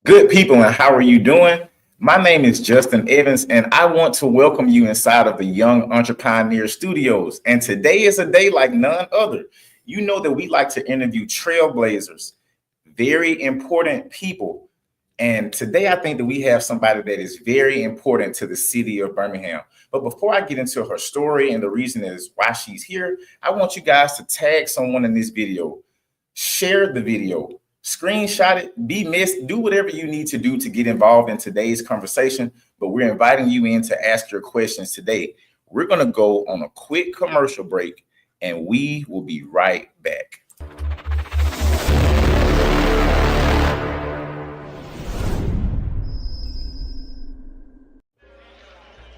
Good people, and how are you doing? My name is Justin Evans, and I want to welcome you inside of the Young Entrepioneers Studios. And today is a day like none other. You know that we like to interview trailblazers, very important people. And today I think that we have somebody that is very important to the city of Birmingham. But before I get into her story and the reason is why she's here, I want you guys to tag someone in this video, share the video, screenshot it, be missed, do whatever you need to do to get involved in today's conversation. But we're inviting you in to ask your questions today. We're going to go on a quick commercial break and we will be right back.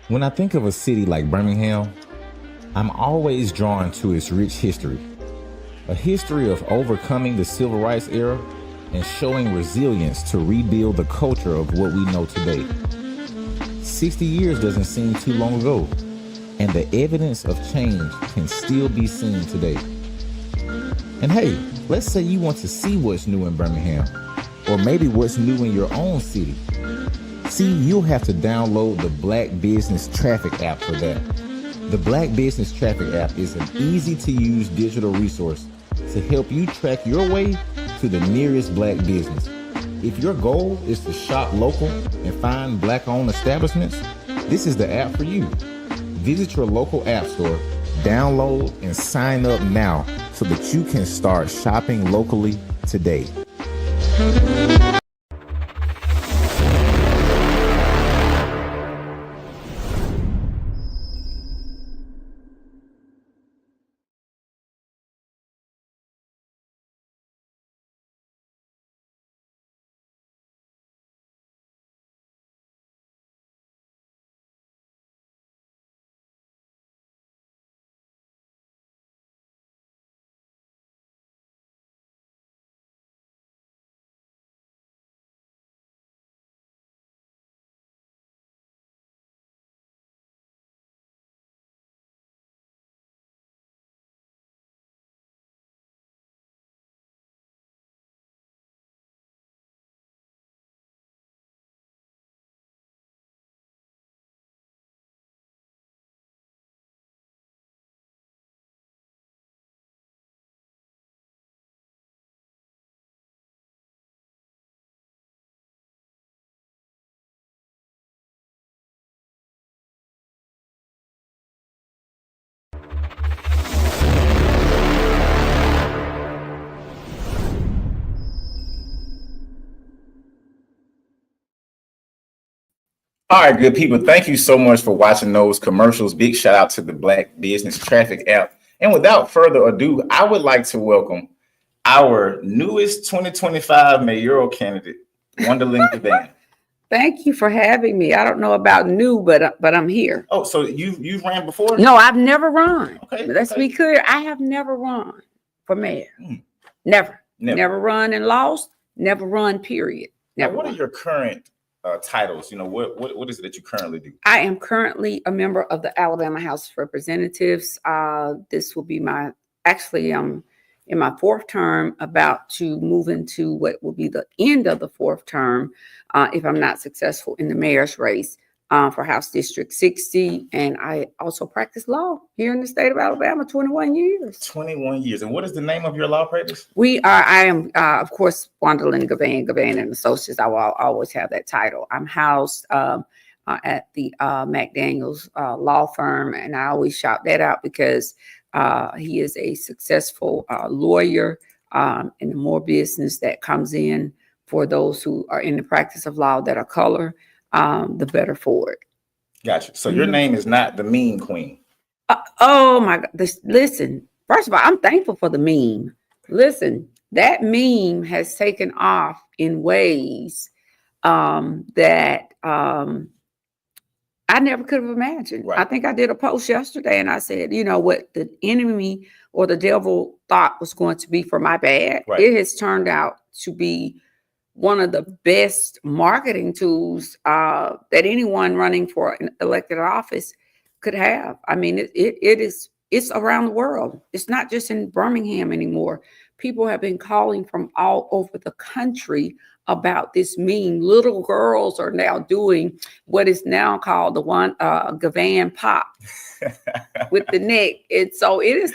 When I think of a city like Birmingham, I'm always drawn to its rich history. A history of overcoming the civil rights era and showing resilience to rebuild the culture of what we know today. 60 years doesn't seem too long ago, and the evidence of change can still be seen today. And hey, let's say you want to see what's new in Birmingham, or maybe what's new in your own city. See, you'll have to download the Black Business Traffic app for that. The Black Business Traffic app is an easy-to-use digital resource to help you track your way to the nearest Black business. If your goal is to shop local and find Black-owned establishments, this is the app for you. Visit your local app store, download, and sign up now so that you can start shopping locally today. All right, good people. Thank you so much for watching those commercials. Big shout out to the Black Business Traffic app. And without further ado, I would like to welcome our newest 2025 mayoral candidate, Juandalynn Givan. Thank you for having me. I don't know about new, but I'm here. Oh, so you ran before? No, I've never run. Okay. Let's be clear. I have never run for mayor. Never run and lost. Never run, period. Now, what are your current titles? You know, what is it that you currently do? I am currently a member of the Alabama House of Representatives. This will be in my fourth term, about to move into what will be the end of the fourth term if I'm not successful in the mayor's race for House District 60. And I also practice law here in the state of Alabama, 21 years. 21 years. And what is the name of your law practice? I am, of course, Juandalynn Givan and Associates. I will always have that title. I'm housed at the McDaniels law firm, and I always shout that out because he is a successful lawyer, and the more business that comes in for those who are in the practice of law that are color, the better for it. Gotcha. So your name is not the Mean Queen. Oh my God! Listen, first of all, I'm thankful for the meme. Listen, that meme has taken off in ways that I never could have imagined. Right. I think I did a post yesterday and I said, you know, what the enemy or the devil thought was going to be for my bad, right, it has turned out to be one of the best marketing tools that anyone running for an elected office could have. I mean, it's around the world. It's not just in Birmingham anymore. People have been calling from all over the country about this meme. Little girls are now doing what is now called the Givan pop with the neck. And so it is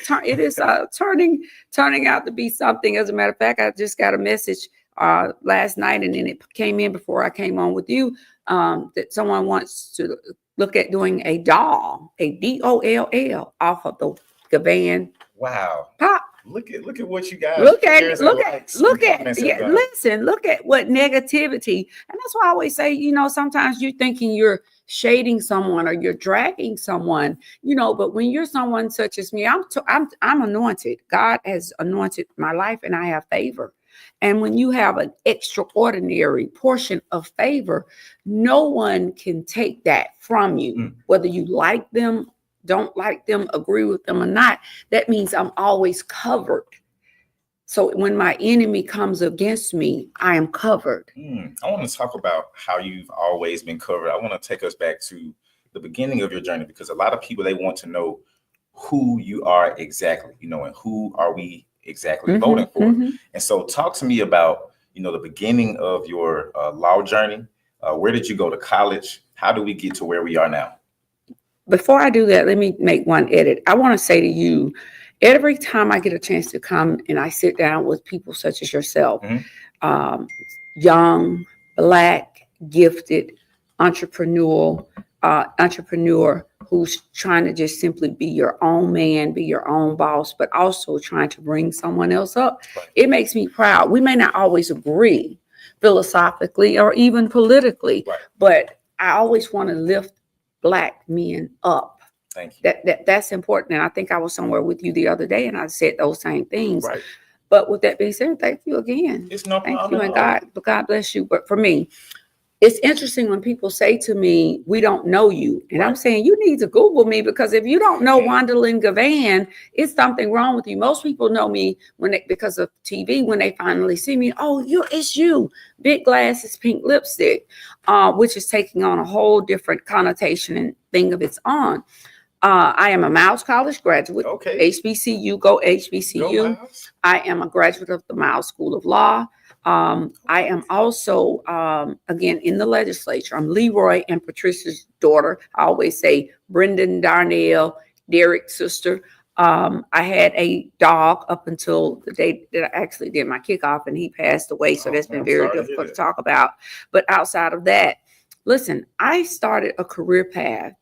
turning out to be something. As a matter of fact, I just got a message last night, and then it came in before I came on with you, that someone wants to look at doing a doll, a DOLL, off of the Givan Wow. pop. Look at what you guys. Look at what negativity. And that's why I always say, sometimes you're thinking you're shading someone or you're dragging someone, but when you're someone such as me, I'm anointed. God has anointed my life, and I have favor. And when you have an extraordinary portion of favor, no one can take that from you, whether you like them, don't like them, agree with them or not. That means I'm always covered. So when my enemy comes against me, I am covered. I want to talk about how you've always been covered. I want to take us back to the beginning of your journey, because a lot of people, they want to know who you are exactly, and who are we exactly voting for. And so talk to me about, the beginning of your law journey. Where did you go to college? How do we get to where we are now? Before I do that, let me make one edit. I want to say to you, every time I get a chance to come and I sit down with people such as yourself, young, Black, gifted, entrepreneur who's trying to just simply be your own man, be your own boss, but also trying to bring someone else up. It makes me proud. We may not always agree philosophically or even politically, but I always want to lift Black men up. Thank you. That's important. And I think I was somewhere with you the other day and I said those same things. But with that being said, thank you again. It's no problem. Thank you, and God bless you. But for me, it's interesting when people say to me, we don't know you. And I'm saying, you need to Google me, because if you don't know Juandalynn Givan, it's something wrong with you. Most people know me because of TV, when they finally see me. Oh, it's you. Big glasses, pink lipstick, which is taking on a whole different connotation and thing of its own. I am a Miles College graduate. HBCU, go HBCU. Go I am a graduate of the Miles School of Law. I am also, again, in the legislature. I'm Leroy and Patricia's daughter. I always say Brendan, Darnell, Derek's sister. I had a dog up until the day that I actually did my kickoff, and he passed away. So that's been very difficult to talk about. But outside of that, listen, I started a career path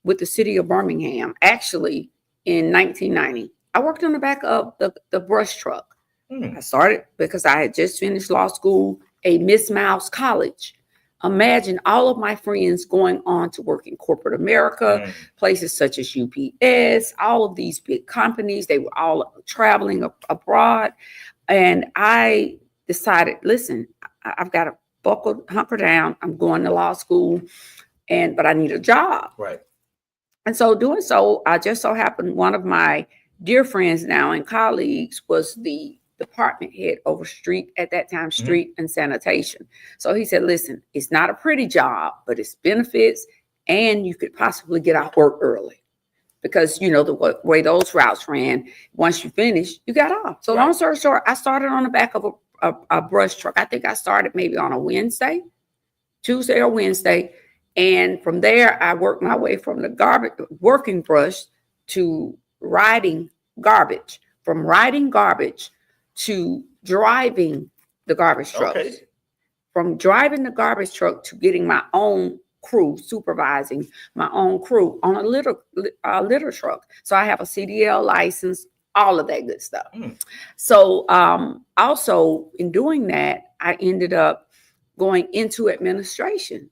with the city of Birmingham, actually in 1990. I worked on the back of the brush truck. I started because I had just finished law school, a Miss Miles College. Imagine all of my friends going on to work in corporate America, places such as UPS, all of these big companies. They were all traveling abroad. And I decided, listen, I've got to hunker down. I'm going to law school, but I need a job. And so doing so, I just so happened one of my dear friends now and colleagues was the department head over street and sanitation. So he said, listen, it's not a pretty job, but it's benefits, and you could possibly get out work early, because the way those routes ran, once you finish, you got off. So long story short, I started on the back of a brush truck. I think I started maybe on a Tuesday or Wednesday. And from there, I worked my way from the working brush to riding garbage, from riding garbage to driving the garbage trucks, from driving the garbage truck to getting my own crew, supervising my own crew on a litter truck. So I have a CDL license, all of that good stuff. So also in doing that, I ended up going into administration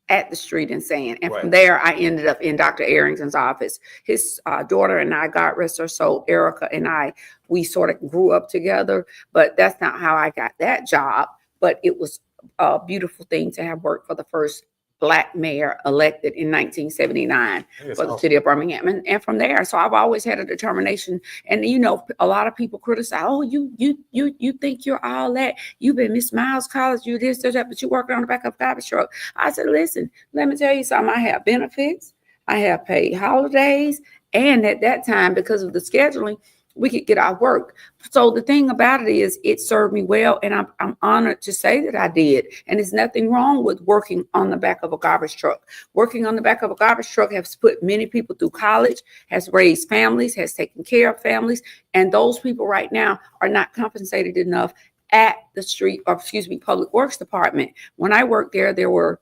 at the street and sand. And from there, I ended up in Dr. Arrington's office. His daughter and I, God rest her soul, Erica and I, we sort of grew up together, but that's not how I got that job. But it was a beautiful thing to have worked for the first Black mayor elected in 1979 for the city of Birmingham. And from there, so I've always had a determination. And, a lot of people criticize, oh, you think you're all that. You've been Miss Miles College, you this, that, but you're working on the back of a garbage truck. I said, listen, let me tell you something. I have benefits. I have paid holidays. And at that time, because of the scheduling, we could get our work. So the thing about it is it served me well, and I'm honored to say that I did. And there's nothing wrong with working on the back of a garbage truck. Working on the back of a garbage truck has put many people through college, has raised families, has taken care of families, and those people right now are not compensated enough at the Public Works Department. When I worked there, there were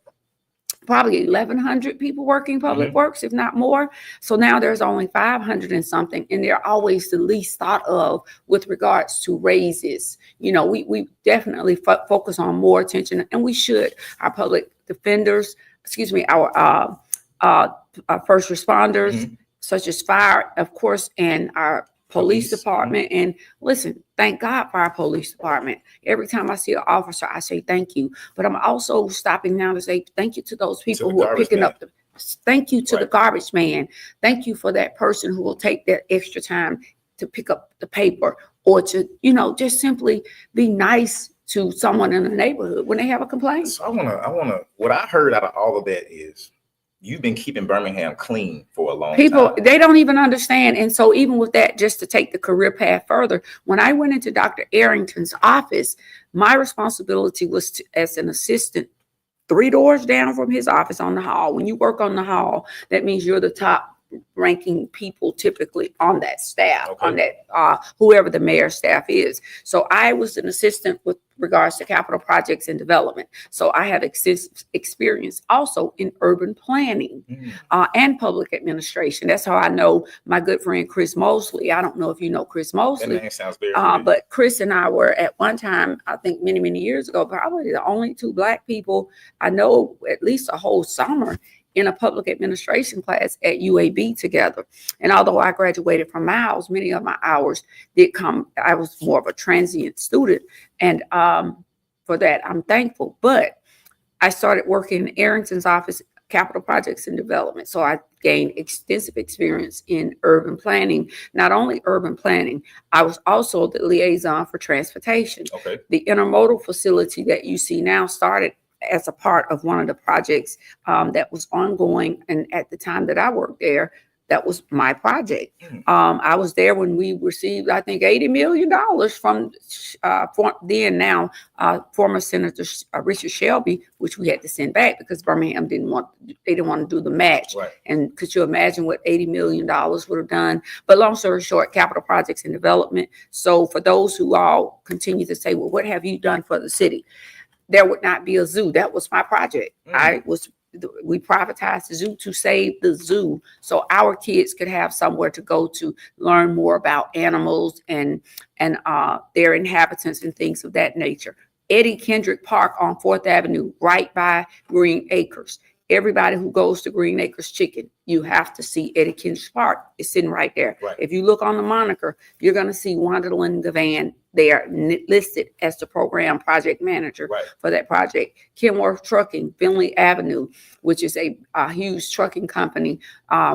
probably 1,100 people working public works, if not more. So now there's only 500 and something, and they're always the least thought of with regards to raises. You know, we definitely focus on more attention, and we should. Our public defenders, our first responders, such as fire, of course, and our police department. And listen, thank God for our police department. Every time I see an officer, I say thank you. But I'm also stopping now to say thank you to those people who are picking up the, thank you to the garbage man. Thank you for that person who will take that extra time to pick up the paper, or to, you know, just simply be nice to someone in the neighborhood when they have a complaint. So I wanna, what I heard out of all of that is you've been keeping Birmingham clean for a long time. People, they don't even understand. And so even with that, just to take the career path further, when I went into Dr. Arrington's office, my responsibility was to, as an assistant, 3 doors down from his office on the hall. When you work on the hall, that means you're the top ranking people typically on that staff, on that whoever the mayor's staff is. So I was an assistant with regards to capital projects and development. So I have experience also in urban planning and public administration. That's how I know my good friend Chris Mosley. I don't know if you know Chris Mosley. That name sounds very familiar. But Chris and I were at one time, I think many years ago, probably the only 2 Black people I know, at least a whole summer, in a public administration class at UAB together. And although I graduated from Miles, many of my hours did come, I was more of a transient student. And for that, I'm thankful. But I started working in Arrington's office, capital projects and development. So I gained extensive experience in urban planning. Not only urban planning, I was also the liaison for transportation. The intermodal facility that you see now started as a part of one of the projects that was ongoing. And at the time that I worked there, that was my project. I was there when we received, I think, $80 million from former Senator Richard Shelby, which we had to send back because Birmingham didn't want to do the match. And could you imagine what $80 million would have done? But long story short, capital projects and development. So for those who all continue to say, well, what have you done for the city? There would not be a zoo. That was my project. We privatized the zoo to save the zoo so our kids could have somewhere to go to learn more about animals and their inhabitants and things of that nature. Eddie Kendrick Park on 4th Avenue, right by Green Acres. Everybody who goes to Green Acres Chicken, you have to see Eddie Kendrick Park. It's sitting right there. If you look on the moniker, you're going to see Juandalynn Givan there listed as the program project manager for that project. Kenworth Trucking, Finley Avenue, which is a huge trucking company.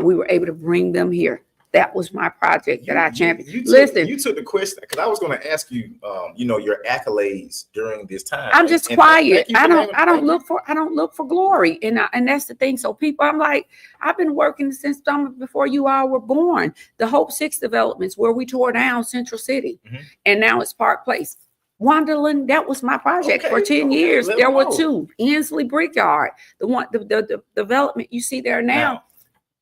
We were able to bring them here. That was my project that I championed. You took the question, because I was going to ask you, your accolades during this time. I'm just quiet. I don't look for glory, and that's the thing. So people, I'm like, I've been working since before you all were born. The Hope 6 developments where we tore down Central City, and now it's Park Place. Juandalynn, that was my project for 10 years. There were 2. Ensley Brickyard, the development you see there now.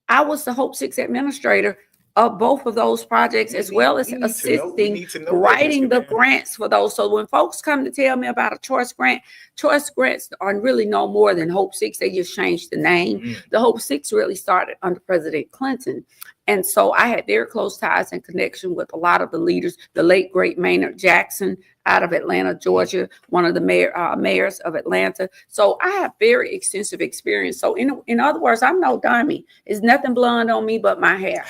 I was the Hope 6 administrator of both of those projects, as well as assisting writing the grants for those. So when folks come to tell me about a choice grants are really no more than Hope 6. They just changed the name. The Hope 6 really started under President Clinton. And so I had very close ties and connection with a lot of the leaders, the late, great Maynard Jackson out of Atlanta, Georgia, one of the mayors of Atlanta. So I have very extensive experience. So in other words, I'm no dummy. There's nothing blonde on me but my hair.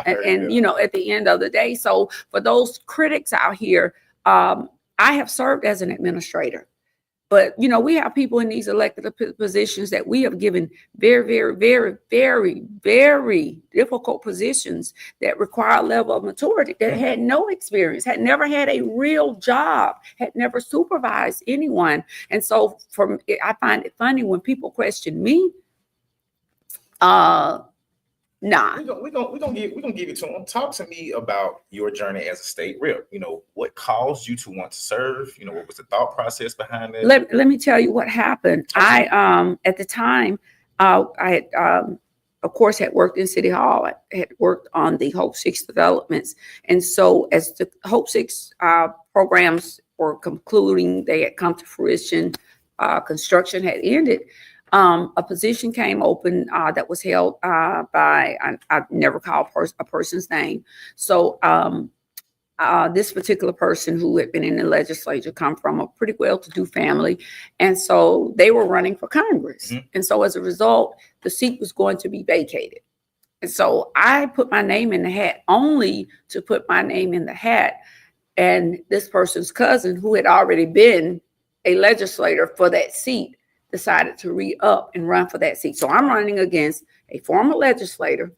and at the end of the day, so for those critics out here, I have served as an administrator. But, we have people in these elected positions that we have given very difficult positions that require a level of maturity, that had no experience, had never had a real job, had never supervised anyone. And so I find it funny when people question me. Nah. We're gonna give it to him. Talk to me about your journey as a state rep. You know, what caused you to want to serve? You know, what was the thought process behind that? Let me tell you what happened. I at the time, I had of course had worked in City Hall. I had worked on the Hope 6 developments, and so as the Hope 6 programs were concluding, they had come to fruition. Construction had ended. A position came open that was held by, I never call a person's name. So this particular person who had been in the legislature come from a pretty well-to-do family. And so they were running for Congress. Mm-hmm. And so as a result, the seat was going to be vacated. And so I put my name in the hat only to put my name in the hat. And this person's cousin, who had already been a legislator for that seat, decided to re-up and run for that seat. So I'm running against a former legislator.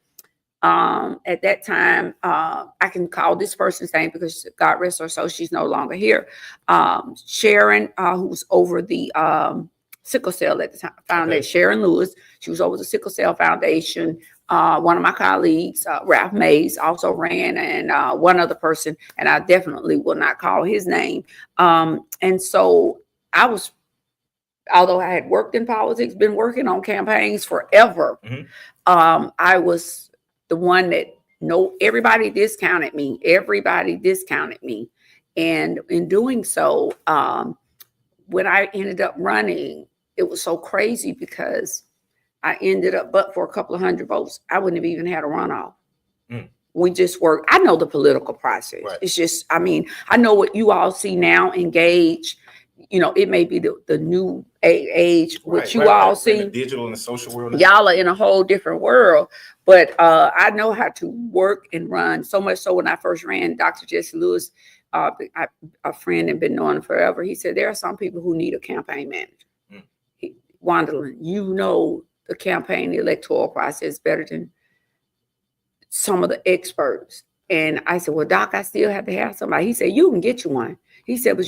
At that time, I can call this person's name because God rest her soul, she's no longer here. Sharon, who was over the sickle cell at the time, foundation, Sharon Lewis, she was over the sickle cell foundation. One of my colleagues, Ralph Mays, also ran, and one other person, and I definitely will not call his name. And so I was, although I had worked in politics, been working on campaigns forever, I was the one that everybody discounted me. Everybody discounted me. And in doing so, when I ended up running, it was so crazy because I ended up, but for a couple of hundred votes, I wouldn't have even had a runoff. We just worked. I know the political process. Right. It's just, I mean, I know what you all see now, engage. You know, it may be the new age, which you all see. The digital and the social world. Y'all are in a whole different world. But I know how to work and run, so much so when I first ran, Dr. Jesse Lewis, a friend and been knowing him forever, he said, there are some people who need a campaign manager. Juandalynn, you know the campaign, the electoral process better than some of the experts. And I said, well, Doc, I still have to have somebody. He said, you can get you one. He said, but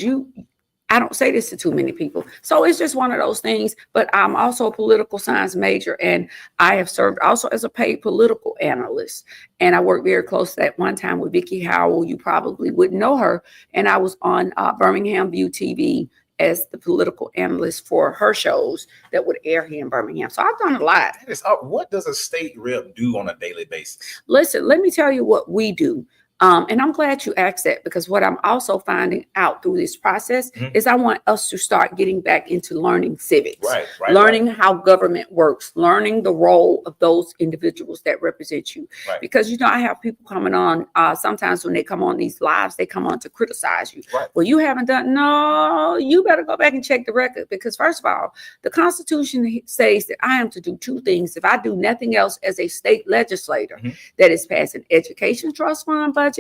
I don't say this to too many people. So it's just one of those things. But I'm also a political science major, and I have served also as a paid political analyst. And I worked very close at one time with Vicki Howell. You probably wouldn't know her. And I was on Birmingham View TV as the political analyst for her shows that would air here in Birmingham. So I've done a lot. What does a state rep do on a daily basis? Listen, let me tell you what we do. And I'm glad you asked that, because what I'm also finding out through this process is I want us to start getting back into learning civics, learning how government works, learning the role of those individuals that represent you. Right. Because, you know, I have people coming on, sometimes when they come on these lives, they come on to criticize you. Right. Well, you haven't done, no, you better go back and check the record, because first of all, the Constitution says that I am to do two things. If I do nothing else as a state legislator, that is pass an education trust fund budget,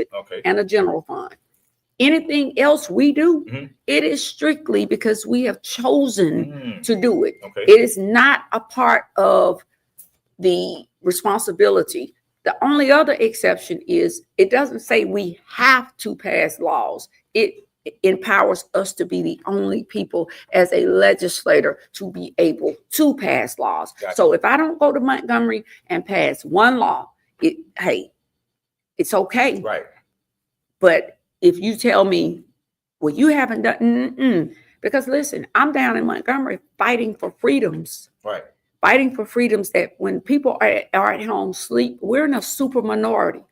and a general fund. Anything else we do, it is strictly because we have chosen to do it. It is not a part of the responsibility. The only other exception is it doesn't say we have to pass laws. It empowers us to be the only people as a legislator to be able to pass laws. Gotcha. So if I don't go to Montgomery and pass one law, it's okay. Right. But if you tell me, well, you haven't done, because listen, I'm down in Montgomery fighting for freedoms. Right. Fighting for freedoms that when people are at home sleep, we're in a super minority.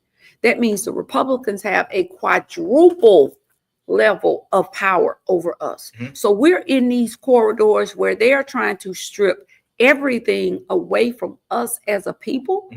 That means the Republicans have a quadruple level of power over us. So we're in these corridors where they are trying to strip everything away from us as a people.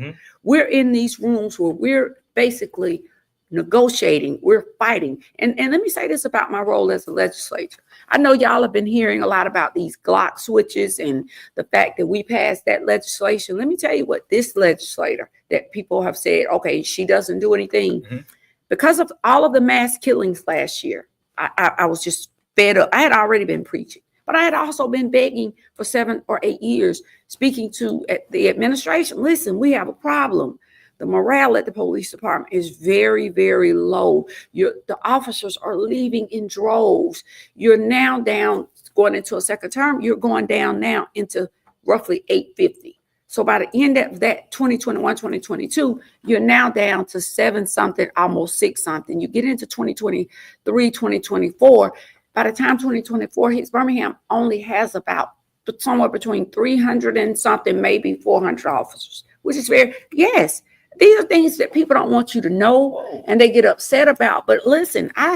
We're in these rooms where we're basically negotiating, we're fighting. And let me say this about my role as a legislator. I know y'all have been hearing a lot about these Glock switches and the fact that we passed that legislation. Let me tell you what this legislator that people have said, okay, she doesn't do anything. Because of all of the mass killings last year, I was just fed up. I had already been preaching, but I had also been begging for 7 or 8 years, speaking to the administration. Listen, we have a problem. The morale at the police department is very, very low. The officers are leaving in droves. You're now down, going into a second term, you're going down now into roughly 850. So by the end of that 2021, 2022, you're now down to 7 something, almost 6 something. You get into 2023, 2024. By the time 2024 hits, Birmingham only has about somewhere between 300 and something, maybe 400 officers, which is yes, these are things that people don't want you to know and they get upset about. But listen, I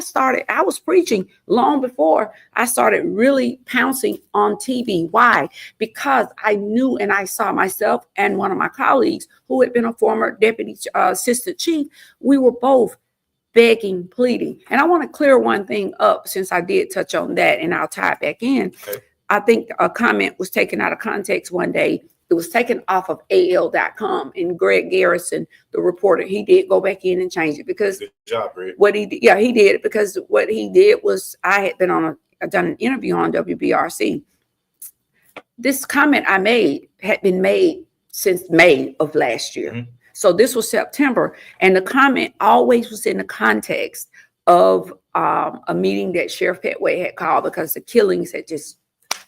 was preaching long before I started really pouncing on TV. Why? Because I knew and I saw myself and one of my colleagues who had been a former deputy assistant chief. We were both begging, pleading. And I want to clear one thing up since I did touch on that, and I'll tie it back in. Okay. I think a comment was taken out of context one day. It was taken off of AL.com, and Greg Garrison, the reporter, he did go back in and change it because good job, Greg. He did it because what he did was I had been done an interview on WBRC. This comment I made had been made since May of last year. Mm-hmm. So this was September, and the comment always was in the context of a meeting that Sheriff Petway had called because the killings had just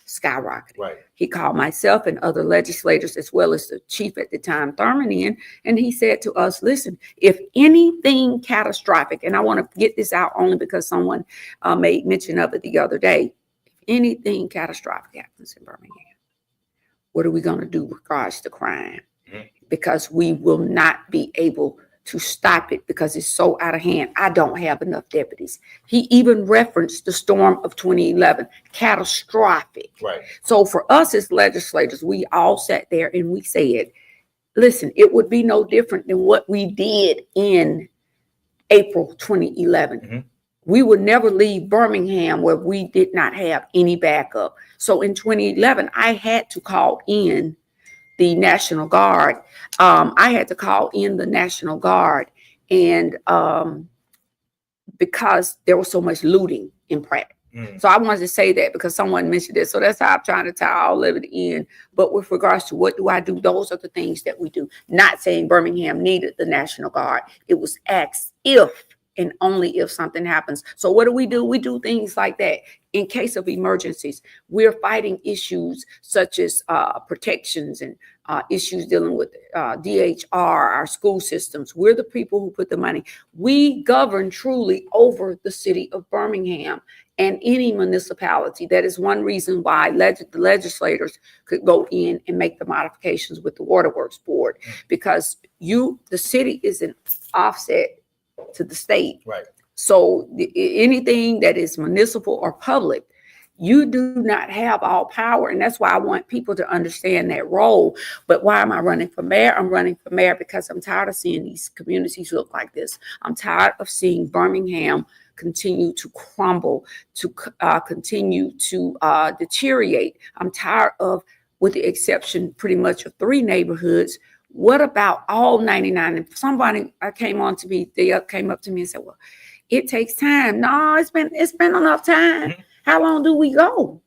skyrocketed. Right. He called myself and other legislators as well as the chief at the time, Thurman, in, and he said to us, listen, if anything catastrophic, and I want to get this out only because someone made mention of it the other day, if anything catastrophic happens in Birmingham, what are we going to do with regards to crime? Mm-hmm. Because we will not be able to stop it because it's so out of hand. I don't have enough deputies. He even referenced the storm of 2011, catastrophic. Right. So for us as legislators, we all sat there and we said, listen, it would be no different than what we did in April 2011. Mm-hmm. We would never leave Birmingham where we did not have any backup. So in 2011, I had to call in the National Guard. I had to call in the National Guard, and because there was so much looting in Pratt. So I wanted to say that because someone mentioned it. So that's how I'm trying to tie all of it in. But with regards to what do I do, those are the things that we do. Not saying Birmingham needed the National Guard. It was asked if and only if something happens. So what do? We do things like that. In case of emergencies, we're fighting issues such as protections and issues dealing with DHR, our school systems. We're the people who put the money. We govern truly over the city of Birmingham and any municipality. That is one reason why the legislators could go in and make the modifications with the Waterworks board, because the city is an offset to the state. Right. So anything that is municipal or public, you do not have all power. And that's why I want people to understand that role. But why am I running for mayor? I'm running for mayor because I'm tired of seeing these communities look like this. I'm tired of seeing Birmingham continue to crumble, to continue to deteriorate. I'm tired of, with the exception pretty much of 3 neighborhoods, what about all 99? And somebody came up to me and said, well, it takes time. No, it's been enough time. Mm-hmm. How long do we go?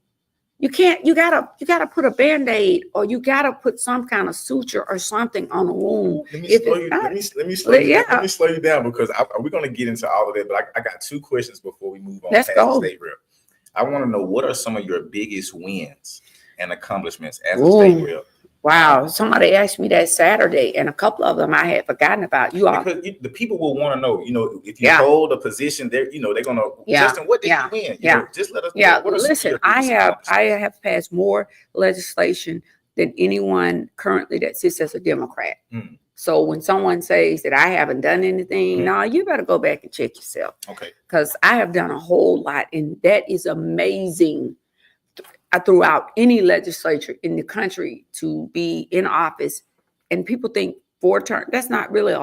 You gotta put a Band-Aid, or you gotta put some kind of suture or something on a wound. Let me slow you down because we're gonna get into all of that, but I got 2 questions before we move on. Let's go. State rep. I want to know, what are some of your biggest wins and accomplishments as a state rep? Wow, somebody asked me that Saturday, and a couple of them I had forgotten about. Because the people will want to know, if you hold a position, they're going to, Justin, what did you win? Just let us know. Listen, I have passed more legislation than anyone currently that sits as a Democrat. Mm. So when someone says that I haven't done anything, no, you better go back and check yourself. Okay. Because I have done a whole lot, and that is amazing. Throughout any legislature in the country to be in office, and people think 4 terms, that's not really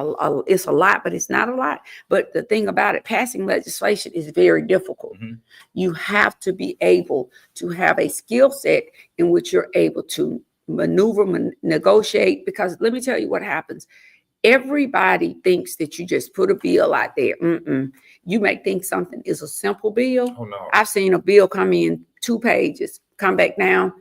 it's a lot, but it's not a lot. But the thing about it, passing legislation is very difficult. Mm-hmm. You have to be able to have a skill set in which you're able to maneuver, negotiate, because let me tell you what happens. Everybody thinks that you just put a bill out there. Mm-mm. You may think something is a simple bill. Oh, no. I've seen a bill come in 2 pages, come back down.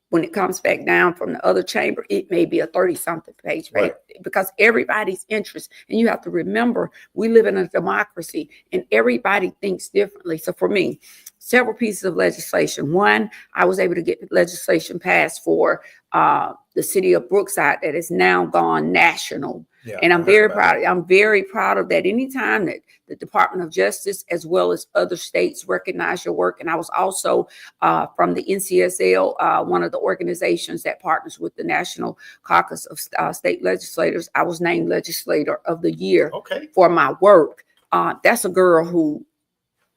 When it comes back down from the other chamber, it may be a 30-something page, right? Because everybody's interest. And you have to remember, we live in a democracy and everybody thinks differently. So for me, several pieces of legislation. One, I was able to get legislation passed for the city of Brookside that has now gone national. Yeah, And I I'm heard very about proud. that. I'm very proud of that. Anytime that the Department of Justice, as well as other states, recognize your work. And I was also from the NCSL, one of the organizations that partners with the National Caucus of State Legislators. I was named Legislator of the Year for my work. That's a girl who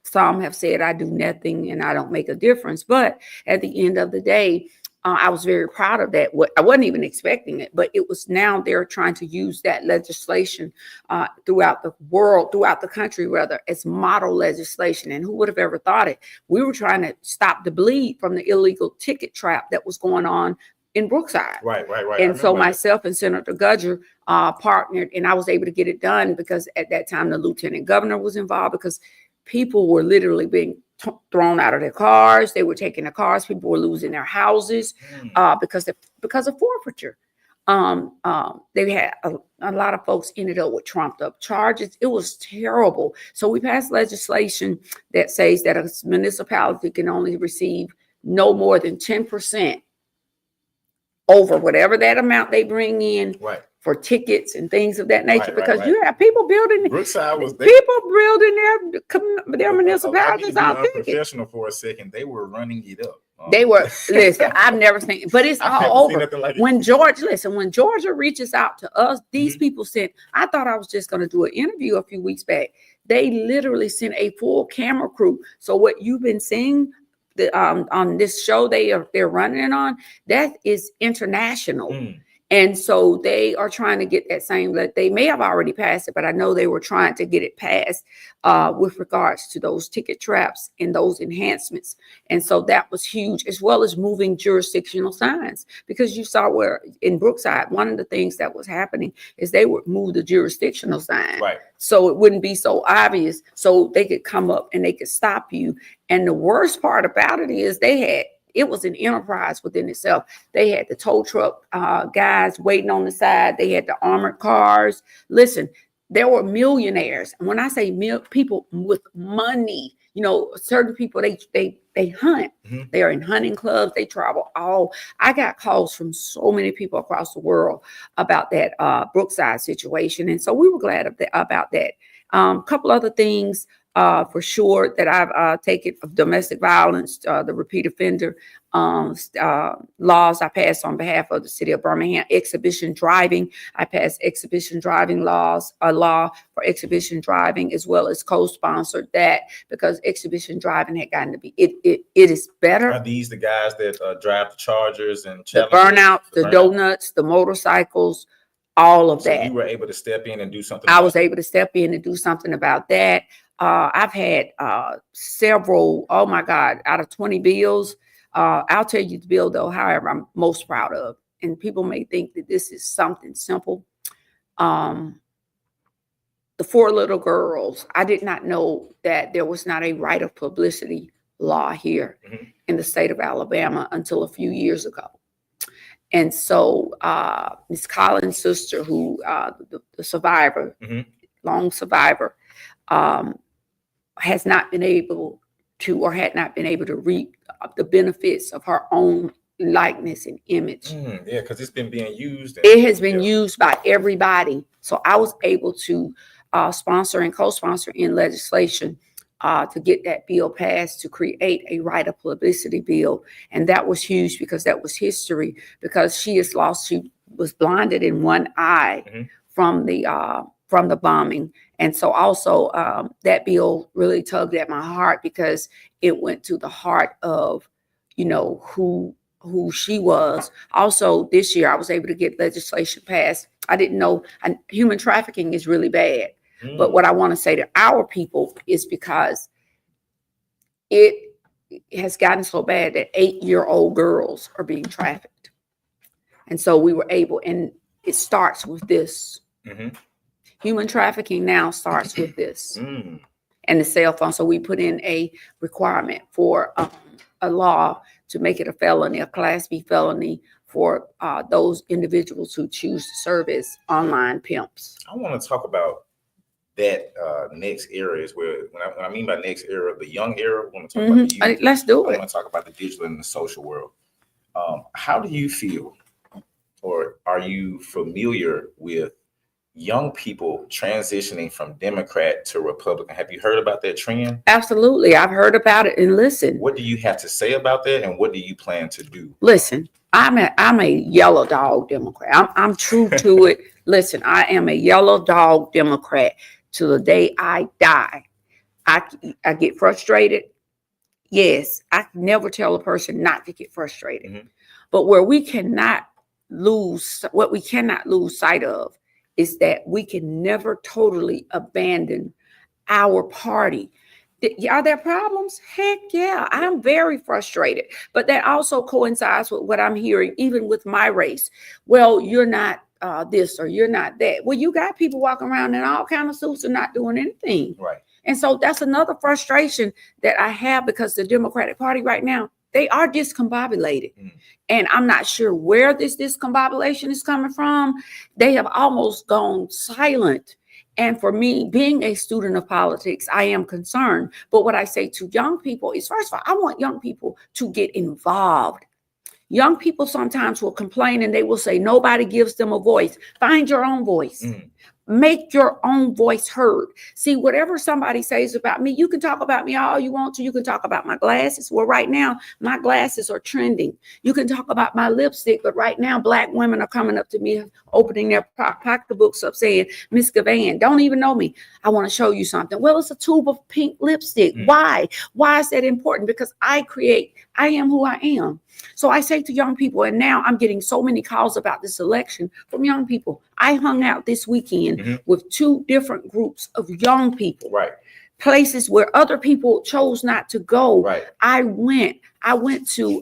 some have said I do nothing and I don't make a difference. But at the end of the day, I was very proud of that. I wasn't even expecting it, but it was now they're trying to use that legislation throughout the world, throughout the country, rather, as model legislation. And who would have ever thought it? We were trying to stop the bleed from the illegal ticket trap that was going on in Brookside. Right. And so myself and Senator Gudger partnered, and I was able to get it done because at that time the lieutenant governor was involved, because people were literally being thrown out of their cars. They were taking their cars. People were losing their houses because of forfeiture. They had a lot of folks ended up with trumped up charges. It was terrible. So we passed legislation that says that a municipality can only receive no more than 10% over whatever that amount they bring in for tickets and things of that nature, because you have people building Brookside was people building their municipalities out there. Professional for a second, they were running it up. They were listen. I've never seen, but it's all over. When Georgia reaches out to us, these people sent. I thought I was just going to do an interview a few weeks back. They literally sent a full camera crew. So what you've been seeing on this show they're running it on, that is international. And so they are trying to get that same, they may have already passed it, but I know they were trying to get it passed with regards to those ticket traps and those enhancements. And so that was huge, as well as moving jurisdictional signs, because you saw where in Brookside, one of the things that was happening is they would move the jurisdictional sign. So it wouldn't be so obvious, so they could come up and they could stop you. And the worst part about it is it was an enterprise within itself. They had the tow truck guys waiting on the side. They had the armored cars. Listen, there were millionaires. And when I say people with money, certain people, they hunt. They are in hunting clubs. They travel I got calls from so many people across the world about that Brookside situation. And so we were glad about that. Couple other things. For sure that I've taken of domestic violence, the repeat offender laws I passed on behalf of the city of Birmingham. Exhibition driving, I passed exhibition driving laws, a law for exhibition driving, as well as co-sponsored that, because exhibition driving had gotten to be, it is better. Are these the guys that drive the Chargers and the burnouts, the donuts, the motorcycles, all of that? You were able to step in and do something. I was able to step in and do something about that. I've had several, oh my God, out of 20 bills. I'll tell you the bill, though, however, I'm most proud of. And people may think that this is something simple. The 4 little girls, I did not know that there was not a right of publicity law here in the state of Alabama until a few years ago. And so Ms. Collins' sister, who the survivor, long survivor, has not been able to, or had not been able to reap the benefits of her own likeness and image. Yeah, because it's been being used. It has been used by everybody. So I was able to sponsor and co-sponsor in legislation to get that bill passed, to create a right of publicity bill. And that was huge, because that was history, because she was blinded in one eye from the bombing. And so also that bill really tugged at my heart, because it went to the heart of, who she was. Also this year, I was able to get legislation passed. I didn't know human trafficking is really bad. But what I want to say to our people is, because it has gotten so bad that 8-year-old girls are being trafficked. And so we were able, and it starts with this. Human trafficking now starts with this and the cell phone. So we put in a requirement for a law to make it a felony, a Class B felony, for those individuals who choose to serve as online pimps. I want to talk about that next era, is where, when I mean by next era, the young era. I want to talk about the youth. Let's do it. I want to talk about the digital and the social world. How do you feel or are you familiar with young people transitioning from Democrat to Republican? Have you heard about that trend? Absolutely. I've heard about it. And listen. What do you have to say about that, and what do you plan to do? Listen, I'm a yellow dog Democrat. I'm true to it. Listen, I am a yellow dog Democrat till the day I die. I get frustrated. Yes, I can never tell a person not to get frustrated. Mm-hmm. But what we cannot lose sight of is that we can never totally abandon our party. Are there problems? Heck yeah, I'm very frustrated. But that also coincides with what I'm hearing, even with my race. Well, you're not this or you're not that. Well, you got people walking around in all kinds of suits and not doing anything. Right. And so that's another frustration that I have, because the Democratic Party right now, they are discombobulated. Mm. And I'm not sure where this discombobulation is coming from. They have almost gone silent. And for me, being a student of politics, I am concerned. But what I say to young people is, first of all, I want young people to get involved. Young people sometimes will complain and they will say nobody gives them a voice. Find your own voice. Mm. Make your own voice heard. See, whatever somebody says about me, you can talk about me all you want to. You can talk about my glasses. Well, right now, my glasses are trending. You can talk about my lipstick, but right now, Black women are coming up to me, opening their pocketbooks up saying, Miss Givan, don't even know me. I want to show you something. Well, it's a tube of pink lipstick. Mm. Why? Why is that important? Because I am who I am. So I say to young people, and now I'm getting so many calls about this election from young people. I hung out this weekend with 2 different groups of young people. Right. Places where other people chose not to go. Right. I went to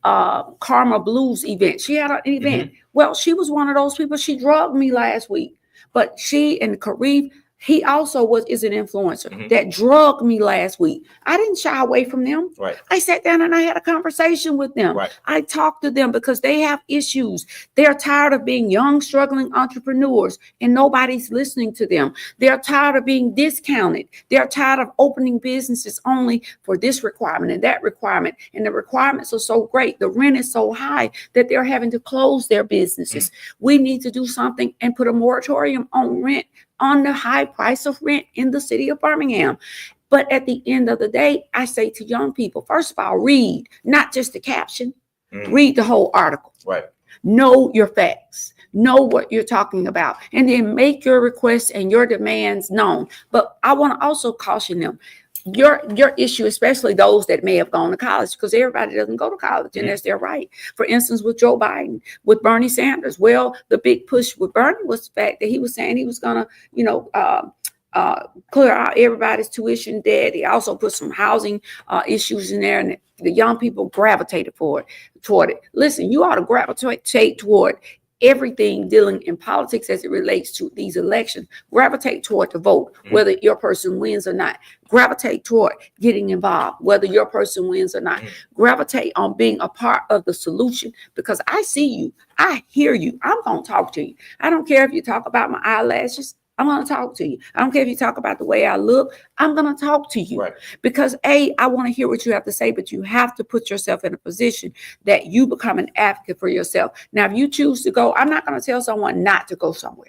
Karma Blues event. She had an event. Well, she was one of those people. She drugged me last week. But she and Kareem, he also is an influencer that drugged me last week. I didn't shy away from them. Right. I sat down and I had a conversation with them. Right. I talked to them because they have issues. They're tired of being young, struggling entrepreneurs and nobody's listening to them. They're tired of being discounted. They're tired of opening businesses only for this requirement and that requirement. And the requirements are so great. The rent is so high that they're having to close their businesses. We need to do something and put a moratorium on rent, on the high price of rent in the city of Birmingham. But at the end of the day, I say to young people, first of all, read, not just the caption, read the whole article. Right. Know your facts, know what you're talking about, and then make your requests and your demands known. But I want to also caution them. Your issue, especially those that may have gone to college, because everybody doesn't go to college, and that's their right. For instance, with Joe Biden, with Bernie Sanders, well, the big push with Bernie was the fact that he was saying he was going to, clear out everybody's tuition debt. He also put some housing issues in there, and the young people gravitated toward it. Listen, you ought to gravitate toward everything dealing in politics as it relates to these elections. Gravitate toward the vote, whether your person wins or not. Gravitate toward getting involved, whether your person wins or not. Gravitate on being a part of the solution, because I see you, I hear you, I'm going to talk to you. I don't care if you talk about my eyelashes. I'm going to talk to you. I don't care if you talk about the way I look. I'm going to talk to you. Right. Because I want to hear what you have to say, but you have to put yourself in a position that you become an advocate for yourself. Now, if you choose to go, I'm not going to tell someone not to go somewhere,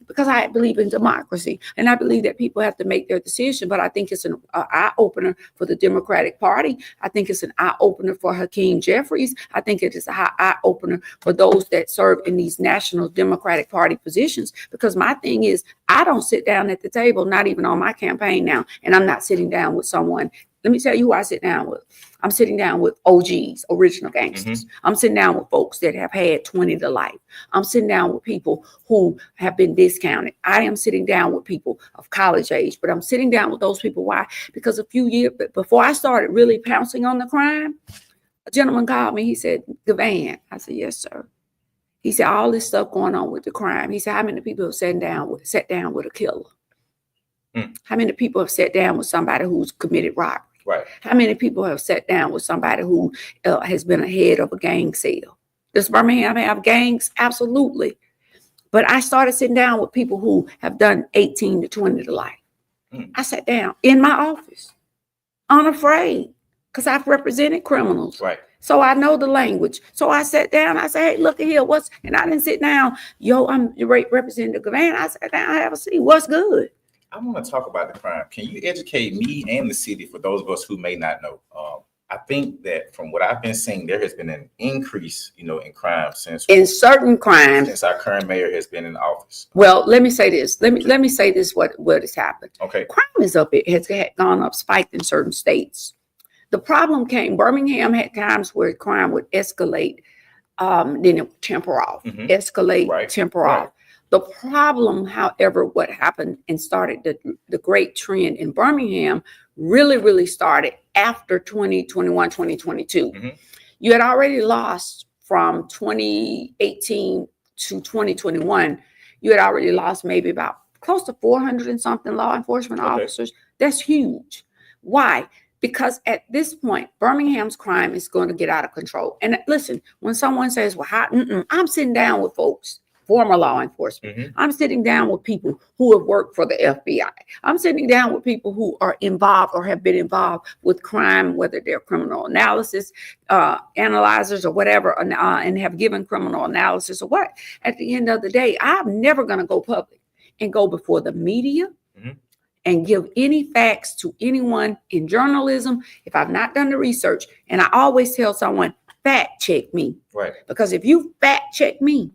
because I believe in democracy and I believe that people have to make their decision. But I think it's an eye opener for the Democratic Party. I think it's an eye opener for Hakeem Jeffries. I think it is an eye opener for those that serve in these national Democratic Party positions, because my thing is, I don't sit down at the table, not even on my campaign now, and I'm not sitting down with someone. Let me tell you who I sit down with. I'm sitting down with OGs, original gangsters. I'm sitting down with folks that have had 20 to life. I'm sitting down with people who have been discounted. I am sitting down with people of college age, but I'm sitting down with those people. Why? Because a few years before I started really pouncing on the crime, a gentleman called me. He said, Givan. I said, yes, sir. He said, all this stuff going on with the crime. He said, how many people have sat down with a killer? How many people have sat down with somebody who's committed robbery? Right. How many people have sat down with somebody who has been a head of a gang cell? Does Birmingham have gangs? Absolutely. But I started sitting down with people who have done 18 to 20 to life. I sat down in my office, unafraid, because I've represented criminals. Right. So I know the language. So I sat down. I said, hey, look at here. And I didn't sit down. Yo, I'm Representative Givan. I sat down. I have a seat. What's good? I want to talk about the crime. Can you educate me and the city for those of us who may not know? I think that from what I've been seeing, there has been an increase, in crime in certain crimes since our current mayor has been in office. Well, let me say this. Let me say this. What has happened? Okay. Crime is up. It has gone up, spiked in certain states. The problem came. Birmingham had times where crime would escalate, then it would temper off. Escalate, right. temper off. The problem, however, what happened and started the great trend in Birmingham really started after 2021, 2022. You had already lost from 2018 to 2021. You had already lost maybe about close to 400 and something law enforcement officers. That's huge. Why? Because at this point, Birmingham's crime is going to get out of control. And listen, when someone says, well, I'm sitting down with folks, former law enforcement. I'm sitting down with people who have worked for the FBI. I'm sitting down with people who are involved or have been involved with crime, whether they're criminal analysis, analyzers or whatever, and have given criminal analysis or what. At the end of the day, I'm never going to go public and go before the media and give any facts to anyone in journalism if I've not done the research. And I always tell someone, fact check me. Right. Because if you fact check me,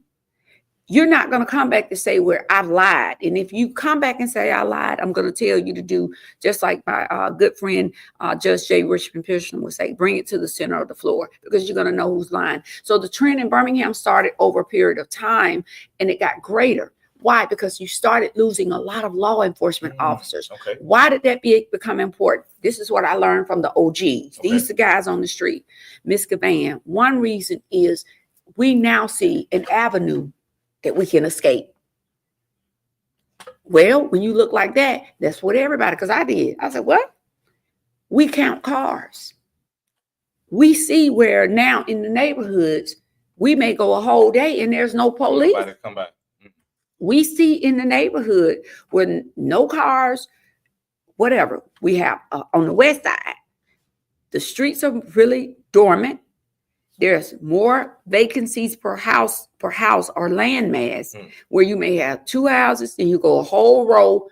you're not going to come back to say where I've lied. And if you come back and say I lied, I'm going to tell you to do just like my good friend, Judge J. Richmond Pearson would say, bring it to the center of the floor, because you're going to know who's lying. So the trend in Birmingham started over a period of time, and it got greater. Why? Because you started losing a lot of law enforcement officers. Okay. Why did that become important? This is what I learned from the OGs. Okay. These are the guys on the street. Miss Givan, one reason is we now see an avenue that we can escape. Well, when you look like that, that's what everybody, because I did. I said, what? We count cars. We see where now in the neighborhoods, we may go a whole day and there's no police. Come back. We see in the neighborhood where no cars, whatever. We have on the west side, the streets are really dormant. There's more vacancies per house or land mass, where you may have two houses and you go a whole row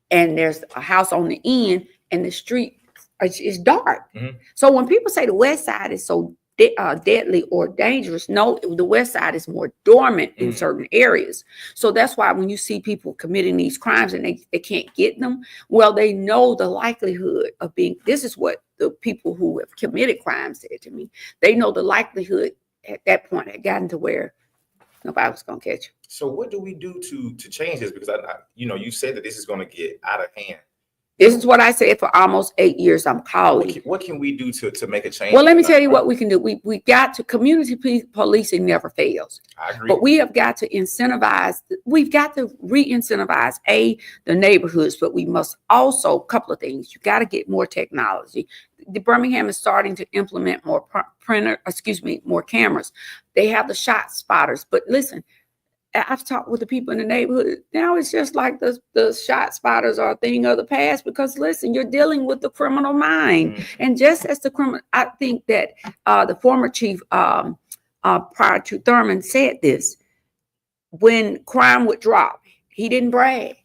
and there's a house on the end and the street is dark. So when people say the west side is so deadly or dangerous, no, the west side is more dormant in certain areas. So that's why when you see people committing these crimes and they can't get them, well, they know the likelihood of being, this is what the people who have committed crimes said to me. They know the likelihood at that point had gotten to where nobody was going to catch you. So what do we do to change this? Because you said that this is going to get out of hand. This is what I said for almost 8 years. I'm calling. What can we do to make a change? Well, let me tell you what we can do. We got to, community policing never fails. I agree. But we have got to incentivize. We've got to re-incentivize the neighborhoods, but we must also, a couple of things. You got to get more technology. The Birmingham is starting to implement more more cameras. They have the shot spotters. But listen, I've talked with the people in the neighborhood. Now it's just like the shot spotters are a thing of the past, because listen, you're dealing with the criminal mind. And just as the criminal, I think that the former chief prior to Thurman said this, when crime would drop, he didn't brag.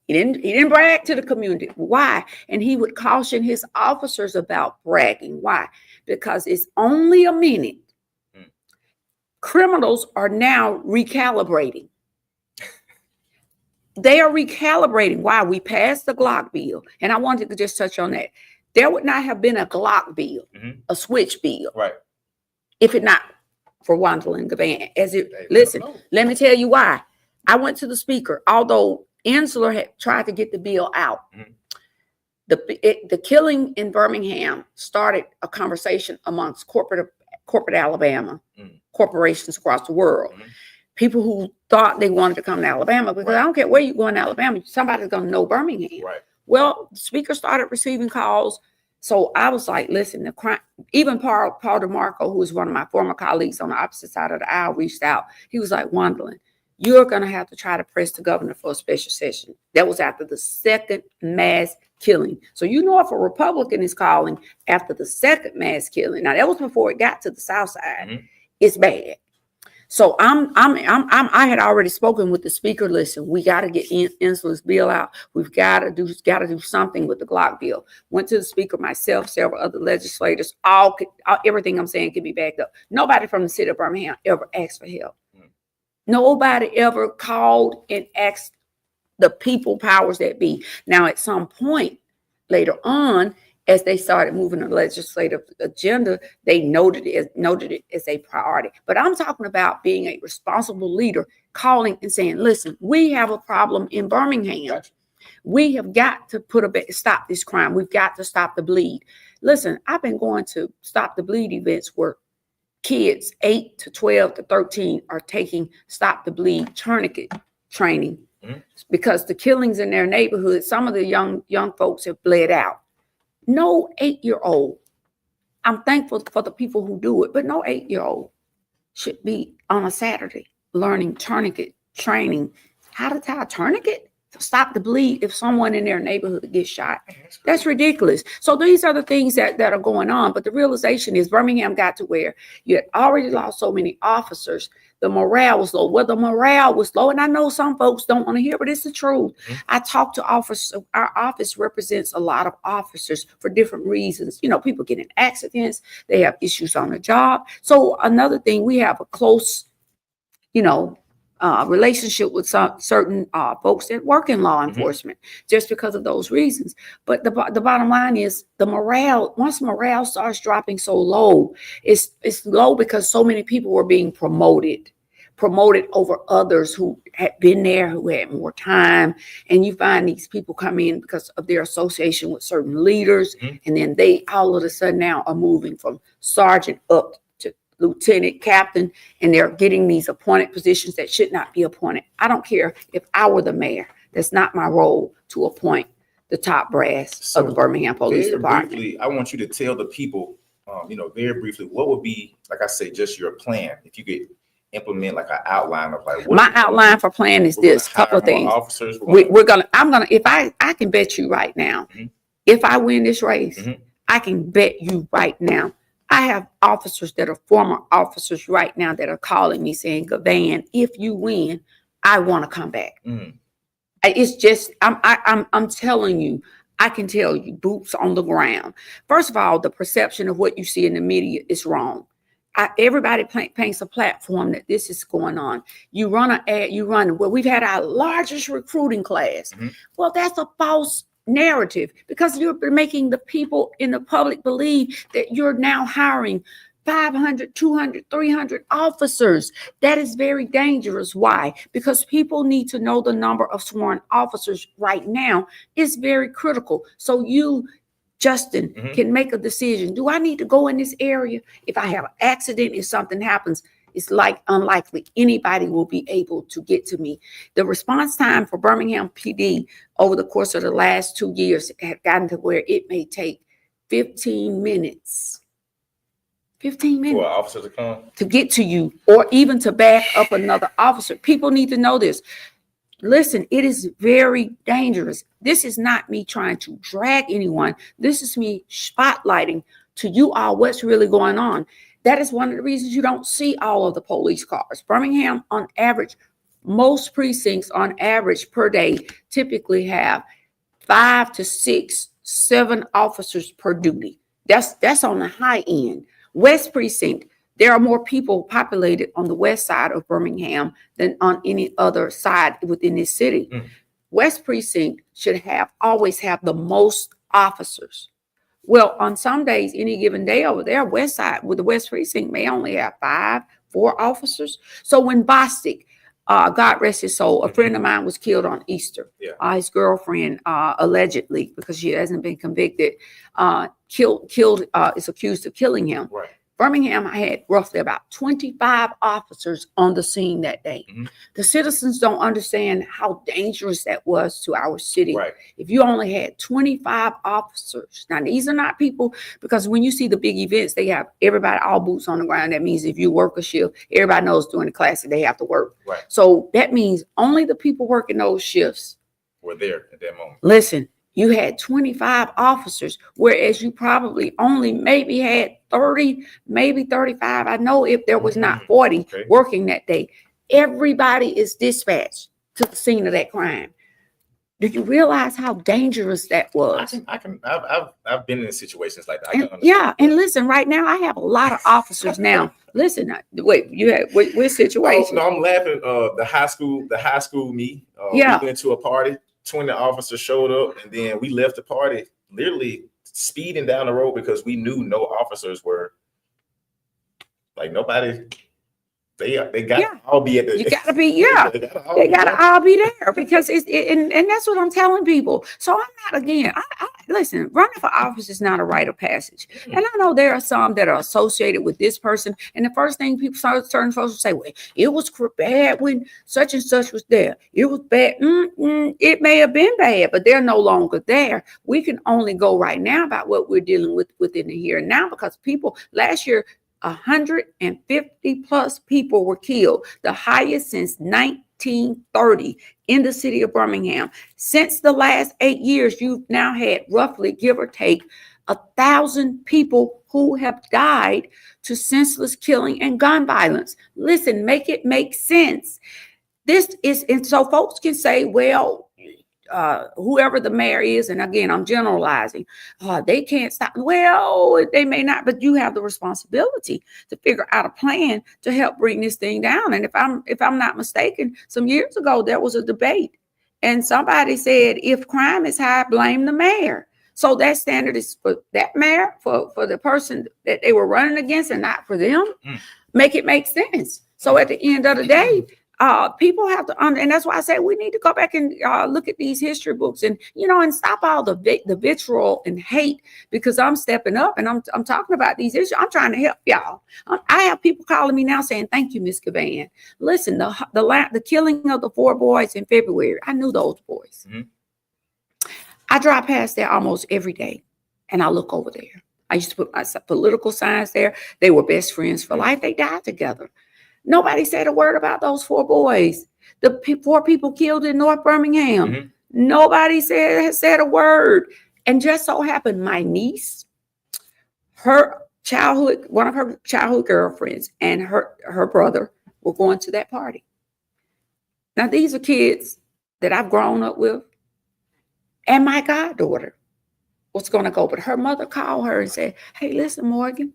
He didn't brag to the community. Why? And he would caution his officers about bragging. Why? Because it's only a minute. Criminals are now recalibrating. They are recalibrating. Why? We passed the Glock bill. And I wanted to just touch on that. There would not have been a Glock bill, a switch bill, right, if it not for Juandalynn Givan. Listen, let me tell you why. I went to the speaker, although Ensler had tried to get the bill out. The killing in Birmingham started a conversation amongst corporate Alabama, corporations across the world, people who thought they wanted to come to Alabama, because I don't care where you go in Alabama, somebody's going to know Birmingham. Right. Well, the speaker started receiving calls. So I was like, listen, the crime, even Paul DeMarco, who was one of my former colleagues on the opposite side of the aisle, reached out. He was like, Juandalynn, you're going to have to try to press the governor for a special session. That was after the second mass killing. So you know if a Republican is calling after the second mass killing, now that was before it got to the South Side, it's bad. So I had already spoken with the speaker. Listen, we got to get Inslee's bill out. We've got to do something with the Glock bill. Went to the speaker myself, several other legislators. Everything I'm saying can be backed up. Nobody from the city of Birmingham ever asked for help. Nobody ever called and asked the people powers that be. Now, at some point later on, as they started moving the legislative agenda, they noted it as a priority. But I'm talking about being a responsible leader, calling and saying, listen, we have a problem in Birmingham. We have got to stop this crime. We've got to stop the bleed. Listen, I've been going to Stop the Bleed events where kids 8 to 12 to 13 are taking Stop the Bleed tourniquet training because the killings in their neighborhood, some of the young folks have bled out. No 8-year-old, I'm thankful for the people who do it, but no 8-year-old should be on a Saturday learning tourniquet training. How to tie a tourniquet to stop the bleed if someone in their neighborhood gets shot. That's ridiculous. So these are the things that are going on. But the realization is Birmingham got to where you had already lost so many officers. The morale was low. Well, the morale was low. And I know some folks don't want to hear, but it's the truth. I talk to officers. Our office represents a lot of officers for different reasons. You know, people get in accidents. They have issues on the job. So another thing, we have a close, relationship with certain folks that work in law enforcement just because of those reasons. But the bottom line is the morale, once morale starts dropping so low, it's low because so many people were being promoted over others who had been there, who had more time. And you find these people come in because of their association with certain leaders. And then they all of a sudden now are moving from sergeant up to lieutenant, captain, and they're getting these appointed positions that should not be appointed. I don't care if I were the mayor. That's not my role to appoint the top brass of the Birmingham Police Department. Briefly, I want you to tell the people, very briefly, what would be, like I said, just your plan if you could implement like an outline of like what my outline for plan is this couple of things. Officers, if I can bet you right now, if I win this race, I can bet you right now, I have officers that are former officers right now that are calling me saying, Givan, if you win, I want to come back. It's just, I'm telling you, I can tell you, boots on the ground. First of all, the perception of what you see in the media is wrong. Everybody paints a platform that this is going on. You run an ad, well, we've had our largest recruiting class. Well, that's a false narrative because you're making the people in the public believe that you're now hiring 500, 200, 300 officers. That is very dangerous. Why? Because people need to know the number of sworn officers right now is very critical. So you, Justin, can make a decision. Do I need to go in this area? If I have an accident, if something happens, it's unlikely anybody will be able to get to me. The response time for Birmingham PD over the course of the last 2 years have gotten to where it may take 15 minutes. 15 minutes for an officer to come to get to you or even to back up another officer. People need to know this. Listen, it is very dangerous. This is not me trying to drag anyone. This is me spotlighting to you all what's really going on. That is one of the reasons you don't see all of the police cars. Birmingham, on average, most precincts on average per day typically have 5 to 6, 7 officers per duty. That's on the high end. West Precinct, there are more people populated on the west side of Birmingham than on any other side within this city. West Precinct should always have the most officers. Well, on some days, any given day over there, west side with the West Precinct may only have 5, 4 officers. So when Bostic, God rest his soul, a friend of mine was killed on Easter. His girlfriend, allegedly, because she hasn't been convicted, is accused of killing him. Birmingham had roughly about 25 officers on the scene that day. The citizens don't understand how dangerous that was to our city. If you only had 25 officers, now these are not people, because when you see the big events, they have everybody, all boots on the ground. That means if you work a shift, everybody knows during the class that they have to work. So that means only the people working those shifts were there at that moment. Listen, you had 25 officers, whereas you probably only maybe had 30, maybe 35. I know if there was not 40 working that day. Everybody is dispatched to the scene of that crime. Do you realize how dangerous that was? I've been in situations like that. And listen, right now I have a lot of officers now. Listen, wait, you had what situation? No, I'm laughing. The high school me. We went to a party. 20 officers showed up, and then we left the party literally speeding down the road because we knew no officers were like nobody. They got to all be at the. You got to be, they got to all be there because and that's what I'm telling people. So I'm not, again, I listen, running for office is not a rite of passage. And I know there are some that are associated with this person. And the first thing people certain folks say, well, it was bad when such and such was there. It was bad. It may have been bad, but they're no longer there. We can only go right now about what we're dealing with within the here and now, because people last year, 150 plus people were killed, the highest since 1930 in the city of Birmingham. Since the last 8 years, you've now had roughly, give or take, 1,000 people who have died to senseless killing and gun violence. Listen, make it make sense. This is, and so folks can say, well, whoever the mayor is, and again, I'm generalizing, they can't stop. Well, they may not, but you have the responsibility to figure out a plan to help bring this thing down. And if I'm not mistaken, some years ago, there was a debate and somebody said, if crime is high, blame the mayor. So that standard is for that mayor, for the person that they were running against, and not for them. Make it make sense. So at the end of the day, people have to, and that's why I say we need to go back and look at these history books, and and stop all the vitriol and hate, because I'm stepping up and I'm talking about these issues. I'm trying to help y'all. I have people calling me now saying, "Thank you, Miss Givan." Listen, the killing of the 4 boys in February, I knew those boys. I drive past there almost every day, and I look over there. I used to put my political signs there. They were best friends for life. They died together. Nobody said a word about those 4 boys. The 4 people killed in North Birmingham. Nobody said a word. And just so happened, my niece, one of her childhood girlfriends, and her brother were going to that party. Now, these are kids that I've grown up with, and my goddaughter was going to go. But her mother called her and said, "Hey, listen, Morgan,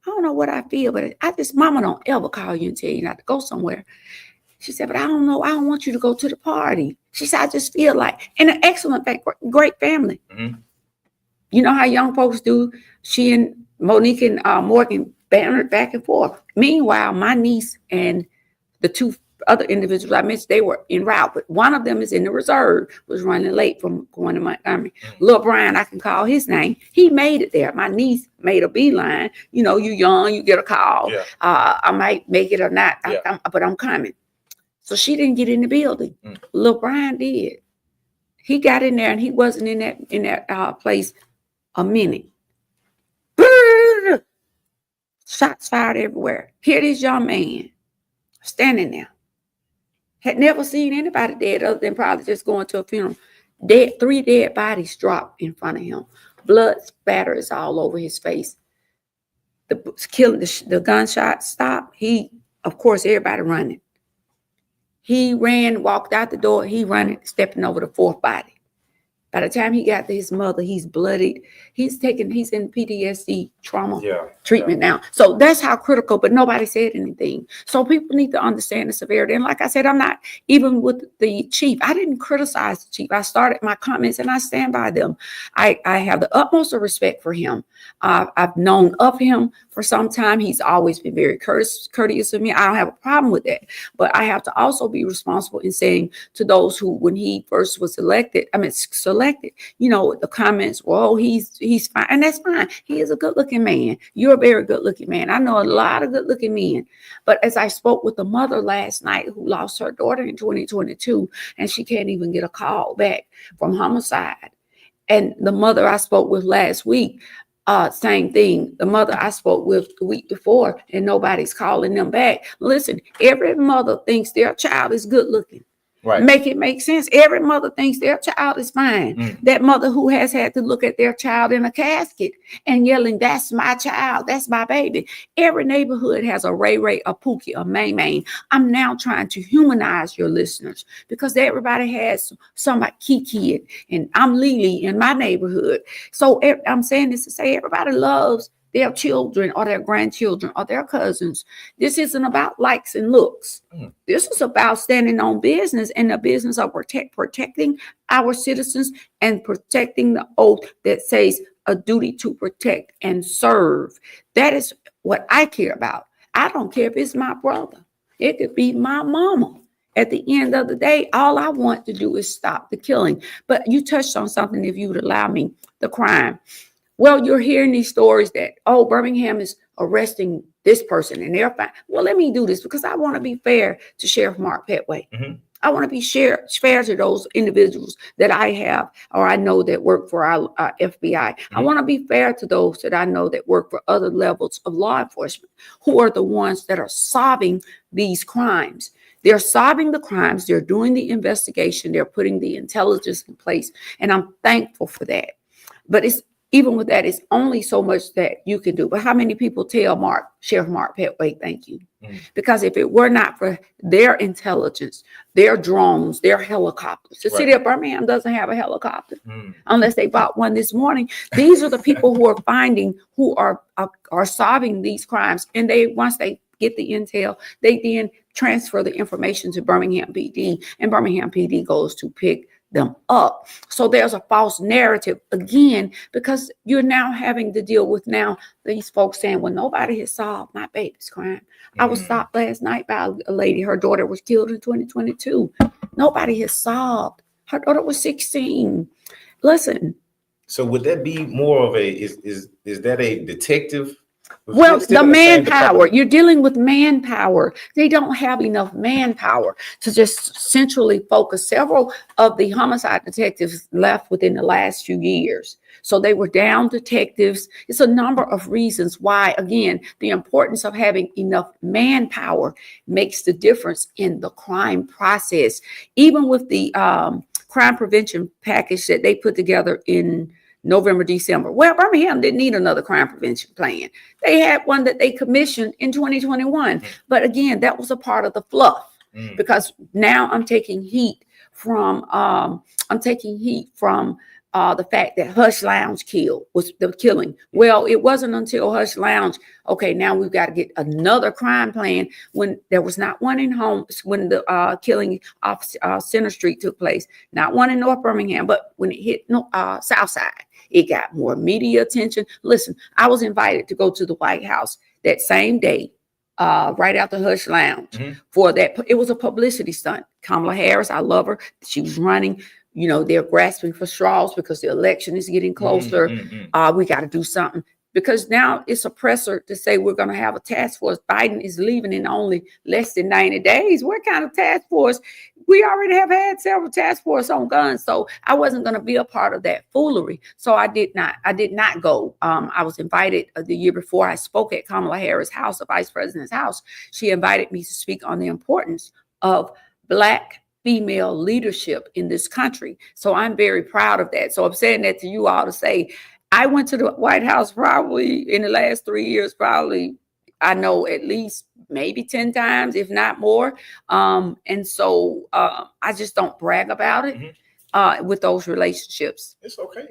I don't know what I feel, but Mama don't ever call you and tell you not to go somewhere." She said, "But I don't know. I don't want you to go to the party." She said, "I just feel like," and an excellent, great family. You know how young folks do. She and Monique and Morgan bantered back and forth. Meanwhile, my niece and the 2 other individuals I mentioned, they were en route, but one of them is in the reserve, was running late from going to Montgomery. Little Brian, I can call his name. He made it there. My niece made a beeline. You young, you get a call. I might make it or not, but I'm coming. So she didn't get in the building. Little Brian did. He got in there and he wasn't in that place a minute. Shots fired everywhere. Here this young man standing there. Had never seen anybody dead other than probably just going to a funeral. 3 dead bodies dropped in front of him. Blood spatters all over his face. The gunshot stopped. Of course, everybody running. He ran, walked out the door. He running, stepping over the 4th body. By the time he got to his mother, he's bloodied. He's in PTSD trauma treatment now. So that's how critical, but nobody said anything. So people need to understand the severity. And like I said, I'm not even with the chief. I didn't criticize the chief. I started my comments and I stand by them. I have the utmost of respect for him. I've known of him for some time. He's always been very courteous of me. I don't have a problem with that. But I have to also be responsible in saying to those who, when he first was selected, the comments, well, he's fine. And that's fine. He is a good looking man. You're a very good looking man. I know a lot of good looking men. But as I spoke with the mother last night who lost her daughter in 2022, and she can't even get a call back from homicide. And the mother I spoke with last week, same thing. The mother I spoke with the week before, and nobody's calling them back. Listen, every mother thinks their child is good looking. Right. Make it make sense. Every mother thinks their child is fine. That mother who has had to look at their child in a casket and yelling, "That's my child, that's my baby." Every neighborhood has a Ray Ray, a Pookie, a May May. I'm now trying to humanize your listeners because everybody has somebody Kiki and I'm Lily in my neighborhood. So I'm saying this to say everybody loves their children or their grandchildren or their cousins. This isn't about likes and looks. This is about standing on business and the business of protecting our citizens and protecting the oath that says a duty to protect and serve. That is what I care about. I don't care if it's my brother. It could be my mama. At the end of the day, all I want to do is stop the killing. But you touched on something, if you would allow me, the crime. Well, you're hearing these stories that, oh, Birmingham is arresting this person and they're fine. Well, let me do this because I want to be fair to Sheriff Mark Petway. I want to be fair to those individuals that I have or I know that work for our FBI. I want to be fair to those that I know that work for other levels of law enforcement who are the ones that are solving these crimes. They're solving the crimes. They're doing the investigation. They're putting the intelligence in place. And I'm thankful for that. But even with that, it's only so much that you can do. But how many people tell Sheriff Mark Petway, thank you? Because if it were not for their intelligence, their drones, their helicopters, the city of Birmingham doesn't have a helicopter unless they bought one this morning. These are the people who are finding, who are solving these crimes. And once they get the intel, they then transfer the information to Birmingham PD, and Birmingham PD goes to pick them up. So there's a false narrative again, because you're now having to deal with now these folks saying, well, nobody has solved my baby's crime. I was stopped last night by a lady. Her daughter was killed in 2022. Nobody has solved. Her daughter was 16. Listen. So would that be more of is that a detective? Well, the manpower, you're dealing with manpower. They don't have enough manpower to just centrally focus. Several of the homicide detectives left within the last few years. So they were down detectives. It's a number of reasons why, again, the importance of having enough manpower makes the difference in the crime process. Even with the crime prevention package that they put together in November, December. Well, Birmingham didn't need another crime prevention plan. They had one that they commissioned in 2021. But again, that was a part of the fluff because now I'm taking heat from the fact that Hush Lounge was the killing. Well, it wasn't until Hush Lounge, okay, now we've got to get another crime plan when there was not one in Holmes, when the killing off Center Street took place, not one in North Birmingham, but when it hit South Side, it got more media attention. Listen, I was invited to go to the White House that same day, right after Hush Lounge for that. It was a publicity stunt. Kamala Harris, I love her. She was running. You know, they're grasping for straws because the election is getting closer. We got to do something because now it's a presser to say we're going to have a task force. Biden is leaving in only less than 90 days. What kind of task force? We already have had several task force on guns. So I wasn't going to be a part of that foolery. So I did not go. I was invited the year before. I spoke at Kamala Harris' house, the vice president's house. She invited me to speak on the importance of Black female leadership in this country. So I'm very proud of that. So I'm saying that to you all to say, I went to the White House probably in the last 3 years, I know at least maybe 10 times, if not more. And so I just don't brag about it with those relationships. It's okay.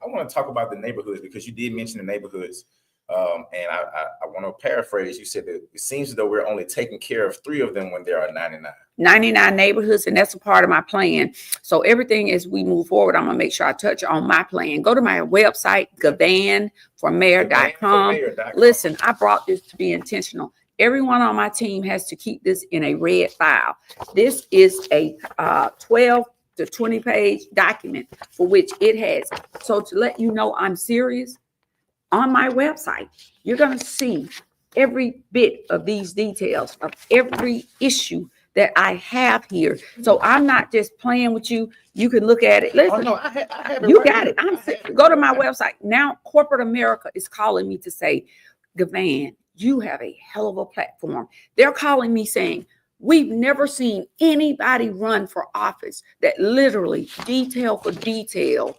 I want to talk about the neighborhoods because you did mention the neighborhoods. And I want to paraphrase. You said that it seems as though we're only taking care of 3 of them when there are 99. 99 neighborhoods, and that's a part of my plan. So everything as we move forward, I'm gonna make sure I touch on my plan. Go to my website, givanformayor.com. Listen, I brought this to be intentional. Everyone on my team has to keep this in a red file. This is a 12 to 20 page document for which it has. So to let you know I'm serious, on my website, you're going to see every bit of these details of every issue that I have here. So I'm not just playing with you. You can look at it. Listen, I have it. You got it. Go to my website. Now, corporate America is calling me to say, Givan, you have a hell of a platform. They're calling me saying, We've never seen anybody run for office that literally detail for detail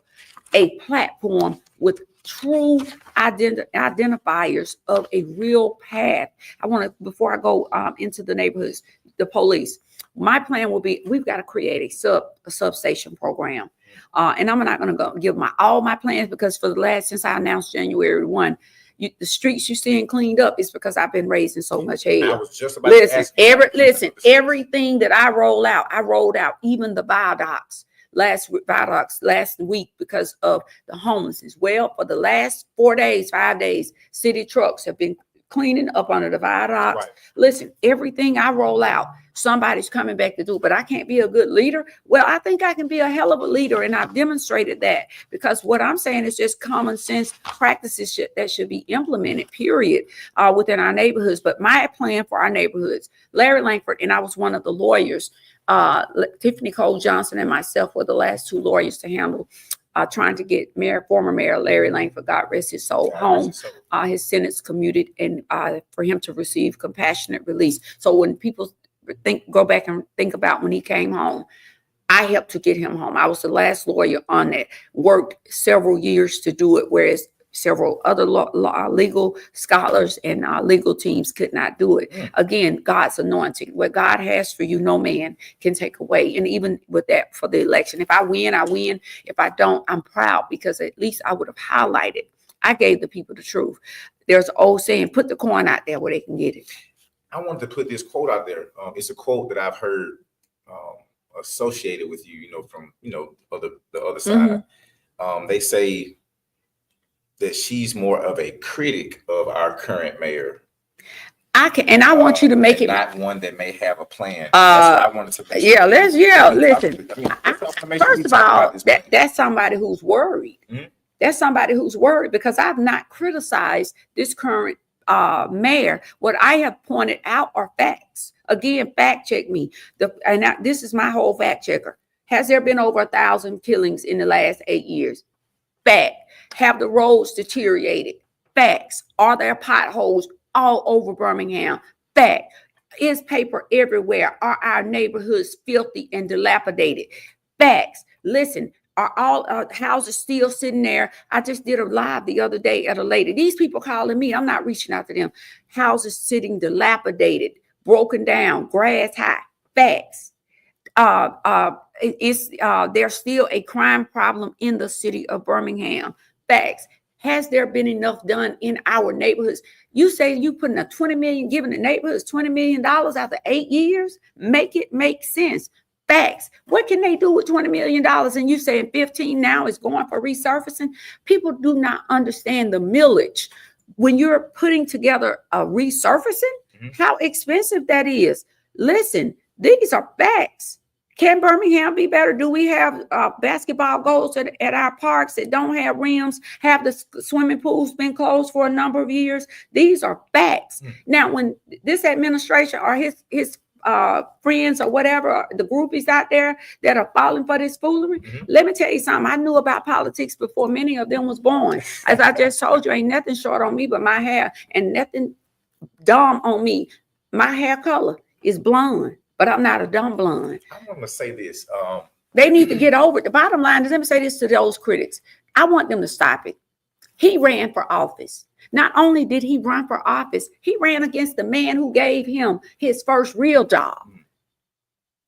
a platform with true identifiers of a real path. I want to, before I go into the neighborhoods, the police, my plan will be, we've got to create a substation program. And I'm not going to go give all my plans, because for the last, since I announced January 1, the streets you're seeing cleaned up is because I've been raising so much hell. I was just about to ask you everything that I rolled out, even the viaducts last week because of the homelessness. Well, for the last 5 days, city trucks have been cleaning up under the viaducts. Right. Listen, everything I roll out, somebody's coming back to do, but I can't be a good leader. Well, I think I can be a hell of a leader, and I've demonstrated that, because what I'm saying is just common sense practices that should be implemented, period, within our neighborhoods. But my plan for our neighborhoods, Larry Langford, and I was one of the lawyers, Tiffany Cole Johnson and myself were the last 2 lawyers to handle trying to get former Mayor Larry Langford, God rest his soul, home. His sentence commuted, and for him to receive compassionate release. So when people go back and think about when he came home, I helped to get him home. I was the last lawyer on that, worked several years to do it, whereas several other legal scholars and legal teams could not do it. Again, God's anointing. What God has for you, no man can take away. And even with that, for the election, if I win, I win. If I don't, I'm proud, because at least I would have highlighted. I gave the people the truth. There's an old saying, put the coin out there where they can get it. I wanted to put this quote out there. It's a quote that I've heard associated with you, from, the other side. They say that she's more of a critic of our current mayor. I want you to make it not one that may have a plan. That's what I wanted to listen. First of all, that's somebody who's worried. Mm-hmm. That's somebody who's worried, because I've not criticized this current mayor. What I have pointed out are facts. Again, fact check me. This is my whole fact checker. Has there been over 1,000 killings in the last 8 years? Fact. Have the roads deteriorated? Facts. Are there potholes all over Birmingham? Fact. Is paper everywhere? Are our neighborhoods filthy and dilapidated? Facts. Listen, are all houses still sitting there? I just did a live the other day at a lady. These people calling me, I'm not reaching out to them. Houses sitting dilapidated, broken down, grass high. Facts. There's still a crime problem in the city of Birmingham. Facts. Has there been enough done in our neighborhoods? You say you putting $20 million, giving the neighborhoods $20 million after 8 years? Make it make sense. Facts. What can they do with $20 million? And you saying 15 now is going for resurfacing? People do not understand the millage. When you're putting together a resurfacing, how expensive that is. Listen, these are facts. Can Birmingham be better? Do we have basketball goals at our parks that don't have rims? Have the swimming pools been closed for a number of years? These are facts. Now, when this administration or his friends or whatever, the groupies out there that are falling for this foolery, let me tell you something. I knew about politics before many of them was born. As I just told you, ain't nothing short on me but my hair, and nothing dumb on me. My hair color is blonde, but I'm not a dumb blonde. I want to say this. They need to get over it. The bottom line is, let me say this to those critics. I want them to stop it. He ran for office. Not only did he run for office, he ran against the man who gave him his first real job.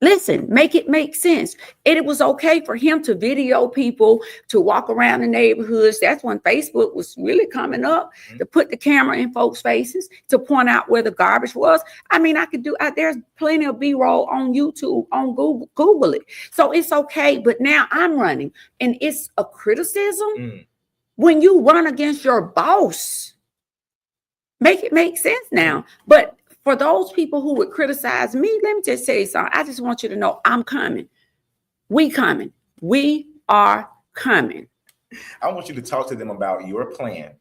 Listen, make it make sense. It was okay for him to video people, to walk around the neighborhoods. That's when Facebook was really coming up, to put the camera in folks' faces, to point out where the garbage was. I mean, there's plenty of B-roll on YouTube, on Google it. So it's okay. But now I'm running, and it's a criticism. When you run against your boss, make it make sense now. But for those people who would criticize me, let me just say something. I just want you to know I'm coming. We coming. We are coming. I want you to talk to them about your plan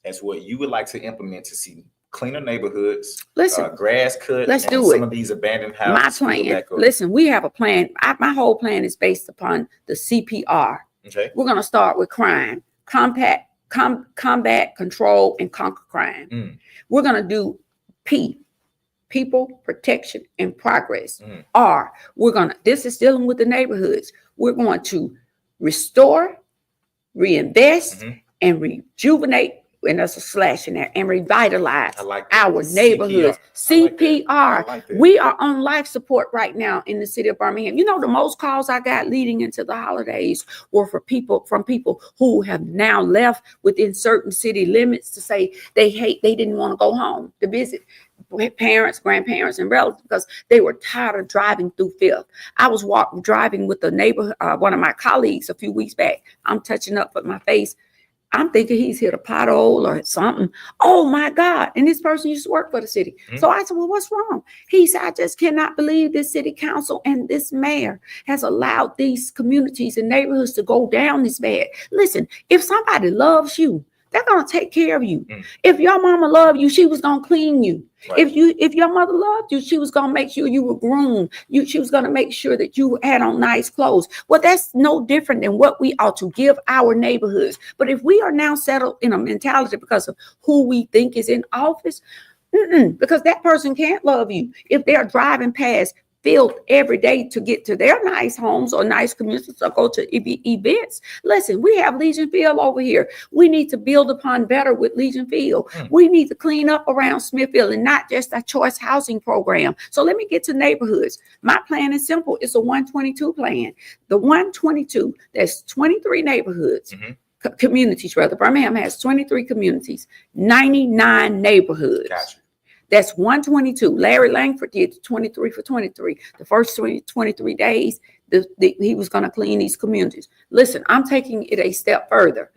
as what you would like to implement to see cleaner neighborhoods, grass cut, let's do some of these abandoned houses. My plan. Listen, we have a plan. My whole plan is based upon the CPR. Okay. We're going to start with crime, combat, control, and conquer crime. We're going to do P, people protection and progress. Or this is dealing with the neighborhoods. We're going to restore, reinvest, and rejuvenate, and there's a slash in there, and revitalize our neighborhoods. CPR. We are on life support right now in the city of Birmingham. You know, the most calls I got leading into the holidays were from people who have now left within certain city limits to say they didn't want to go home to visit parents, grandparents, and relatives because they were tired of driving through Fifth. I was driving with a neighbor, one of my colleagues a few weeks back. I'm touching up with my face. I'm thinking he's hit a pothole or something. Oh my God. And this person used to work for the city. So I said, well, what's wrong? He said, I just cannot believe this city council and this mayor has allowed these communities and neighborhoods to go down this bad. Listen, if somebody loves you, they're going to take care of you. If your mama loved you, she was going to clean you. Right. If your mother loved you, she was going to make sure you were groomed. She was going to make sure that you had on nice clothes. Well, that's no different than what we ought to give our neighborhoods. But if we are now settled in a mentality because of who we think is in office, because that person can't love you if they're driving past filled every day to get to their nice homes or nice communities or go to events. Listen, we have Legion Field over here. We need to build upon better with Legion Field. We need to clean up around Smithfield and not just a choice housing program. So let me get to neighborhoods. My plan is simple. It's a 122 plan. The 122, there's 23 neighborhoods. Communities rather. Birmingham has 23 communities, 99 neighborhoods. Gotcha. That's 122. Larry Langford did 23 for 23. The first 23 days, he was going to clean these communities. Listen, I'm taking it a step further.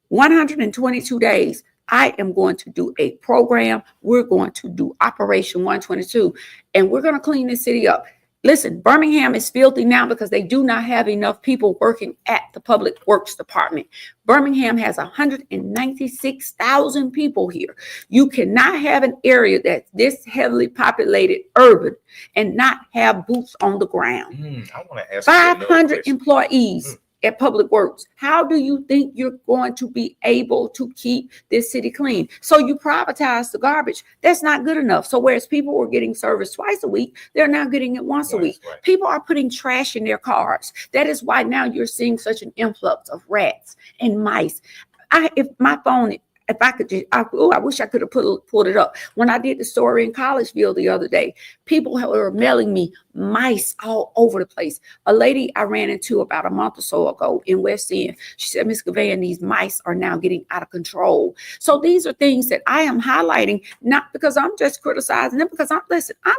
122 days, I am going to do a program. We're going to do Operation 122, and we're going to clean this city up. Listen, Birmingham is filthy now because they do not have enough people working at the Public Works Department. Birmingham has 196,000 people here. You cannot have an area that's this heavily populated urban and not have boots on the ground. I want to ask 500 employees at Public Works. How do you think you're going to be able to keep this city clean? So you privatize the garbage. That's not good enough. So whereas people were getting service twice a week, they're now getting it once a week. Right. People are putting trash in their cars. That is why now you're seeing such an influx of rats and mice. If my phone, if I could just, I wish I could have pulled it up. When I did the story in Collegeville the other day, people were mailing me mice all over the place. A lady I ran into about a month or so ago in West End, she said, Ms. Givan, these mice are now getting out of control. So these are things that I am highlighting, not because I'm just criticizing them, because I'm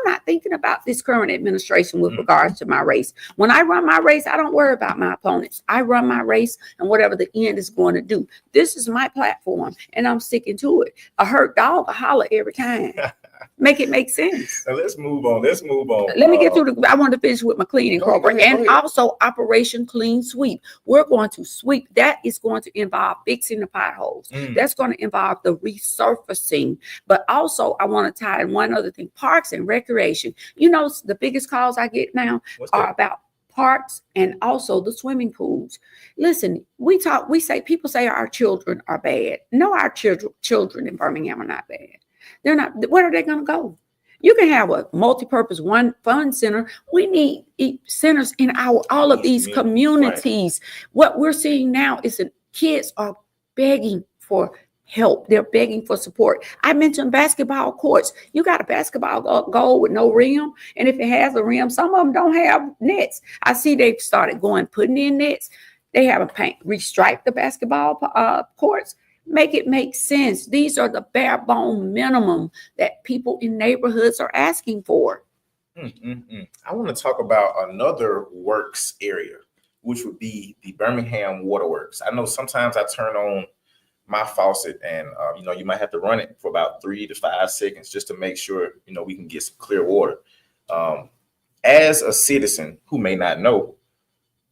not thinking about this current administration with regards to my race. When I run my race, I don't worry about my opponents. I run my race and whatever the end is going to do. This is my platform and I'm sticking to it. A hurt dog will holler every time. Make it make sense. Now let's move on. Let me get through I want to finish with my cleaning program and also Operation Clean Sweep. We're going to sweep. That is going to involve fixing the potholes. That's going to involve the resurfacing. But also I want to tie in one other thing, parks and recreation. You know, the biggest calls I get now are about parks and also the swimming pools. Listen, people say our children are bad. No, our children in Birmingham are not bad. They're not. Where are they going to go? You can have a multi-purpose fun center. We need centers in all of these communities. Right. What we're seeing now is that kids are begging for help. They're begging for support. I mentioned basketball courts. You got a basketball goal with no rim, and if it has a rim, some of them don't have nets. I see they've started putting in nets. They haven't restriped the basketball courts. Make it make sense. These are the bare bone minimum that people in neighborhoods are asking for. I want to talk about another works area, which would be the Birmingham Waterworks. I know sometimes I turn on my faucet and, you might have to run it for about 3 to 5 seconds just to make sure, we can get some clear water. As a citizen who may not know,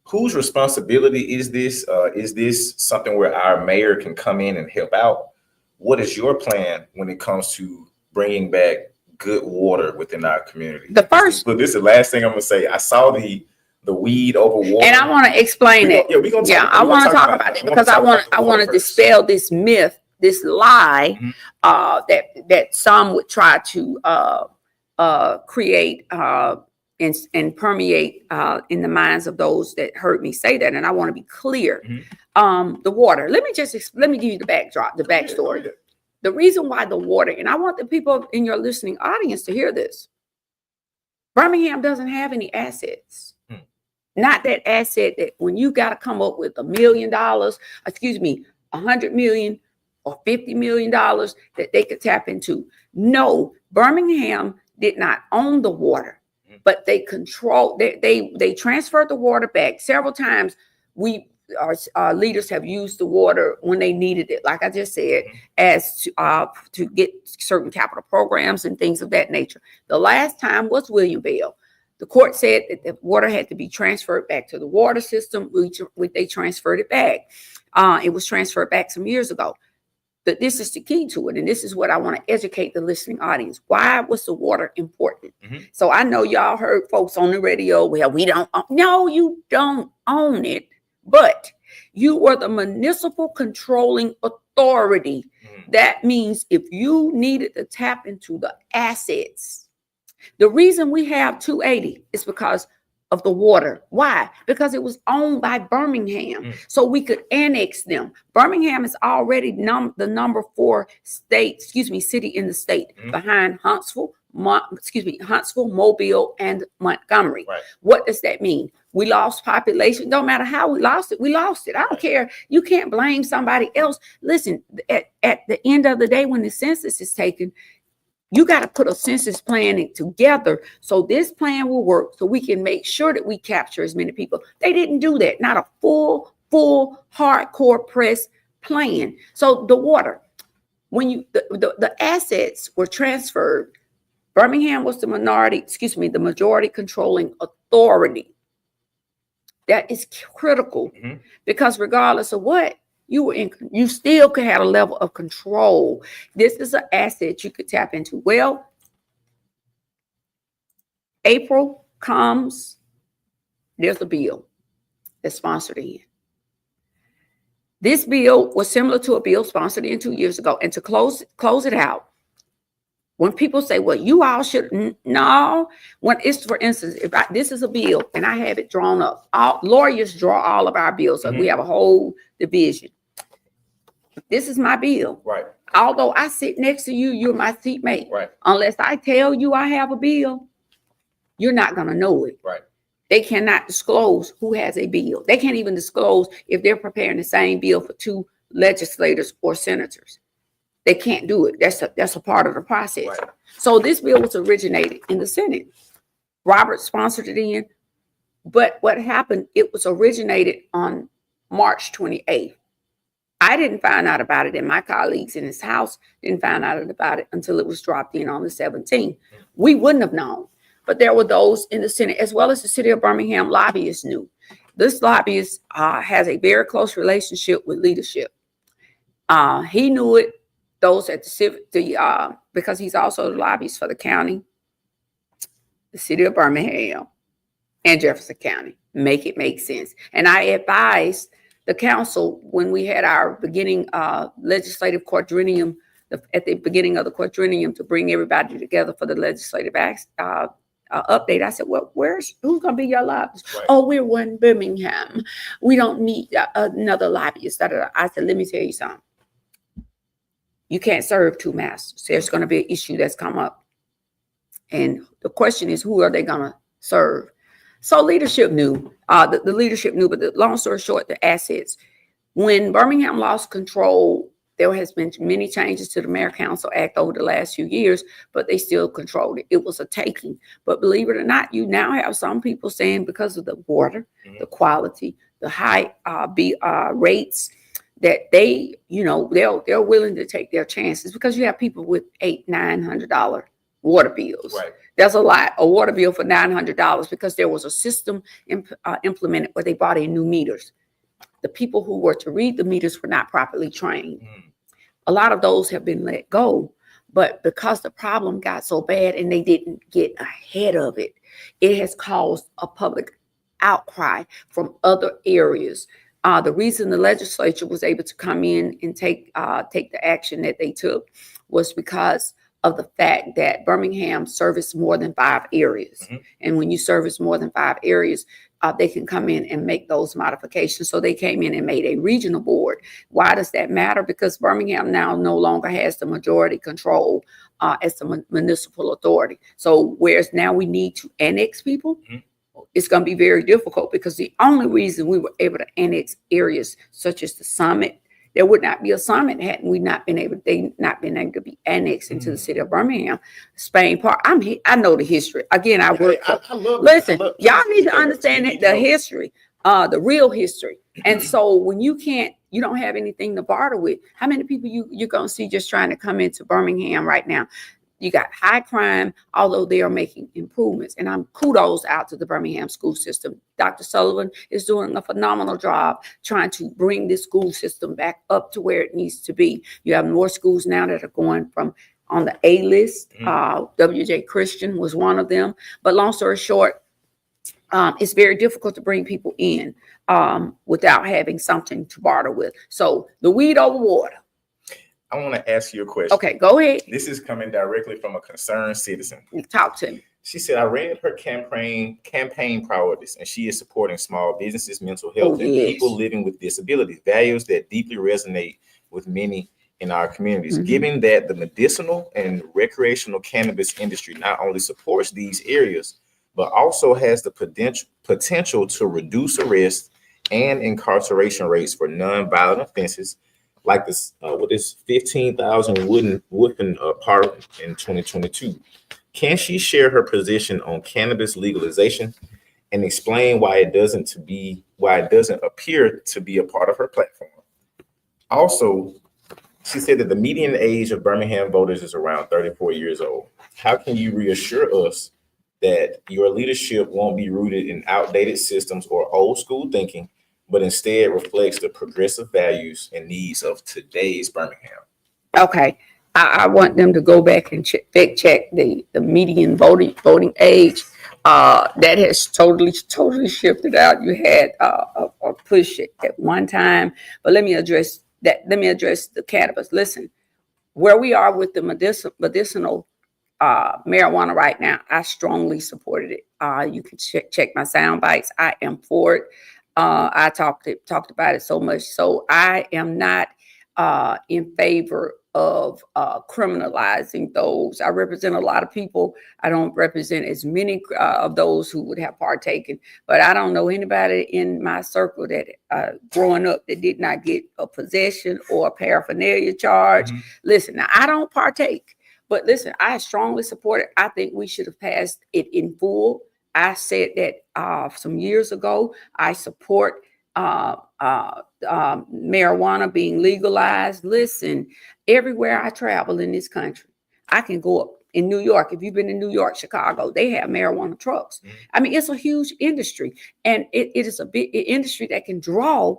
whose responsibility is this? Is this something where our mayor can come in and help out? What is your plan when it comes to bringing back good water within our community? But this is the last thing I'm going to say. I saw the weed over water. And I want to explain it. I want to talk about it because I want to dispel this myth, this lie that some would try to create and permeate in the minds of those that heard me say that. And I want to be clear. The water. Let me give you the backdrop, the backstory. The reason why the water, and I want the people in your listening audience to hear this. Birmingham doesn't have any assets. Not that asset that when you got to come up with $1 million, $100 million or $50 million that they could tap into. No, Birmingham did not own the water, but they control. They transferred the water back several times. Our leaders have used the water when they needed it, like I just said, as to get certain capital programs and things of that nature. The last time was William Bell. The court said that the water had to be transferred back to the water system, which they transferred it back. It was transferred back some years ago. But this is the key to it, and this is what I want to educate the listening audience. Why was the water important? So I know y'all heard folks on the radio, well, we don't own. No, you don't own it. But you were the municipal controlling authority. That means if you needed to tap into the assets, the reason we have 280 is because of the water. Why? Because it was owned by Birmingham. So we could annex them. Birmingham is already the number 4 city in the state, behind Huntsville, Mobile, and Montgomery. What does that mean? We lost population. Don't matter how we lost it. We lost it. I don't care. You can't blame somebody else. Listen, at the end of the day, when the census is taken, you got to put a census plan together so this plan will work, so we can make sure that we capture as many people. They didn't do that. Not a full hardcore press plan. So the water, when the assets were transferred, Birmingham was the majority controlling authority. That is critical because regardless of what you were in, you still could have a level of control. This is an asset you could tap into. Well, April comes, there's a bill that's sponsored in. This bill was similar to a bill sponsored in 2 years ago. And to close it out, when people say, well, you all should, no, when it's, for instance, this is a bill and I have it drawn up. Lawyers draw all of our bills up. We have a whole division. This is my bill. Right. Although I sit next to you, you're my seatmate. Right. Unless I tell you I have a bill, you're not going to know it. Right. They cannot disclose who has a bill. They can't even disclose if they're preparing the same bill for 2 legislators or senators. They can't do it. That's a part of the process. Right. So this bill was originated in the Senate. Robert sponsored it in. But what happened, it was originated on March 28th. I didn't find out about it, and my colleagues in his house didn't find out about it until it was dropped in on the 17th. We wouldn't have known. But there were those in the Senate, as well as the city of Birmingham lobbyists knew. This lobbyist has a very close relationship with leadership. He knew it. Those at because he's also the lobbyist for the county, the city of Birmingham, and Jefferson County. Make it make sense. And I advised the council when we had our beginning legislative quadrennium, at the beginning of the quadrennium, to bring everybody together for the legislative update. I said, well, who's going to be your lobbyist? Right. Oh, we're one Birmingham. We don't need another lobbyist. I said, let me tell you something. You can't serve 2 masters. There's going to be an issue that's come up. And the question is, who are they going to serve? So leadership knew. The leadership knew, but the long story short, the assets. When Birmingham lost control, there has been many changes to the Mayor Council Act over the last few years, but they still controlled it. It was a taking. But believe it or not, you now have some people saying because of the water, the quality, the high rates, that they, they're willing to take their chances, because you have people with $800-900 water bills. Right. That's a lot. A water bill for $900 because there was a system implemented where they brought in new meters. The people who were to read the meters were not properly trained. A lot of those have been let go, but because the problem got so bad and they didn't get ahead of it, it has caused a public outcry from other areas. The reason the legislature was able to come in and take the action that they took was because of the fact that Birmingham serviced more than 5 areas. Mhm. And when you service more than 5 areas, they can come in and make those modifications. So they came in and made a regional board. Why does that matter? Because Birmingham now no longer has the majority control as the municipal authority. So whereas now we need to annex people, Mhm. it's going to be very difficult, because the only reason we were able to annex areas such as the Summit, there would not be a Summit had we not been able, they not been able to be annexed into the city of Birmingham. Spain Park. I know the history. Again, I work. I love. Listen, I love, y'all need to okay, understand we it, need to the know. history, the real history. And so when you don't have anything to barter with, how many people you're gonna see just trying to come into Birmingham right now? You got high crime, although they are making improvements. And I'm kudos out to the Birmingham school system. Dr. Sullivan is doing a phenomenal job trying to bring this school system back up to where it needs to be. You have more schools now that are going from on the A list. WJ Christian was one of them. But long story short, it's very difficult to bring people in without having something to barter with. So the weed over water. I want to ask you a question. Okay, go ahead. This is coming directly from a concerned citizen. Talk to me. She said, I read her campaign priorities, and she is supporting small businesses, mental health, and people living with disabilities, values that deeply resonate with many in our communities. Given that the medicinal and recreational cannabis industry not only supports these areas, but also has the potential to reduce arrest and incarceration rates for nonviolent offenses, like this, with this 15,000 whooping part in 2022. Can she share her position on cannabis legalization and explain why it doesn't appear to be a part of her platform? Also, she said that the median age of Birmingham voters is around 34 years old. How can you reassure us that your leadership won't be rooted in outdated systems or old school thinking, but instead reflects the progressive values and needs of today's Birmingham? Okay. I want them to go back and check the median voting age. That has totally shifted out. You had a push at one time, but let me address that. Let me address the cannabis. Listen, where we are with the medicinal marijuana right now, I strongly supported it. You can check my sound bites. I am for it. I talked about it so much. So I am not in favor of criminalizing those. I represent a lot of people. I don't represent as many of those who would have partaken, but I don't know anybody in my circle that growing up that did not get a possession or a paraphernalia charge. Listen, now I don't partake, but listen, I strongly support it. I think we should have passed it in full. I said that some years ago. I support marijuana being legalized. Listen, everywhere I travel in this country, I can go up in New York. If you've been in New York, Chicago, they have marijuana trucks. I mean, it's a huge industry, and it is a big industry that can draw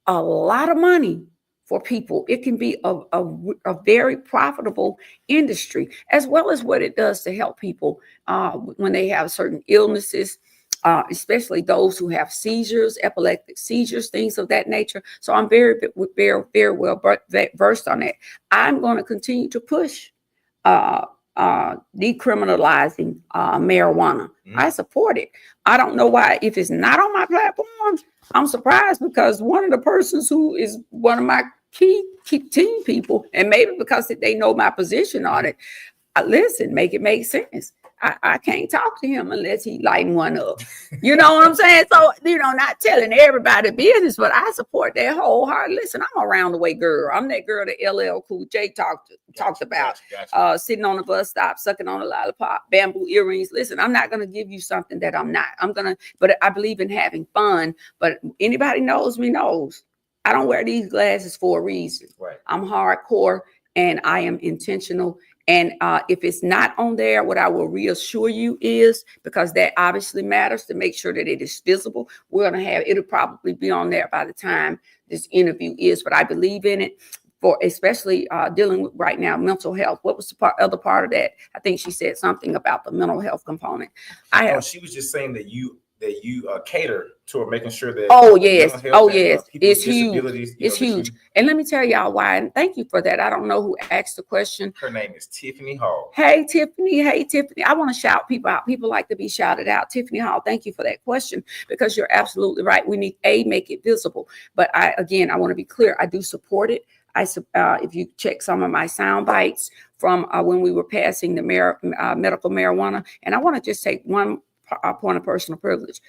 a lot of money for people. It can be a very profitable industry, as well as what it does to help people when they have certain illnesses, especially those who have seizures, epileptic seizures, things of that nature. So I'm very, very well versed on that. I'm going to continue to push decriminalizing marijuana. I support it. I don't know why, if it's not on my platform, I'm surprised, because one of the persons who is one of my key team people, and maybe because they know my position on it, listen, make it make sense. I can't talk to him unless he lighten one up. You know what I'm saying? So, not telling everybody business, but I support that wholeheartedly. Listen, I'm a round the way girl. I'm that girl that LL Cool J talked about. Gotcha. Sitting on the bus stop, sucking on a lollipop, bamboo earrings. Listen, I'm not going to give you something that I'm not. But I believe in having fun. But anybody knows me knows I don't wear these glasses for a reason. Right. I'm hardcore and I am intentional. And if it's not on there, what I will reassure you is, because that obviously matters, to make sure that it is visible. It'll probably be on there by the time this interview is, but I believe in it, for especially dealing with right now mental health. What was the other part of that? I think she said something about the mental health component. She was just saying that that you cater to making sure that yes, it's huge. It's huge. And let me tell y'all why, and thank you for that. I don't know who asked the question. Her name is Tiffany Hall. Hey Tiffany. I want to shout people out. People like to be shouted out. Tiffany Hall, thank you for that question, because you're absolutely right. We need make it visible. But I want to be clear. I do support it. If you check some of my sound bites from when we were passing the medical marijuana, and I want to just take one point of personal privilege.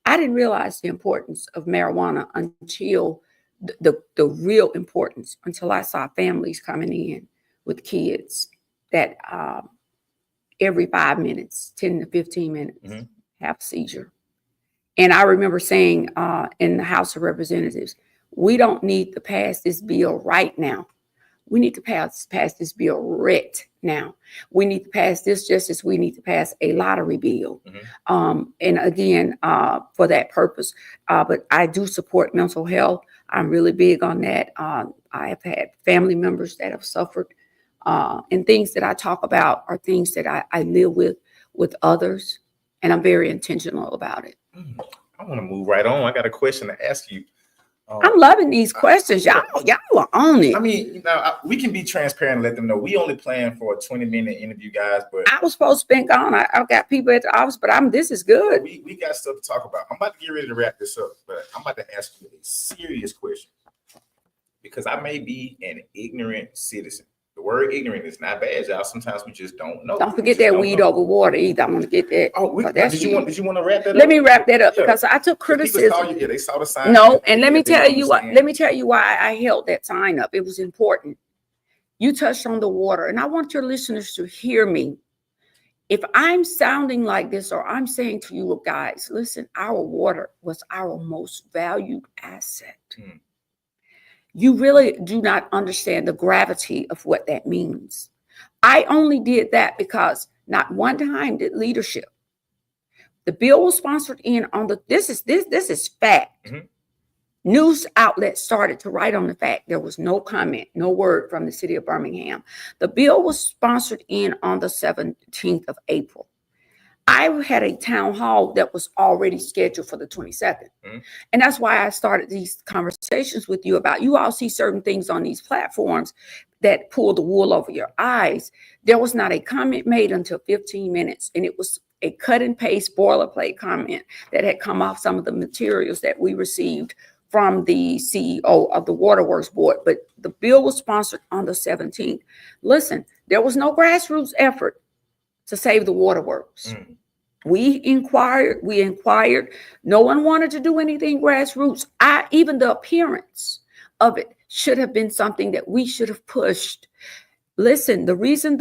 I didn't realize the importance of marijuana until the real importance until I saw families coming in with kids that every 5 minutes, 10 to 15 minutes, have a seizure. And I remember saying in the House of Representatives, we don't need to pass this bill right now. We need to pass this bill right now. We need to pass this just as we need to pass a lottery bill. And again, for that purpose. But I do support mental health. I'm really big on that. I have had family members that have suffered. And things that I talk about are things that I live with others. And I'm very intentional about it. I want to move right on. I got a question to ask you. I'm loving these questions. Y'all are on it. I mean, we can be transparent and let them know we only plan for a 20-minute interview, guys. But I was supposed to be gone. I've got people at the office, but this is good. We got stuff to talk about. I'm about to get ready to wrap this up, but I'm about to ask you a serious question, because I may be an ignorant citizen. The word ignorant is not bad, y'all. Sometimes we just don't know. Don't forget that weed over water either. I want to get that. Did you want to wrap that up? Let me wrap that up, because I took criticism. They saw the sign. No, and let me tell you why I held that sign up. It was important. You touched on the water, and I want your listeners to hear me. If I'm sounding like this, or I'm saying to you guys, listen, our water was our most valued asset. You really do not understand the gravity of what that means. I only did that because not one time did leadership. The bill was sponsored in on this is fact. News outlets started to write on the fact. There was no comment, no word from the city of Birmingham. The bill was sponsored in on the 17th of April. I had a town hall that was already scheduled for the 22nd. And that's why I started these conversations with you about, you all see certain things on these platforms that pull the wool over your eyes. There was not a comment made until 15 minutes. And it was a cut and paste boilerplate comment that had come off some of the materials that we received from the CEO of the Waterworks board. But the bill was sponsored on the 17th. Listen, there was no grassroots effort to save the Waterworks. We inquired. No one wanted to do anything grassroots. Even the appearance of it should have been something that we should have pushed. Listen, the reason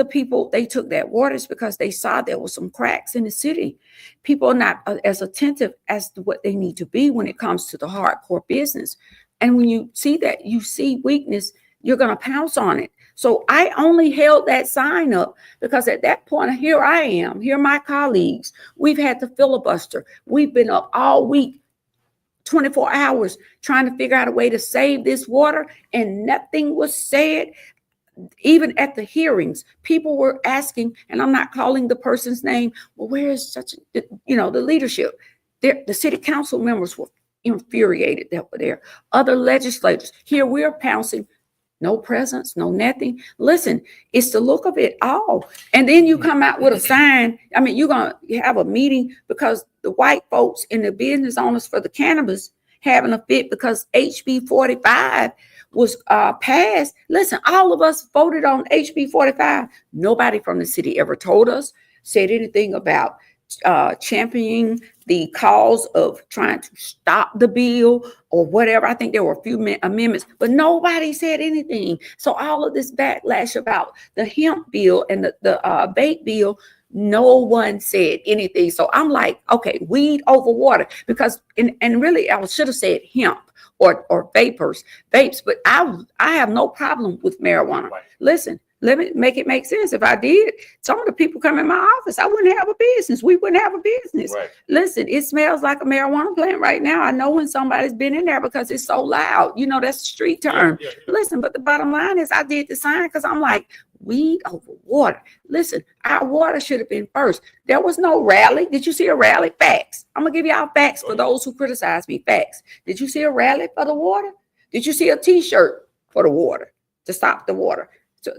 they took that water is because they saw there were some cracks in the city. People are not as attentive as to what they need to be when it comes to the hardcore business. And when you see that, you see weakness, you're going to pounce on it. So I only held that sign up because at that point, here I am, here are my colleagues. We've had to filibuster. We've been up all week, 24 hours, trying to figure out a way to save this water, and nothing was said. Even at the hearings, people were asking, and I'm not calling the person's name, well, where is the leadership? The city council members were infuriated that were there. Other legislators, here we're pouncing. No presence, no nothing. Listen, it's the look of it all. And then you come out with a sign. I mean, you're going to have a meeting because the white folks and the business owners for the cannabis having a fit because HB 45 was passed. Listen, all of us voted on HB 45. Nobody from the city ever told us, said anything about championing the cause of trying to stop the bill or whatever. I think there were a few amendments, but nobody said anything. So all of this backlash about the hemp bill and the vape bill, no one said anything. So I'm like, okay, weed over water, because and really I should have said hemp or vapes, but I have no problem with marijuana. Right. Listen, Let me make it make sense. If I did, some of the people come in my office, I wouldn't have a business. We wouldn't have a business. Right. Listen, it smells like a marijuana plant right now. I know when somebody's been in there because it's so loud. You know, that's the street term. Yeah. Listen, but the bottom line is I did the sign because I'm like, weed over water. Listen, our water should have been first. There was no rally. Did you see a rally? Facts. I'm going to give y'all facts for those who criticize me. Facts. Did you see a rally for the water? Did you see a t-shirt for the water to stop the water?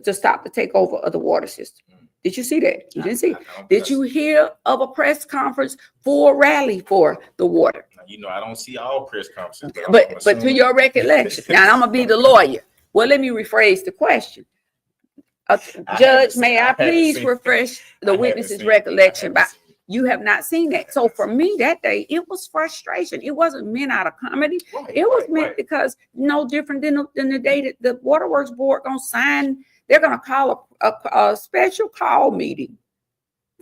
To stop the takeover of the water system. Did you see that? You didn't see it. Did you hear of a press conference for a rally for the water? You know, I don't see all press conferences. But to your recollection, now I'm going to be the lawyer. Well, let me rephrase the question. Judge, may I please refresh the witness's recollection? You have not seen that. So for me that day, it was frustration. It wasn't meant out of comedy. It was meant because no different than the day that the Waterworks board going to sign. They're going to call a special call meeting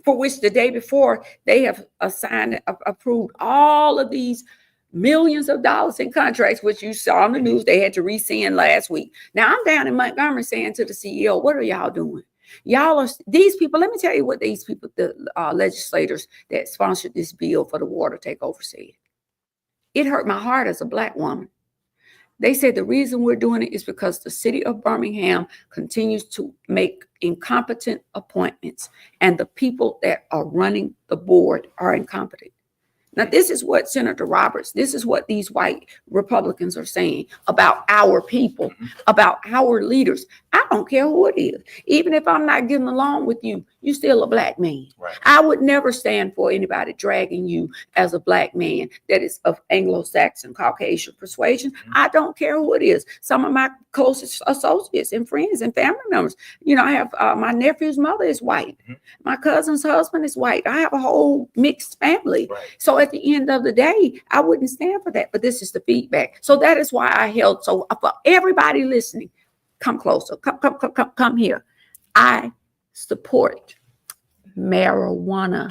for which the day before they have approved all of these millions of dollars in contracts, which you saw on the news they had to rescind last week. Now I'm down in Montgomery saying to the CEO, what are y'all doing? Y'all are these people. Let me tell you what these people, the legislators that sponsored this bill for the water takeover said. It hurt my heart as a Black woman. They said the reason we're doing it is because the city of Birmingham continues to make incompetent appointments, and the people that are running the board are incompetent. Now, this is what Senator Roberts, this is what these white Republicans are saying about our people, about our leaders. I don't care who it is. Even if I'm not getting along with you, you're still a Black man. Right. I would never stand for anybody dragging you as a Black man that is of Anglo-Saxon Caucasian persuasion. I don't care who it is. Some of my closest associates and friends and family members, you know, I have my nephew's mother is white. My cousin's husband is white. I have a whole mixed family. Right. So at the end of the day, I wouldn't stand for that. But this is the feedback. So that is why I held. So for everybody listening, come closer. Come here. I support marijuana,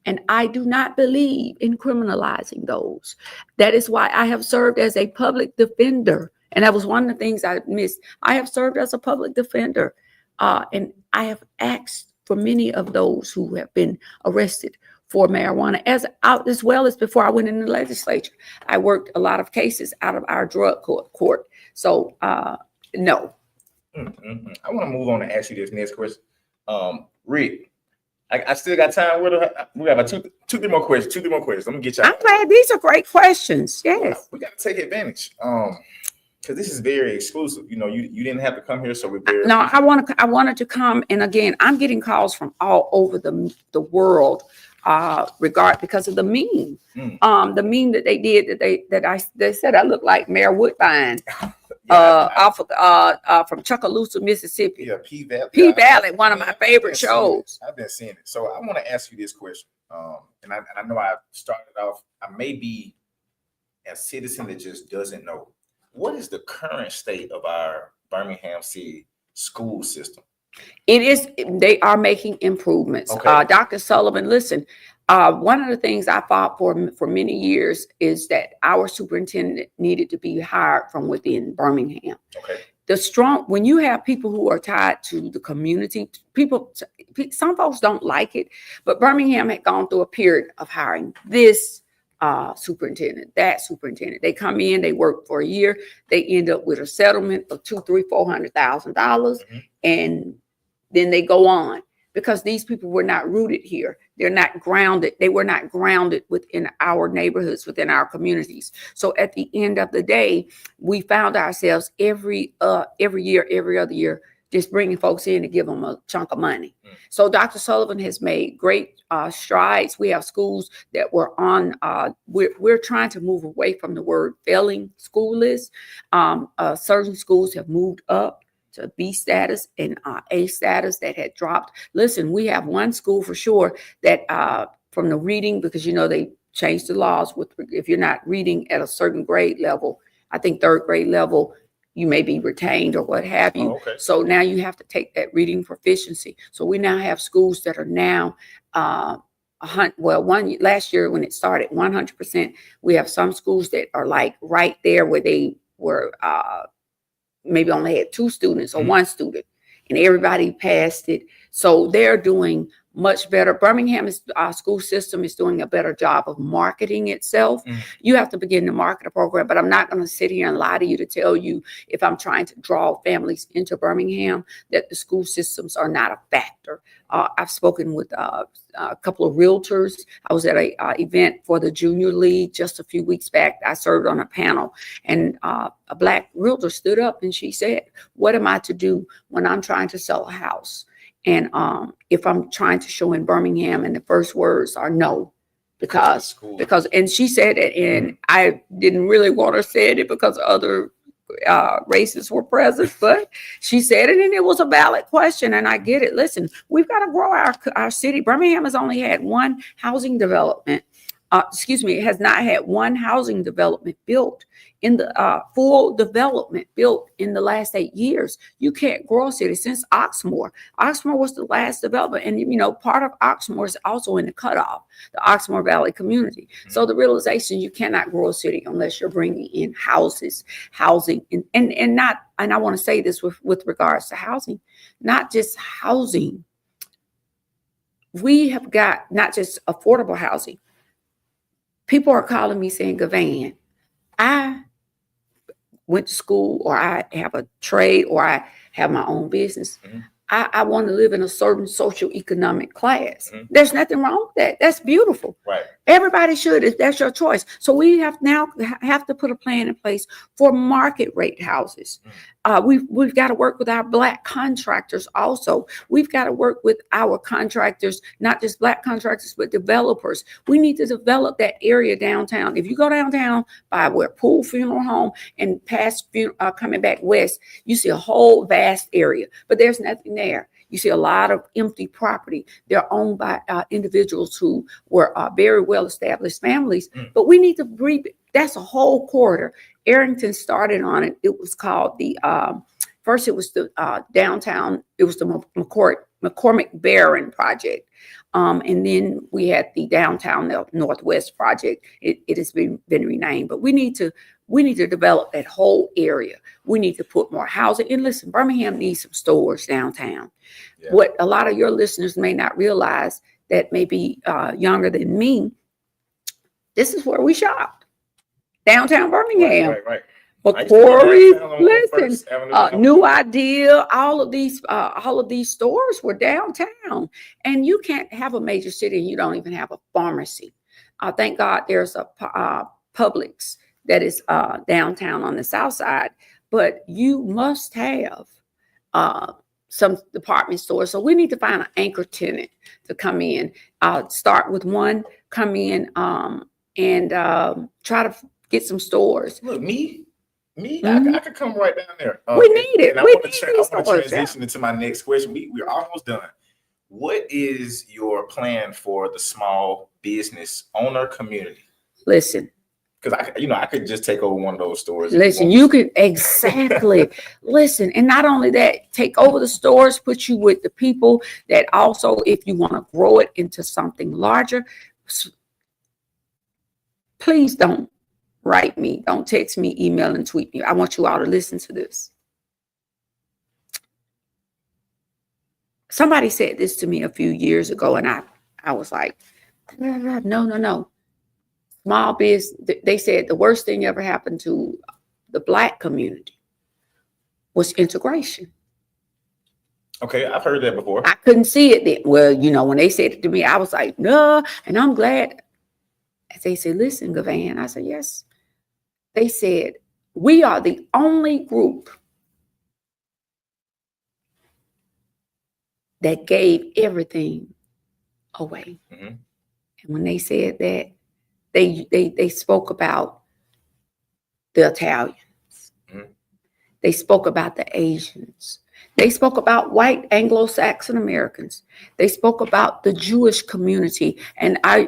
and I do not believe in criminalizing those. That is why I have served as a public defender. And that was one of the things I missed. I have served as a public defender. And I have asked for many of those who have been arrested for marijuana, as well as before I went in the legislature. I worked a lot of cases out of our drug court. So, no. I want to move on and ask you this next question. Rick, I still got time with her. We got about two, three more questions. I'm gonna get you. I'm glad these are great questions. Yes. We got to take advantage. Because this is very exclusive. You know, you didn't have to come here, so we're very. No, I wanted to come, and again, I'm getting calls from all over the world. Because of the meme, the meme that they did they said I look like Mayor Woodbine, off of from Chucalissa, Mississippi. Yeah, P Valley, one of my favorite shows. I've been seeing it. So I want to ask you this question. And I know I started off. I may be a citizen that just doesn't know. What is the current state of our Birmingham City school system? It is. They are making improvements. Okay. Dr. Sullivan, listen. One of the things I fought for many years is that our superintendent needed to be hired from within Birmingham. Okay. When you have people who are tied to the community, some folks don't like it, but Birmingham had gone through a period of hiring this superintendent, that superintendent. They come in, they work for a year, they end up with a settlement of $200,000-$400,000, and then they go on because these people were not rooted here. They're not grounded. They were not grounded within our neighborhoods, within our communities. So at the end of the day, we found ourselves every year, every other year, just bringing folks in to give them a chunk of money. So Dr. Sullivan has made great strides. We have schools that were on, we're trying to move away from the word failing school list. Certain schools have moved up to B status and A status that had dropped. Listen, we have one school for sure that from the reading, because you know they changed the laws with if you're not reading at a certain grade level, I think third grade level, you may be retained or what have you. Oh, okay. So now you have to take that reading proficiency. So we now have schools that are now last year when it started 100%. We have some schools that are like right there where they were maybe only had 2 students or 1 student. and everybody passed it. So they're doing much better. Birmingham is our school system is doing a better job of marketing itself. You have to begin to market a program, but I'm not going to sit here and lie to you to tell you if I'm trying to draw families into Birmingham that the school systems are not a factor. I've spoken with a couple of realtors. I was at a event for the Junior League just a few weeks back. I served on a panel, and a Black realtor stood up and she said, "What am I to do when I'm trying to sell a house? And if I'm trying to show in Birmingham and the first words are no, because, and she said it, and I didn't really want her said it because other races were present, but she said it, and it was a valid question, and I get it. Listen, we've got to grow our city. Birmingham has only had one housing development. It has not had one housing development built in the full development built in the last 8 years. You can't grow a city since Oxmoor. Oxmoor was the last development. And, you know, part of Oxmoor is also in the cutoff, the Oxmoor Valley community. So the realization you cannot grow a city unless you're bringing in housing, and I want to say this with regards to housing, not just housing. We have got not just affordable housing. People are calling me saying, Givan, I went to school, or I have a trade, or I have my own business. I want to live in a certain socioeconomic class. There's nothing wrong with that. That's beautiful. Right. Everybody should, if that's your choice. So we have to put a plan in place for market rate houses. We've got to work with our Black contractors also. We've got to work with our contractors, not just Black contractors, but developers. We need to develop that area downtown. If you go downtown by where Pool Funeral Home and past coming back west, you see a whole vast area, but there's nothing there. You see a lot of empty property. They're owned by individuals who were very well-established families, but we need to that's a whole corridor. Arrington started on it. It was called first it was the downtown, it was the McCormick Barron project. And then we had the downtown Northwest project. It has been renamed, but we need to develop that whole area. We need to put more housing. And listen, Birmingham needs some stores downtown. Yeah. What a lot of your listeners may not realize, that may be younger than me, this is where we shopped. Downtown Birmingham. Right. McCory, listen, New Idea, all of these stores were downtown. And you can't have a major city and you don't even have a pharmacy. Thank God there's a Publix that is downtown on the south side, but you must have some department stores. So we need to find an anchor tenant to come in. Start with one, come in and try to get some stores. Look, I could come right down there. We need it. I want to transition into my next question. We're almost done. What is your plan for the small business owner community? Listen. Because I could just take over one of those stores. Listen, you could exactly listen, and not only that, take over the stores, put you with the people that also, if you want to grow it into something larger, please don't write me, don't text me, email, and tweet me. I want you all to listen to this. Somebody said this to me a few years ago, and I was like, no. Small business, they said the worst thing ever happened to the Black community was integration. Okay, I've heard that before. I couldn't see it then. Well, when they said it to me, I was like, no, and I'm glad. They said, listen, Givan. I said, yes. They said, we are the only group that gave everything away. And when they said that, they spoke about the Italians. They spoke about the Asians. They spoke about white Anglo-Saxon Americans. They spoke about the Jewish community. And a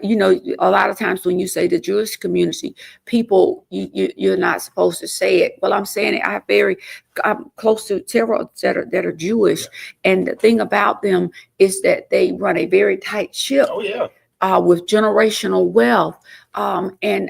lot of times when you say the Jewish community, people, you're not supposed to say it. Well, I'm saying it. I'm close to several that are Jewish. And the thing about them is that they run a very tight ship. Oh, yeah. With generational wealth, and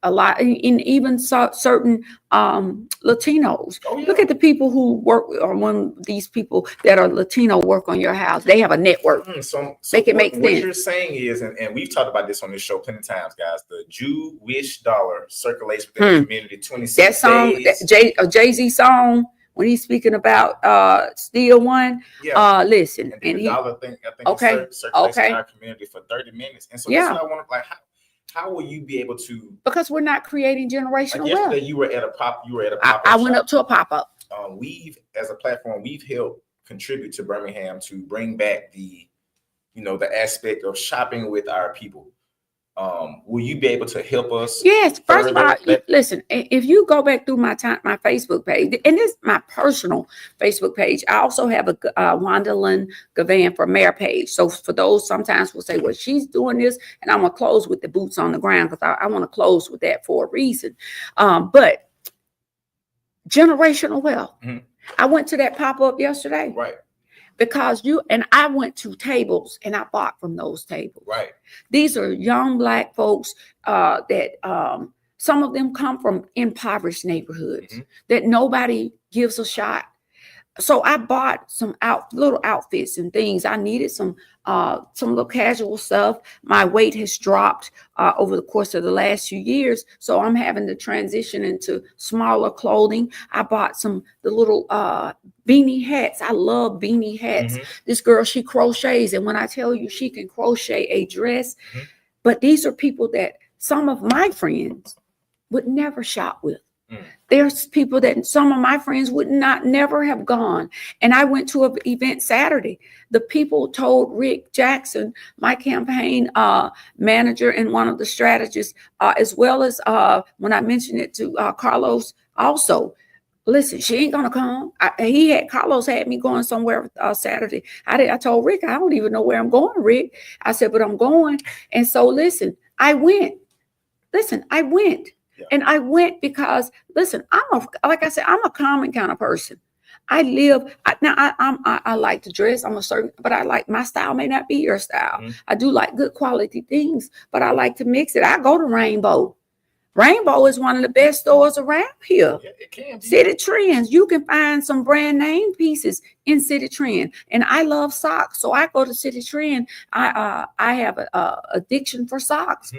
a lot, and even certain Latinos. Oh, yeah. Look at the people who work, or when these people that are Latino work on your house. They have a network. So Make it make what sense. you're saying is, and we've talked about this on this show plenty of times, guys, the Jewish dollar circulates within the community 26 that song, days. Jay-Z song, when he's speaking about Still One, listen, and the dollar thing, I think okay, it circulates in our community for 30 minutes. And so that's what I want to, like, how will you be able to, because we're not creating generational like wealth. yesterday you were at a pop-up I went up to a pop-up. We've, as a platform, we've helped contribute to Birmingham to bring back the aspect of shopping with our people. Will you be able to help us? Yes. First of all, listen, if you go back through my Facebook page, and this is my personal Facebook page, I also have a Juandalynn Givan for mayor page. So for those, sometimes will say, well, she's doing this, and I'm going to close with the boots on the ground, because I want to close with that for a reason. But generational wealth. Mm-hmm. I went to that pop-up yesterday. Right. Because I went to tables and I bought from those tables. Right. These are young Black folks that some of them come from impoverished neighborhoods that nobody gives a shot. So I bought some little outfits and things. I needed some little casual stuff. My weight has dropped over the course of the last few years, so I'm having to transition into smaller clothing. I bought the little beanie hats. I love beanie hats. This girl, she crochets, and when I tell you she can crochet a dress, but these are people that some of my friends would never shop with. There's people that some of my friends would never have gone. And I went to an event Saturday. The people told Rick Jackson, my campaign manager and one of the strategists, as well as when I mentioned it to Carlos also, listen, she ain't gonna come. Carlos had me going somewhere Saturday. I told Rick, I don't even know where I'm going, Rick. I said, but I'm going. And so listen, I went. Yeah. And I went because, listen, like I said, I'm a common kind of person. I like to dress. But I like, my style may not be your style. I do like good quality things, but I like to mix it. I go to Rainbow. Rainbow is one of the best stores around here. Yeah, it can be. City Trends. You can find some brand name pieces in City Trend. And I love socks. So I go to City Trend. I have an addiction for socks,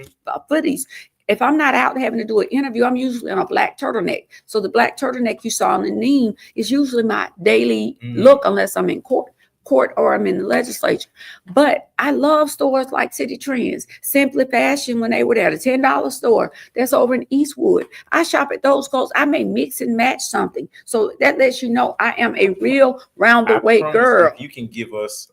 footies. If I'm not out having to do an interview, I'm usually on a black turtleneck. So the black turtleneck you saw in the name is usually my daily look, unless I'm in court or I'm in the legislature. But I love stores like City Trends, Simply Fashion, when they were there, the $10 store that's over in Eastwood. I shop at those clothes. I may mix and match something. So that lets you know I am a real round the way girl. You can give us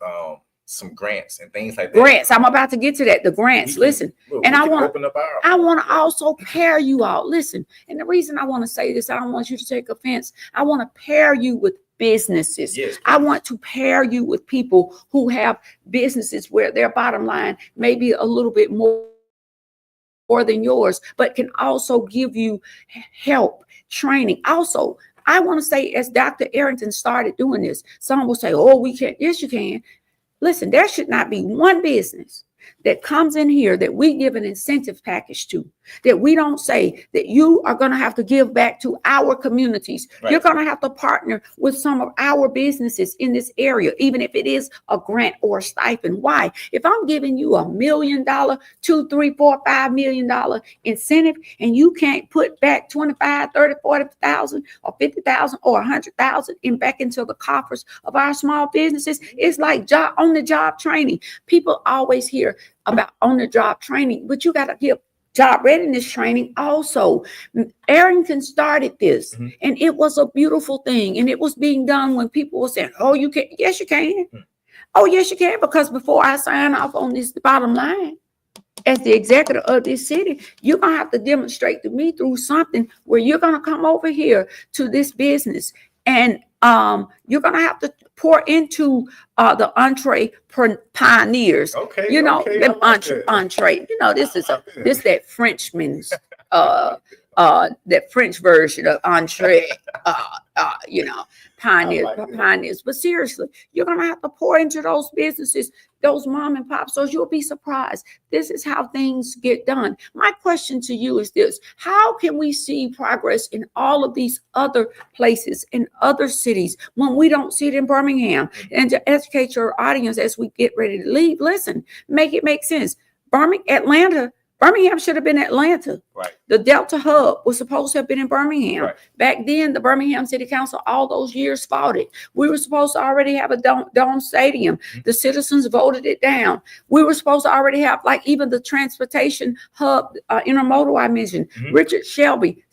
some grants and things like that. Grants. I'm about to get to that. The grants. Listen, and I want to also pair you all. Listen, and the reason I want to say this, I don't want you to take offense. I want to pair you with businesses. Yes, I want to pair you with people who have businesses where their bottom line may be a little bit more than yours, but can also give you help, training. Also, I want to say, as Dr. Arrington started doing this, some will say, oh, we can't. Yes, you can. Listen, there should not be one business that comes in here that we give an incentive package to, that we don't say that you are going to have to give back to our communities. Right. You're going to have to partner with some of our businesses in this area, even if it is a grant or a stipend. Why? If I'm giving you $1 million, $2, $3, $4, $5 million incentive, and you can't put back 25, 30, 40,000 or 50,000 or 100,000 back into the coffers of our small businesses, it's like on the job training. People always hear about on the job training, but you got to give job readiness training also. Arrington started this, and it was a beautiful thing, and it was being done when people were saying, oh, you can. Yes, you can. Oh, yes, you can, because before I sign off on this bottom line as the executive of this city, you're going to have to demonstrate to me through something where you're going to come over here to this business, and you're going to have to pour into the entrepioneers. Okay. You know, okay, them entree. You know, this is that Frenchman's that French version of entree. You know, pioneers. But seriously, you're going to have to pour into those businesses those mom and pop stores, you'll be surprised. This is how things get done. My question to you is this: how can we see progress in all of these other places, in other cities, when we don't see it in Birmingham? And to educate your audience as we get ready to leave, listen, make it make sense. Birmingham should have been Atlanta. Right. The Delta Hub was supposed to have been in Birmingham. Right. Back then, the Birmingham City Council, all those years, fought it. We were supposed to already have a dome stadium. The citizens voted it down. We were supposed to already have, like, even the transportation hub, intermodal I mentioned. Richard Shelby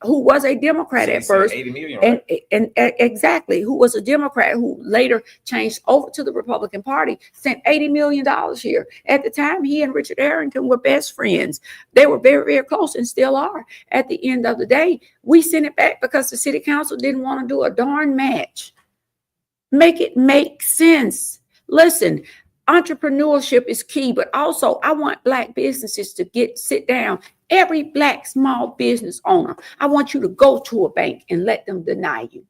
who was a Democrat at first. 80 million, right? and exactly, who was a Democrat who later changed over to the Republican Party, sent $80 million here. At the time, he and Richard Arrington were best friends. They were very, very close and still are. At the end of the day, we sent it back because the city council didn't want to do a darn match. Make it make sense. Listen, entrepreneurship is key, but also I want Black businesses to sit down. Every Black small business owner, I want you to go to a bank and let them deny you.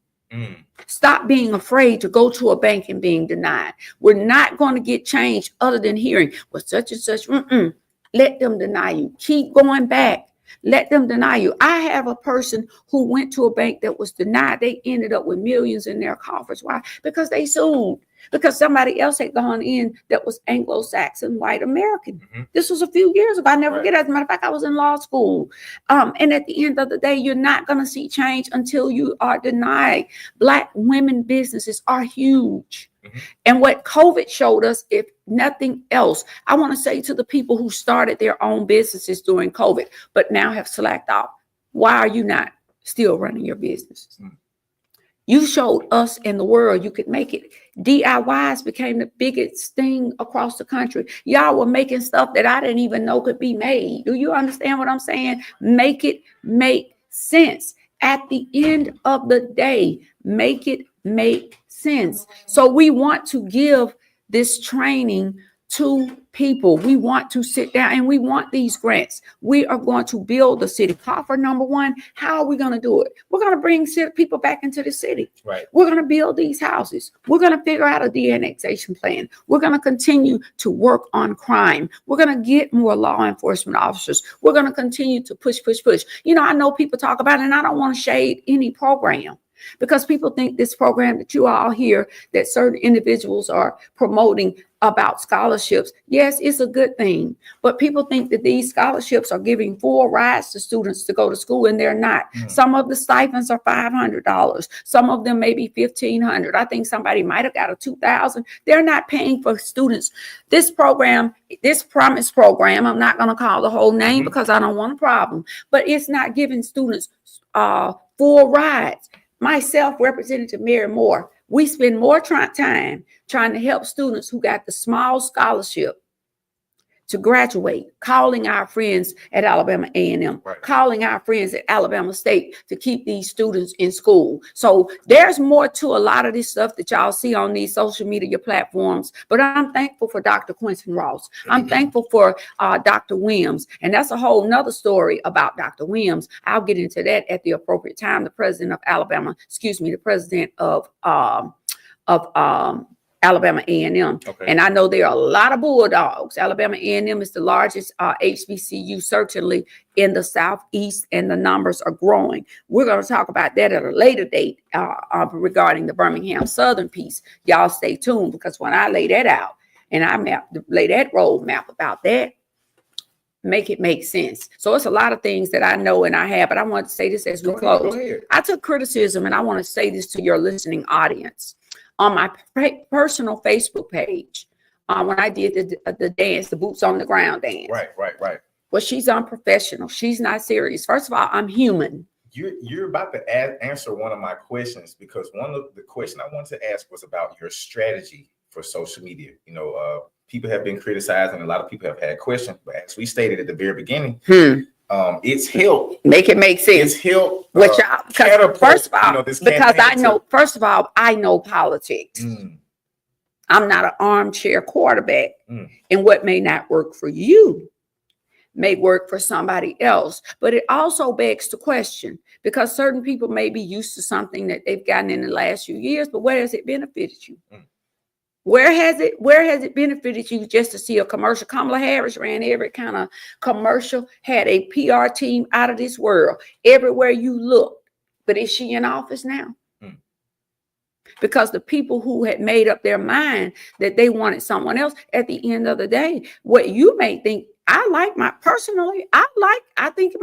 Stop being afraid to go to a bank and being denied. We're not going to get change other than hearing, well, such and such. Let them deny you. Keep going back. Let them deny you. I have a person who went to a bank that was denied. They ended up with millions in their coffers. Why? Because they sued. Because somebody else had gone in that was Anglo-Saxon white American. This was a few years ago. I never forget. As a matter of fact, I was in law school. And at the end of the day, you're not going to see change until you are denied. Black women businesses are huge. And what COVID showed us, if nothing else, I want to say to the people who started their own businesses during COVID, but now have slacked off, why are you not still running your businesses? You showed us in the world you could make it. DIYs became the biggest thing across the country. Y'all were making stuff that I didn't even know could be made. Do you understand what I'm saying? Make it make sense. At the end of the day, make it make sense. So we want to give this training to people. We want to sit down and we want these grants. We are going to build the city. Coffer number one, how are we going to do it? We're going to bring people back into the city. Right. We're going to build these houses. We're going to figure out a de-annexation plan. We're going to continue to work on crime. We're going to get more law enforcement officers. We're going to continue to push. You know, I know people talk about it, and I don't want to shade any program, because people think this program that you all hear that certain individuals are promoting about scholarships, yes, it's a good thing. But people think that these scholarships are giving full rides to students to go to school, and they're not. Some of the stipends are $500. Some of them may be $1,500. I think somebody might have got a $2,000. They're not paying for students. This program, this Promise program, I'm not going to call the whole name because I don't want a problem, but it's not giving students full rides. Myself, Representative Mary Moore, we spend more time trying to help students who got the small scholarship to graduate, calling our friends at Alabama A&M, calling our friends at Alabama State to keep these students in school. So there's more to a lot of this stuff that y'all see on these social media platforms. But I'm thankful for Dr. Quincy Ross. I'm thankful for Dr. Williams. And that's a whole nother story about Dr. Williams. I'll get into that at the appropriate time. The president of Alabama, the president of Alabama A&M. Okay. And I know there are a lot of Bulldogs. Alabama A&M is the largest HBCU, certainly in the Southeast, and the numbers are growing. We're going to talk about that at a later date regarding the Birmingham Southern piece. Y'all stay tuned, because when I lay that out and I lay that roadmap about that, make it make sense. So it's a lot of things that I know and I have, but I want to say this as we close. Go ahead. I took criticism, and I want to say this to your listening audience. On my personal Facebook page, when I did the dance, the boots on the ground dance. Right. Well, she's unprofessional. She's not serious. First of all, I'm human. You're about to answer one of my questions, because one of the question I wanted to ask was about your strategy for social media. You know, people have been criticized, and a lot of people have had questions, but as we stated at the very beginning, it's helped. Make it make sense. It's helped. Which first of all, because I know politics. I'm not an armchair quarterback, and what may not work for you may work for somebody else. But it also begs the question, because certain people may be used to something that they've gotten in the last few years, but where has it benefited you? Where has it benefited you just to see a commercial? Kamala Harris ran every kind of commercial, had a PR team out of this world, everywhere you look. But is she in office now? Because the people who had made up their mind that they wanted someone else, at the end of the day, what you may think, I think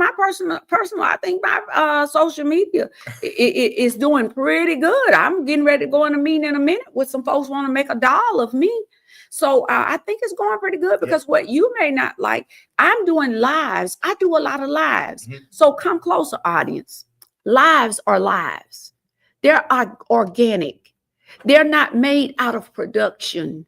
my social media is doing pretty good. I'm getting ready to go in a meeting in a minute with some folks want to make a doll of me. So I think it's going pretty good, because what you may not like, I'm doing lives. I do a lot of lives. So come closer, audience. Lives are lives. They're organic. They're not made out of production.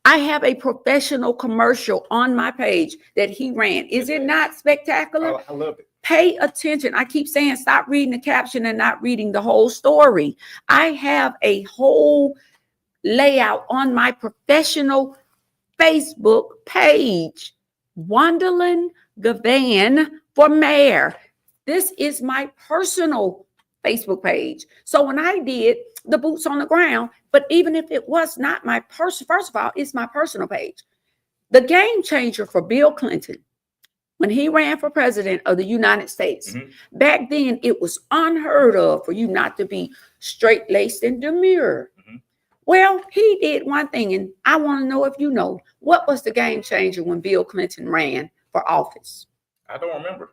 I have a professional commercial on my page that he ran. Is it not spectacular? Oh, I love it. Pay attention. I keep saying stop reading the caption and not reading the whole story. I have a whole layout on my professional Facebook page. Juandalynn Givan for mayor. This is my personal Facebook page. So when I did the boots on the ground, but even if it was not my personal, first of all, it's my personal page. The game changer for Bill Clinton, when he ran for president of the United States, back then it was unheard of for you not to be straight-laced and demure. Well, he did one thing, and I want to know if you know, what was the game changer when Bill Clinton ran for office? I don't remember.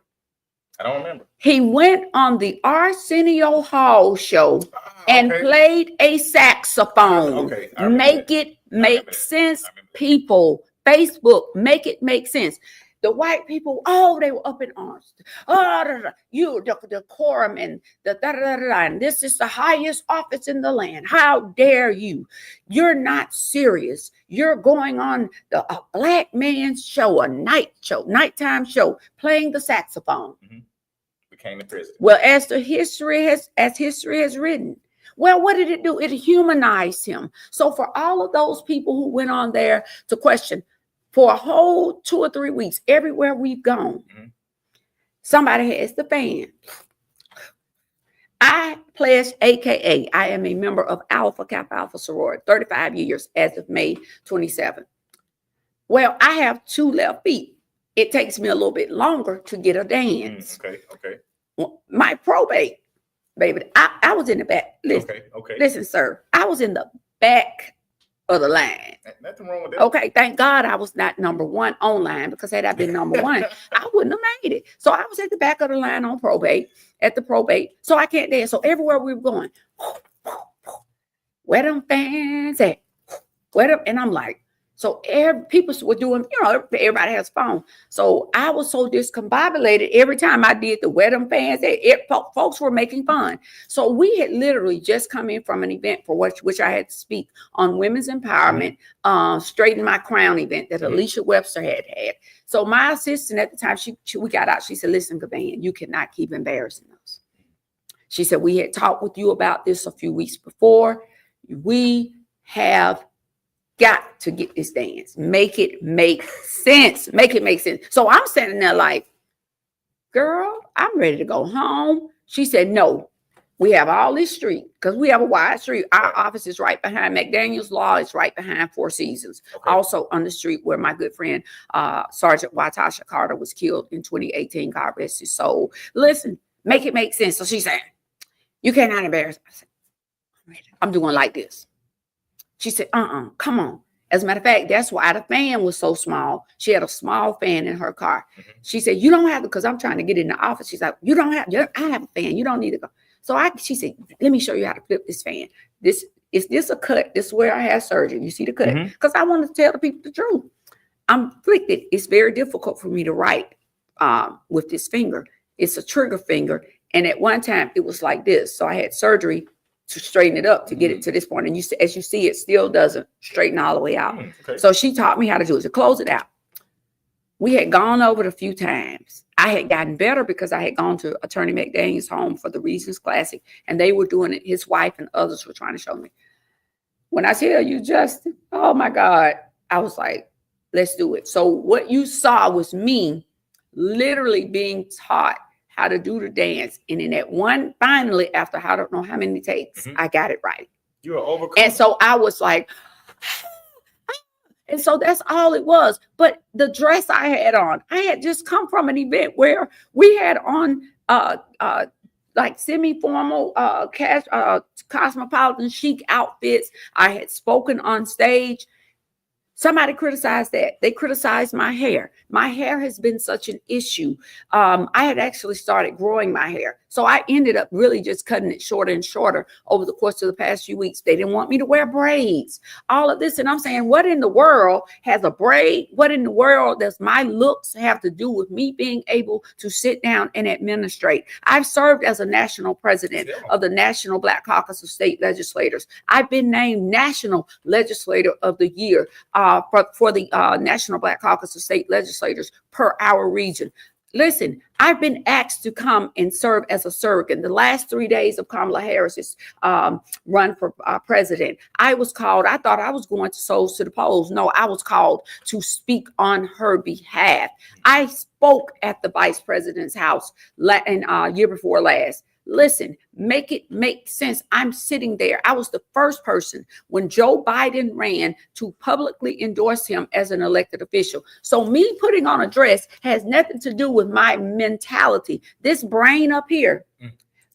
He went on the Arsenio Hall show and played a saxophone. Make it make sense, people. Facebook, make it make sense. The white people, they were up in arms. The decorum and and this is the highest office in the land. How dare you? You're not serious. You're going on a black man's show, a nighttime show, playing the saxophone. Became the president. Well, as history has written, well, what did it do? It humanized him. So for all of those people who went on there to question, for a whole 2 or 3 weeks, everywhere we've gone, somebody has the fan. I pledge, AKA, I am a member of Alpha Kappa Alpha sorority, 35 years as of May 27th. Well, I have 2 left feet. It takes me a little bit longer to get a dance. Okay. My probate, baby, I was in the back. Listen, Listen, sir, I was in the back of the line. Nothing wrong with that. Okay, thank God I was not number 1 online, because had I been number 1, I wouldn't have made it. So I was at the back of the line on probate, so I can't dance. So everywhere we were going, where them fans at? And I'm like, so people were doing, everybody has a phone. So I was so discombobulated every time I did the where them fans at. Folks were making fun. So we had literally just come in from an event for which I had to speak on women's empowerment, straighten my crown event that Alicia Webster had. So my assistant at the time, we got out. She said, listen, Givan, you cannot keep embarrassing us. She said, we had talked with you about this a few weeks before. We have got to get this dance. Make it make sense. So I'm standing there like, girl, I'm ready to go home. She said, no, we have all this street, because we have a wide street. Our office is right behind McDaniel's Law. It's right behind Four Seasons. Also on the street where my good friend, Sergeant Watasha Carter, was killed in 2018. God rest his soul. Listen, make it make sense. So she said, you cannot embarrass me. I said, I'm doing like this. She said, come on. As a matter of fact, that's why the fan was so small. She had a small fan in her car. She said, you don't have to, because I'm trying to get in the office. She's like, I have a fan. You don't need to go. So she said, let me show you how to flip this fan. Is this a cut? This is where I had surgery. You see the cut? Because I want to tell the people the truth. I'm afflicted. It's very difficult for me to write with this finger. It's a trigger finger. And at one time, it was like this. So I had surgery to straighten it up to get it to this point. And as you see, it still doesn't straighten all the way out. So she taught me how to do it, to close it out. We had gone over it a few times. I had gotten better because I had gone to Attorney McDaniel's home for the Reasons Classic, and they were doing it. His wife and others were trying to show me. When I tell you, Justin, oh my God, I was like, let's do it. So what you saw was me literally being taught how to do the dance. And in that one, finally, after I don't know how many takes, I got it right. You are overcome. And so I was like, And so that's all it was. But the dress I had just come from an event where we had on like semi-formal cosmopolitan chic outfits. I had spoken on stage. Somebody criticized that. They criticized my hair. My hair has been such an issue. I had actually started growing my hair. So I ended up really just cutting it shorter and shorter over the course of the past few weeks. They didn't want me to wear braids, all of this. And I'm saying, what in the world has a braid? What in the world does my looks have to do with me being able to sit down and administrate? I've served as a national president of the National Black Caucus of State Legislators. I've been named National Legislator of the Year for the National Black Caucus of State Legislators per our region. Listen, I've been asked to come and serve as a surrogate. The last 3 days of Kamala Harris's run for president, I was called. I thought I was going to souls to the polls. No, I was called to speak on her behalf. I spoke at the vice president's house in year before last. Listen, make it make sense. I'm sitting there. I was the first person when Joe Biden ran to publicly endorse him as an elected official. So me putting on a dress has nothing to do with my mentality. This brain up here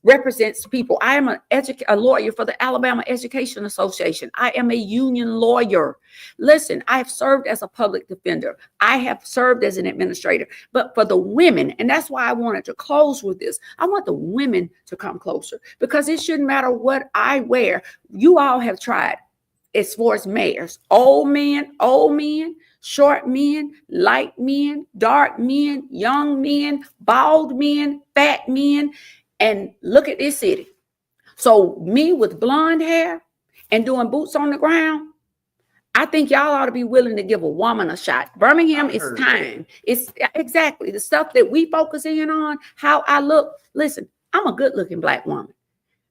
represents people. I am a lawyer for the Alabama Education Association. I am a union lawyer. Listen, I have served as a public defender. I have served as an administrator. But for the women, and that's why I wanted to close with this, I want the women to come closer, because it shouldn't matter what I wear. You all have tried as far as mayors, old men, short men, light men, dark men, young men, bald men, fat men. And look at this city. So me with blonde hair and doing boots on the ground, I think y'all ought to be willing to give a woman a shot. Birmingham, it's time. It's exactly the stuff that we focus in on, how I look. Listen, I'm a good looking Black woman.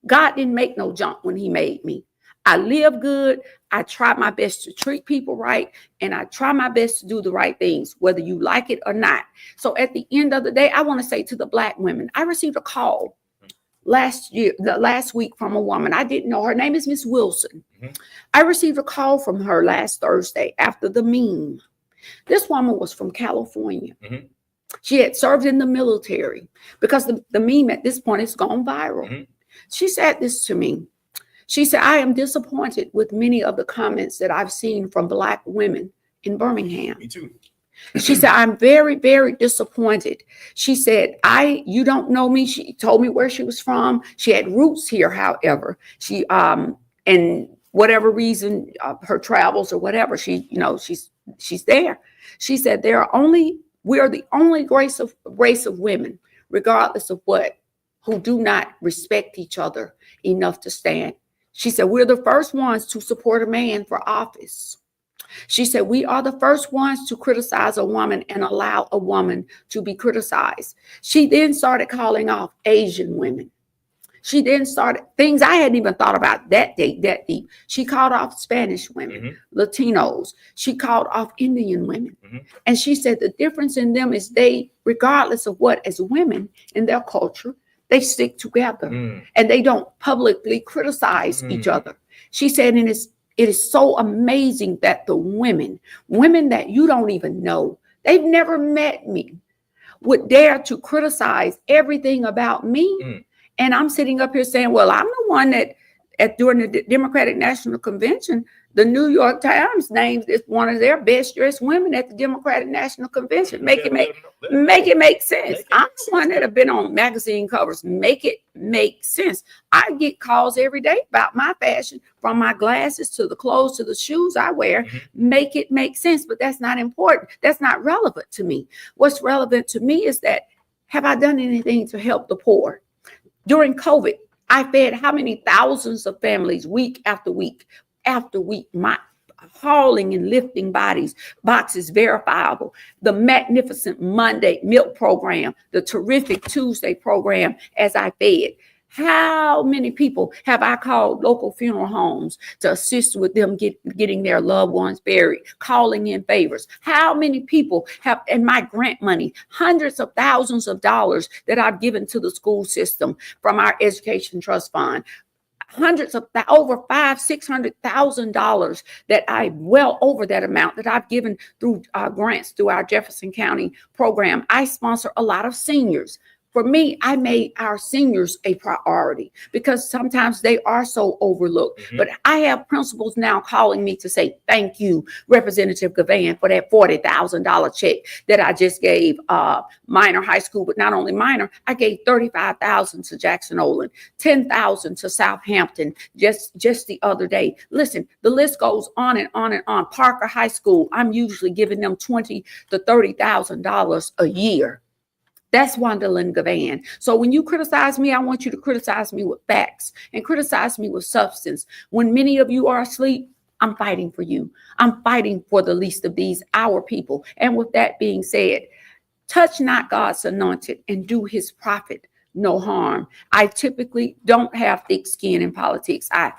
God didn't make no junk when he made me. I live good. I try my best to treat people right. And I try my best to do the right things, whether you like it or not. So at the end of the day, I want to say to the Black women, I received a call last week from a woman. I didn't know her name is Miss Wilson. I received a call from her last Thursday after the meme. This woman was from California. She had served in the military because the meme at this point has gone viral. She said this to me. She said, I am disappointed with many of the comments that I've seen from Black women in Birmingham. Me too. She said, I'm very, very disappointed. She said, you don't know me. She told me where she was from. She had roots here, however. She, and whatever reason, her travels or whatever, she's there. She said, we are the only race of women, regardless of what, who do not respect each other enough to stand. She said, we're the first ones to support a man for office. She said, we are the first ones to criticize a woman and allow a woman to be criticized. She then started calling off Asian women. She then started things I hadn't even thought about that deep. She called off Spanish women, Latinos. She called off Indian women. And she said the difference in them is they, regardless of what, as women in their culture, they stick together and they don't publicly criticize each other. She said, and it is so amazing that the women that you don't even know, they've never met me, would dare to criticize everything about me. And I'm sitting up here saying, well, I'm the one that during the Democratic National Convention, the New York Times named this one of their best dressed women at the Democratic National Convention. Make it make sense. I'm the one that have been on magazine covers. Make it make sense. I get calls every day about my fashion, from my glasses to the clothes to the shoes I wear. Make it make sense. But that's not important. That's not relevant to me. What's relevant to me is that, have I done anything to help the poor? During COVID, I fed how many thousands of families week after week after week, my hauling and lifting boxes verifiable, the magnificent Monday milk program, the terrific Tuesday program as I fed. How many people have I called local funeral homes to assist with them getting their loved ones buried, calling in favors? How many people have, in my grant money, hundreds of thousands of dollars that I've given to the school system from our education trust fund? over $600,000 that I well over that amount that I've given through grants through our Jefferson County program. I sponsor a lot of seniors. For me, I made our seniors a priority because sometimes they are so overlooked. But I have principals now calling me to say, thank you, Representative Givan, for that $40,000 check that I just gave Minor High School. But not only Minor, I gave $35,000 to Jackson Olin, $10,000 to Southampton just the other day. Listen, the list goes on and on and on. Parker High School, I'm usually giving them $20,000 to $30,000 a year. That's Juandalynn Givan. So when you criticize me, I want you to criticize me with facts and criticize me with substance. When many of you are asleep, I'm fighting for you. I'm fighting for the least of these, our people. And with that being said, touch not God's anointed and do his prophet no harm. I typically don't have thick skin in politics. I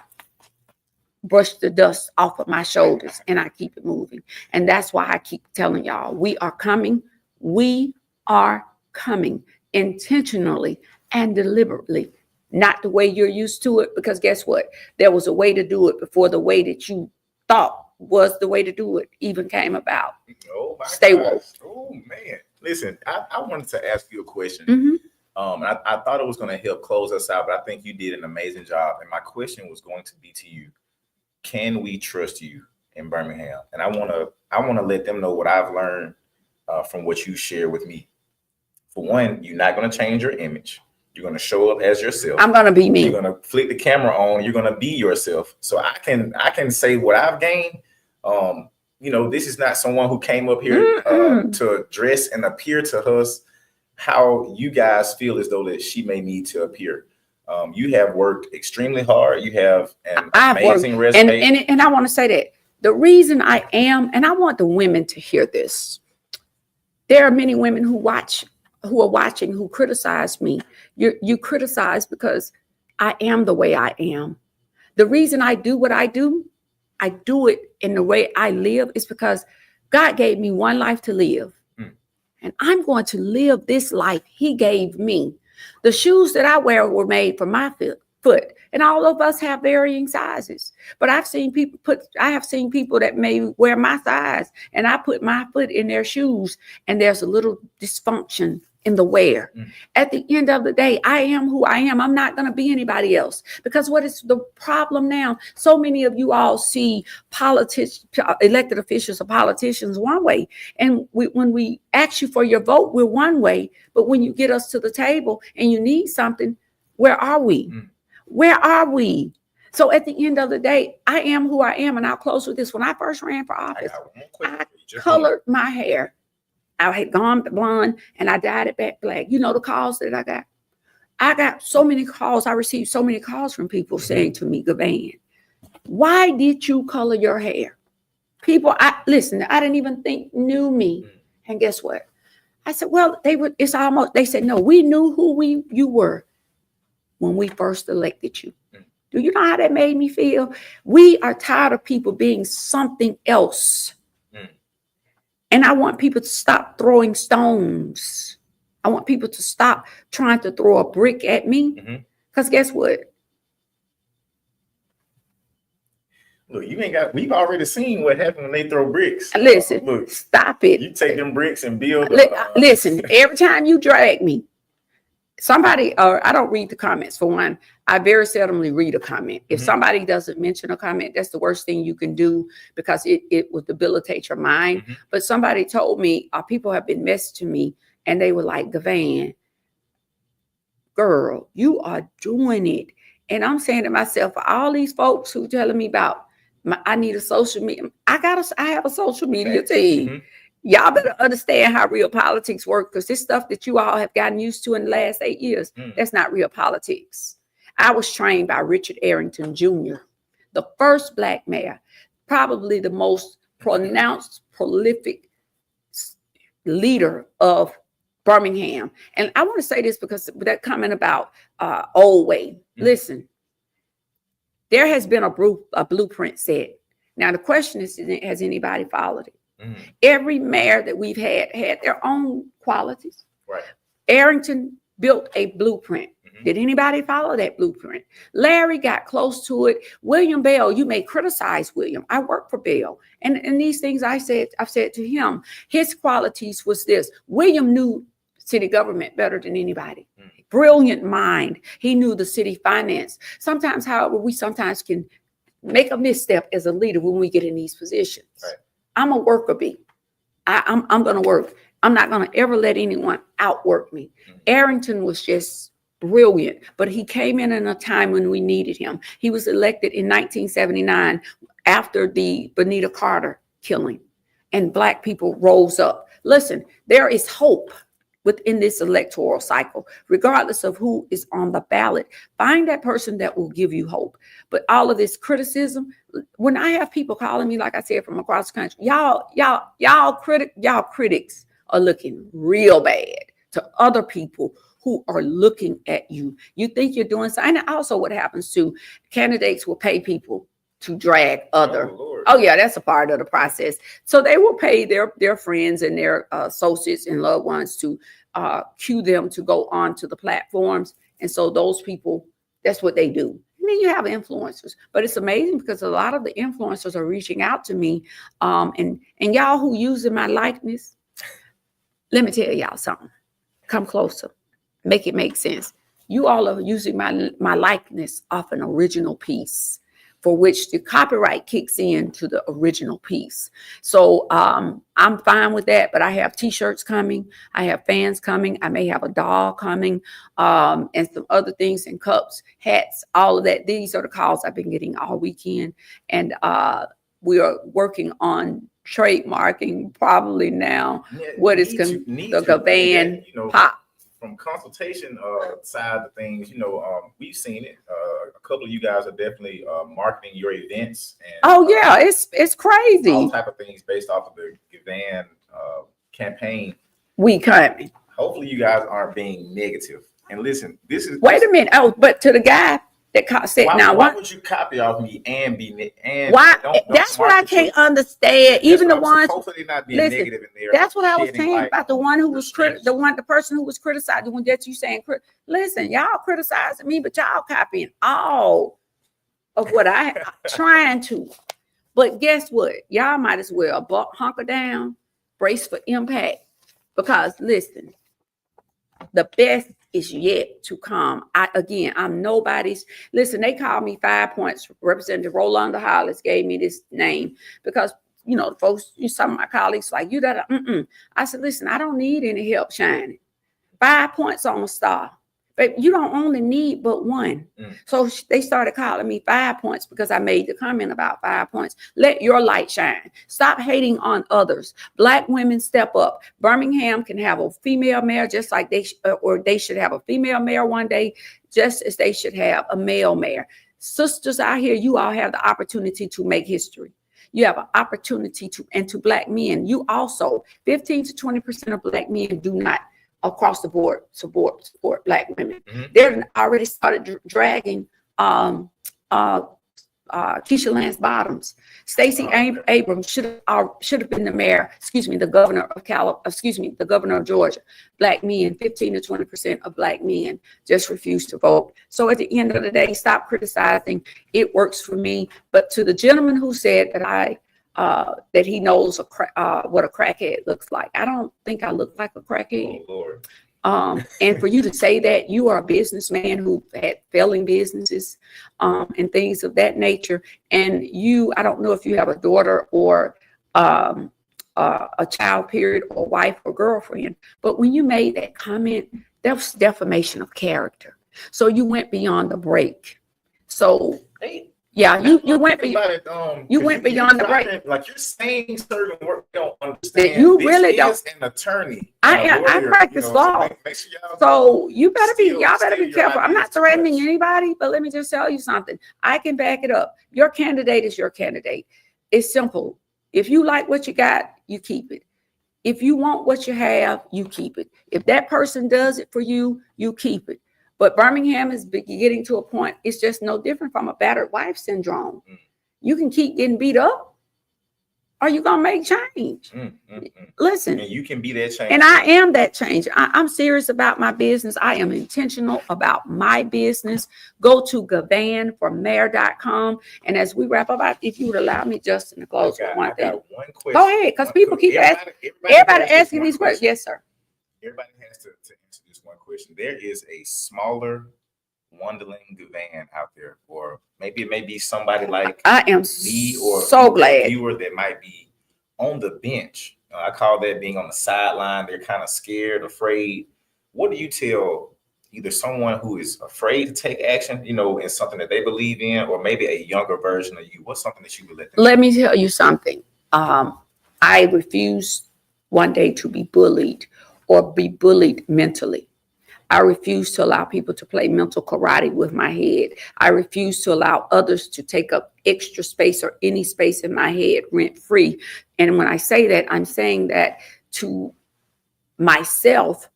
brush the dust off of my shoulders and I keep it moving. And that's why I keep telling y'all, we are coming. We are coming intentionally and deliberately, not the way you're used to it, because guess what? There was a way to do it before the way that you thought was the way to do it even came about. Oh my Stay gosh. woke. Oh man. Listen, I wanted to ask you a question. Mm-hmm. I thought it was going to help close us out, but I think you did an amazing job. And my question was going to be to you: can we trust you in Birmingham? And I want to let them know what I've learned from what you share with me. For one, you're not going to change your image. You're going to show up as yourself. I'm going to be me. You're going to flick the camera on. You're going to be yourself. So I can say what I've gained. This is not someone who came up here to dress and appear to us how you guys feel as though that she may need to appear. You have worked extremely hard. You have an amazing resume. And I want to say that the reason I am, and I want the women to hear this. There are many women who are watching, who criticize me. You criticize because I am the way I am. The reason I do what I do it in the way I live is because God gave me one life to live. And I'm going to live this life he gave me. The shoes that I wear were made for my foot. And all of us have varying sizes. But I have seen people that may wear my size, and I put my foot in their shoes, and there's a little dysfunction in the wear. At the end of the day, I am who I am. I'm not going to be anybody else, because what is the problem now? So many of you all see elected officials or politicians one way. And when we ask you for your vote, we're one way. But when you get us to the table and you need something, where are we? Where are we? So at the end of the day, I am who I am. And I'll close with this. When I first ran for office, I colored my hair. I had gone blonde and I dyed it back black. You know the calls that I got? I got so many calls. I received so many calls from people saying to me, Givan, why did you color your hair? People, I didn't even think knew me. And guess what? I said, well, they said, no, we knew who you were when we first elected you. Do you know how that made me feel? We are tired of people being something else. And I want people to stop throwing stones. I want people to stop trying to throw a brick at me. Because guess what? Look, we've already seen what happened when they throw bricks. Listen, stop it. You take them bricks and build. Listen, every time you drag me, I don't read the comments for one. I very seldomly read a comment. If somebody doesn't mention a comment, that's the worst thing you can do, because it will debilitate your mind. But somebody told me, people have been messaging me and they were like, Givan, girl, you are doing it. And I'm saying to myself, for all these folks who telling me about, I need a social media. I have a social media team. Y'all better understand how real politics work, because this stuff that you all have gotten used to in the last 8 years, that's not real politics. I was trained by Richard Arrington Jr., the first Black mayor, probably the most pronounced, prolific leader of Birmingham. And I want to say this because that comment about old way. Listen, there has been a blueprint set. Now, the question is, has anybody followed it? Every mayor that we've had their own qualities. Right. Arrington built a blueprint. Did anybody follow that blueprint? Larry got close to it. William Bell, you may criticize William. I work for Bell. And these things I've said to him, his qualities was this. William knew city government better than anybody. Brilliant mind. He knew the city finance. Sometimes, however, we sometimes can make a misstep as a leader when we get in these positions. Right. I'm a worker bee. I'm going to work. I'm not going to ever let anyone outwork me. Arrington was just brilliant, but he came in a time when we needed him. He was elected in 1979 after the Bonita Carter killing, and Black people rose up. Listen, there is hope within this electoral cycle, regardless of who is on the ballot. Find that person that will give you hope. But all of this criticism, when I have people calling me, like I said, from across the country, y'all critics are looking real bad to other people who are looking at you. You think you're doing something. And also what happens to candidates will pay people to drag other. Oh yeah, that's a part of the process. So they will pay their friends and their associates and loved ones to cue them to go on to the platforms. And so those people, that's what they do. And then you have influencers, but it's amazing because a lot of the influencers are reaching out to me. And y'all who using my likeness, let me tell y'all something. Come closer, make it make sense. You all are using my likeness off an original piece, for which the copyright kicks in to the original piece. So I'm fine with that, but I have t-shirts coming. I have fans coming. I may have a doll coming, and some other things, and cups, hats, all of that. These are the calls I've been getting all weekend. And we are working on trademarking probably now. What is the Givan pop? From consultation side of things, we've seen it. A couple of you guys are definitely marketing your events. And, yeah, it's crazy. All type of things based off of the Givan campaign. We coming. Hopefully, you guys aren't being negative. And listen, this is. Wait a minute. Oh, but to the guy that said, why would you copy off me and be and why? That's what I can't understand. Even the ones hopefully not being negative in there. That's what I was saying about the one who was the person who was criticized. The one that you saying, listen, y'all criticizing me, but y'all copying all of what I trying to. But guess what? Y'all might as well hunker down, brace for impact, because listen, the best is yet to come. I'm nobody's. Listen, they called me 5 Points. Representative Rolanda Hollis gave me this name because, folks, some of my colleagues like, you got to, I said, listen, I don't need any help shining. 5 points on a star. But you don't only need but one. So they started calling me 5 Points because I made the comment about 5 points. Let your light shine. Stop hating on others. Black women step up. Birmingham can have a female mayor just like they should have a female mayor one day, just as they should have a male mayor. Sisters out here, you all have the opportunity to make history. You have an opportunity to Black men. You also, 15 to 20% of Black men do not across the board support Black women. They're already started dragging Keisha Lance Bottoms. Stacey Abrams should have been the mayor, the governor of the governor of Georgia. Black men, 15 to 20% of Black men just refuse to vote. So at the end of the day, stop criticizing. It works for me. But to the gentleman who said that he knows what a crackhead looks like, I don't think I look like a crackhead. Oh, Lord. And for you to say that, you are a businessman who had failing businesses and things of that nature. And I don't know if you have a daughter or a child, period, or wife or girlfriend, but when you made that comment, that was defamation of character. So you went beyond the break. So yeah, you went beyond. You went beyond the break. Like you're saying certain work you don't understand. You really don't. An attorney. I practice law. So you better y'all better be careful. I'm not threatening anybody, but let me just tell you something. I can back it up. Your candidate is your candidate. It's simple. If you like what you got, you keep it. If you want what you have, you keep it. If that person does it for you, you keep it. But Birmingham is getting to a point, it's just no different from a battered wife syndrome. You can keep getting beat up, are you gonna make change? Listen, And you can be that change. and I am that change. I'm serious about my business. I am intentional about my business. Go to Givan for mayor.com. And as we wrap up, if you would allow me, Justin, to close with one thing. One question. Go ahead, because people keep asking. Everybody asking these questions. Yes, sir. Everybody has to answer this one question. There is a smaller Juandalynn Givan out there, or maybe it may be somebody like I am me or so glad. viewer that might be on the bench. I call that being on the sideline. They're kind of scared, afraid. What do you tell either someone who is afraid to take action, in something that they believe in, or maybe a younger version of you? What's something that you would let them Let me tell you something. I refuse one day to be bullied or be bullied mentally. I refuse to allow people to play mental karate with my head. I refuse to allow others to take up extra space or any space in my head rent free. And when I say that, I'm saying that to myself,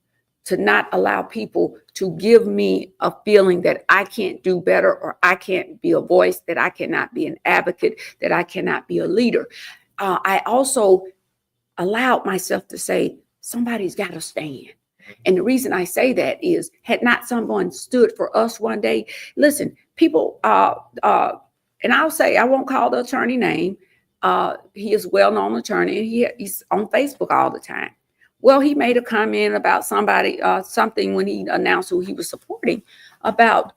to not allow people to give me a feeling that I can't do better, or I can't be a voice, that I cannot be an advocate, that I cannot be a leader. I also allowed myself to say, somebody's got to stand. And the reason I say that is, had not someone stood for us one day, listen, people, and I'll say, I won't call the attorney name. He is a well-known attorney, and he's on Facebook all the time. Well, he made a comment about something when he announced who he was supporting, about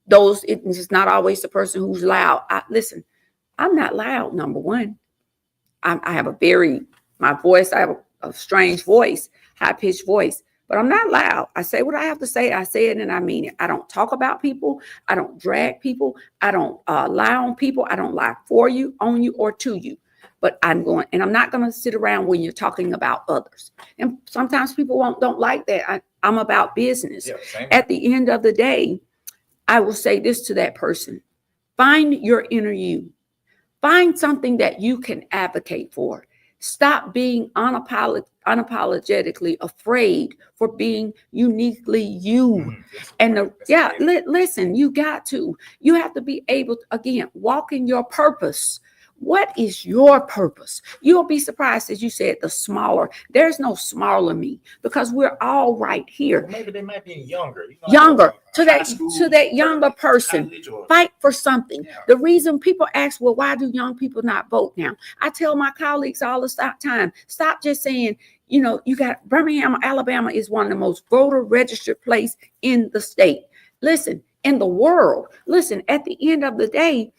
those, it's not always the person who's loud. Listen, I'm not loud, number one. I have my voice, I have a strange voice, high-pitched voice, but I'm not loud. I say what I have to say. I say it and I mean it. I don't talk about people. I don't drag people. I don't lie on people. I don't lie for you, on you, or to you. But I'm not going to sit around when you're talking about others. And sometimes people don't like that. I'm about business. Yeah, at the end of the day, I will say this to that person: find your inner you. Find something that you can advocate for. Stop being unapologetically afraid for being uniquely you. Listen, you have to be able to, again, walk in your purpose. What is your purpose? You'll be surprised, as you said, the smaller. There's no smaller me, because we're all right here. Well, maybe they might be younger. To that younger person, fight for something. Yeah. The reason people ask, well, why do young people not vote now? I tell my colleagues all the time, stop just saying, you got Birmingham, Alabama is one of the most voter registered place in the state. Listen, in the world. Listen, at the end of the day,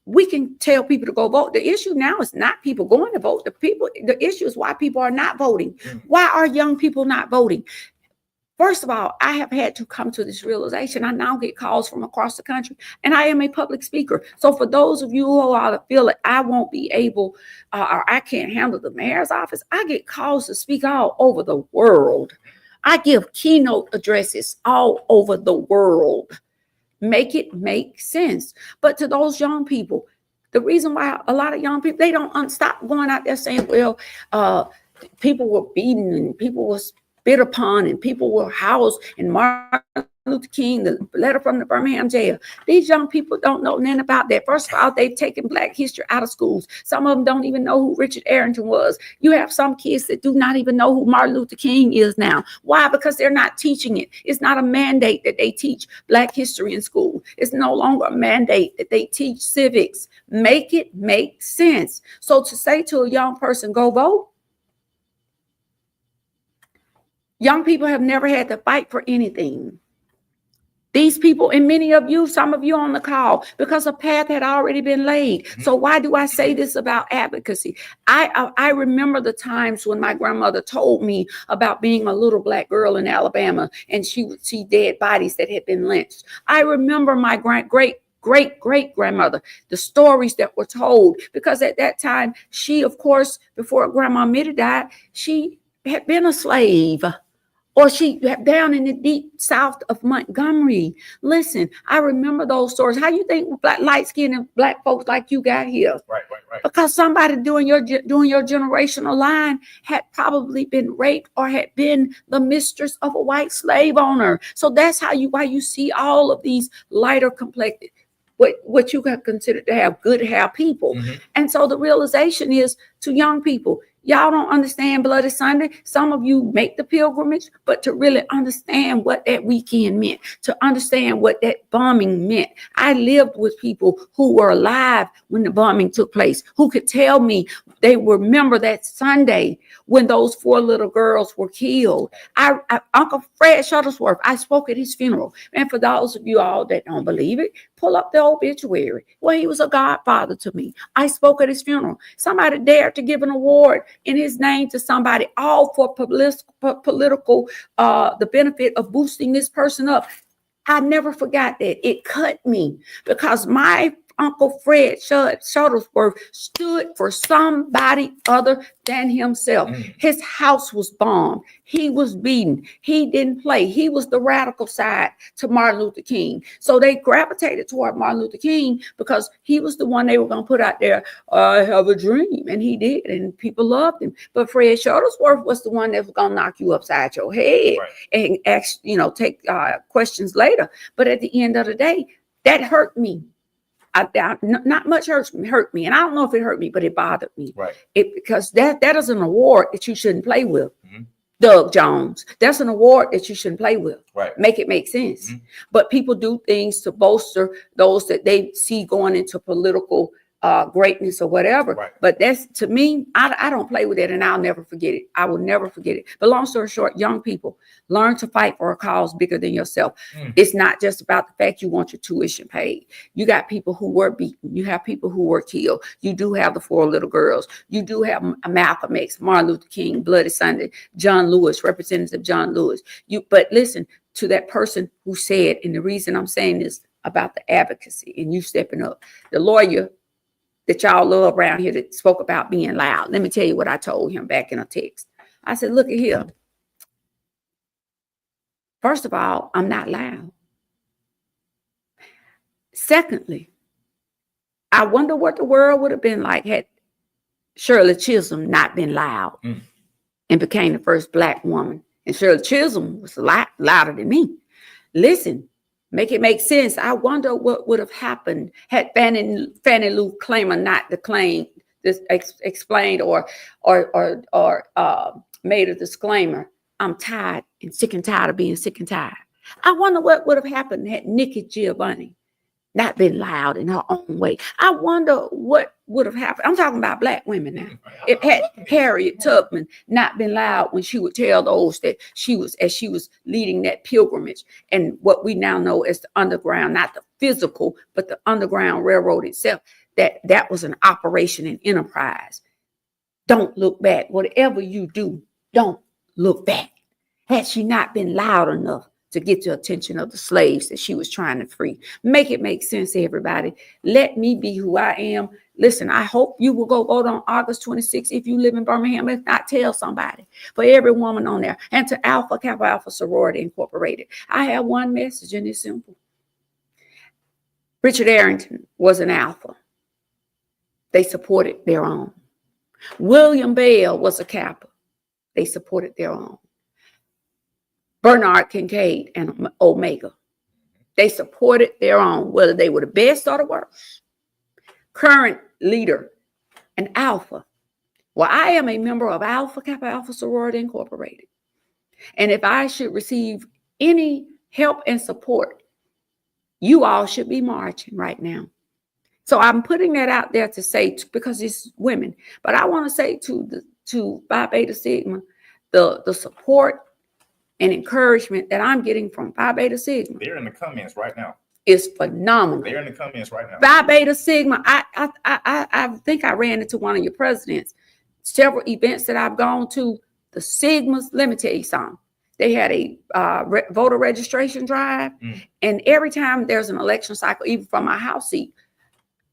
we can tell people to go vote. The issue now is not people going to vote. The issue is why people are not voting. Why are young people not voting? First of all, I have had to come to this realization. I now get calls from across the country, and I am a public speaker. So for those of you who feel that I won't be able, or I can't handle the mayor's office, I get calls to speak all over the world. I give keynote addresses all over the world. Make it make sense. But to those young people, the reason why a lot of young people, they don't stop going out there saying, well, people were beaten and people were spit upon and people were housed, and Martin Luther King, the letter from the Birmingham jail. These young people don't know nothing about that. First of all, they've taken Black history out of schools. Some of them don't even know who Richard Arrington was. You have some kids that do not even know who Martin Luther King is now. Why? Because they're not teaching it. It's not a mandate that they teach Black history in school. It's no longer a mandate that they teach civics. Make it make sense. So to say to a young person, go vote, young people have never had to fight for anything. These people, and many of you, some of you on the call, because a path had already been laid. So why do I say this about advocacy? I remember the times when my grandmother told me about being a little Black girl in Alabama, and she would see dead bodies that had been lynched. I remember my great grandmother, the stories that were told, because at that time, she, of course, before Grandma Mitty died, she had been a slave. Or she down in the deep south of Montgomery. Listen, I remember those stories. How you think light-skinned and Black folks like you got here? Right. Because somebody doing your generational line had probably been raped or had been the mistress of a white slave owner. So that's why you see all of these lighter complected. what you can consider to have people. And so the realization is to young people, y'all don't understand Bloody Sunday. Some of you make the pilgrimage, but to really understand what that weekend meant, to understand what that bombing meant. I lived with people who were alive when the bombing took place, who could tell me they remember that Sunday when those 4 little girls were killed. Uncle Fred Shuttlesworth, I spoke at his funeral. And for those of you all that don't believe it, pull up the obituary. Well, he was a godfather to me. I spoke at his funeral. Somebody dared to give an award in his name to somebody, all for political, the benefit of boosting this person up. I never forgot that. It cut me because my Uncle Fred Shuttlesworth stood for somebody other than himself. His house was bombed. He was beaten. He didn't play. He was the radical side to Martin Luther King. So they gravitated toward Martin Luther King because he was the one they were going to put out there, I have a dream. And he did. And people loved him. But Fred Shuttlesworth was the one that was going to knock you upside your head and ask, take questions later. But at the end of the day, that hurt me. Not much hurt me, and I don't know if it hurt me, but it bothered me. Because that is an award that you shouldn't play with. Doug Jones, that's an award that you shouldn't play with. Make it make sense. But people do things to bolster those that they see going into political greatness or whatever. But that's, to me, I don't play with it, and I'll never forget it. I will never forget it. But long story short, young people, learn to fight for a cause bigger than yourself. It's not just about the fact you want your tuition paid. You got people who were beaten. You have people who were killed. You do have the 4 little girls. You do have Malcolm X, Martin Luther King, Bloody Sunday, John Lewis, Representative John Lewis. But listen to that person who said, and the reason I'm saying this about the advocacy and you stepping up, the lawyer that y'all love around here that spoke about being loud. Let me tell you what I told him back in a text. I said, look at here. First of all, I'm not loud. Secondly, I wonder what the world would have been like had Shirley Chisholm not been loud and became the first Black woman. And Shirley Chisholm was a lot louder than me. Listen. Make it make sense. I wonder what would have happened had Fannie Lou Claimer not explained or made a disclaimer. I'm tired and sick and tired of being sick and tired. I wonder what would have happened had Nikki Giovanni not been loud in her own way. I wonder what would have happened. I'm talking about Black women now. If had Harriet Tubman not been loud when she would tell those that she was leading that pilgrimage and what we now know as the underground, not the physical, but the Underground Railroad itself, that was an operation and enterprise. Don't look back. Whatever you do, don't look back. Had she not been loud enough to get the attention of the slaves that she was trying to free. Make it make sense, everybody. Let me be who I am. Listen, I hope you will go vote on August 26th if you live in Birmingham. If not, tell somebody. For every woman on there. And to Alpha Kappa Alpha Sorority Incorporated, I have one message, and it's simple. Richard Arrington was an Alpha. They supported their own. William Bell was a Kappa. They supported their own. Bernard Kincaid and Omega. They supported their own, whether they were the best or the worst. Current leader, an Alpha. Well, I am a member of Alpha Kappa Alpha Sorority Incorporated. And if I should receive any help and support, you all should be marching right now. So I'm putting that out there to say, because it's women, but I want to say to Phi Beta Sigma, the support and encouragement that I'm getting from Phi Beta Sigma. They're in the comments right now. Is phenomenal. They're in the comments right now. Phi Beta Sigma. I think I ran into one of your presidents. Several events that I've gone to, the Sigmas. Let me tell you something. They had a voter registration drive, and every time there's an election cycle, even from my house seat,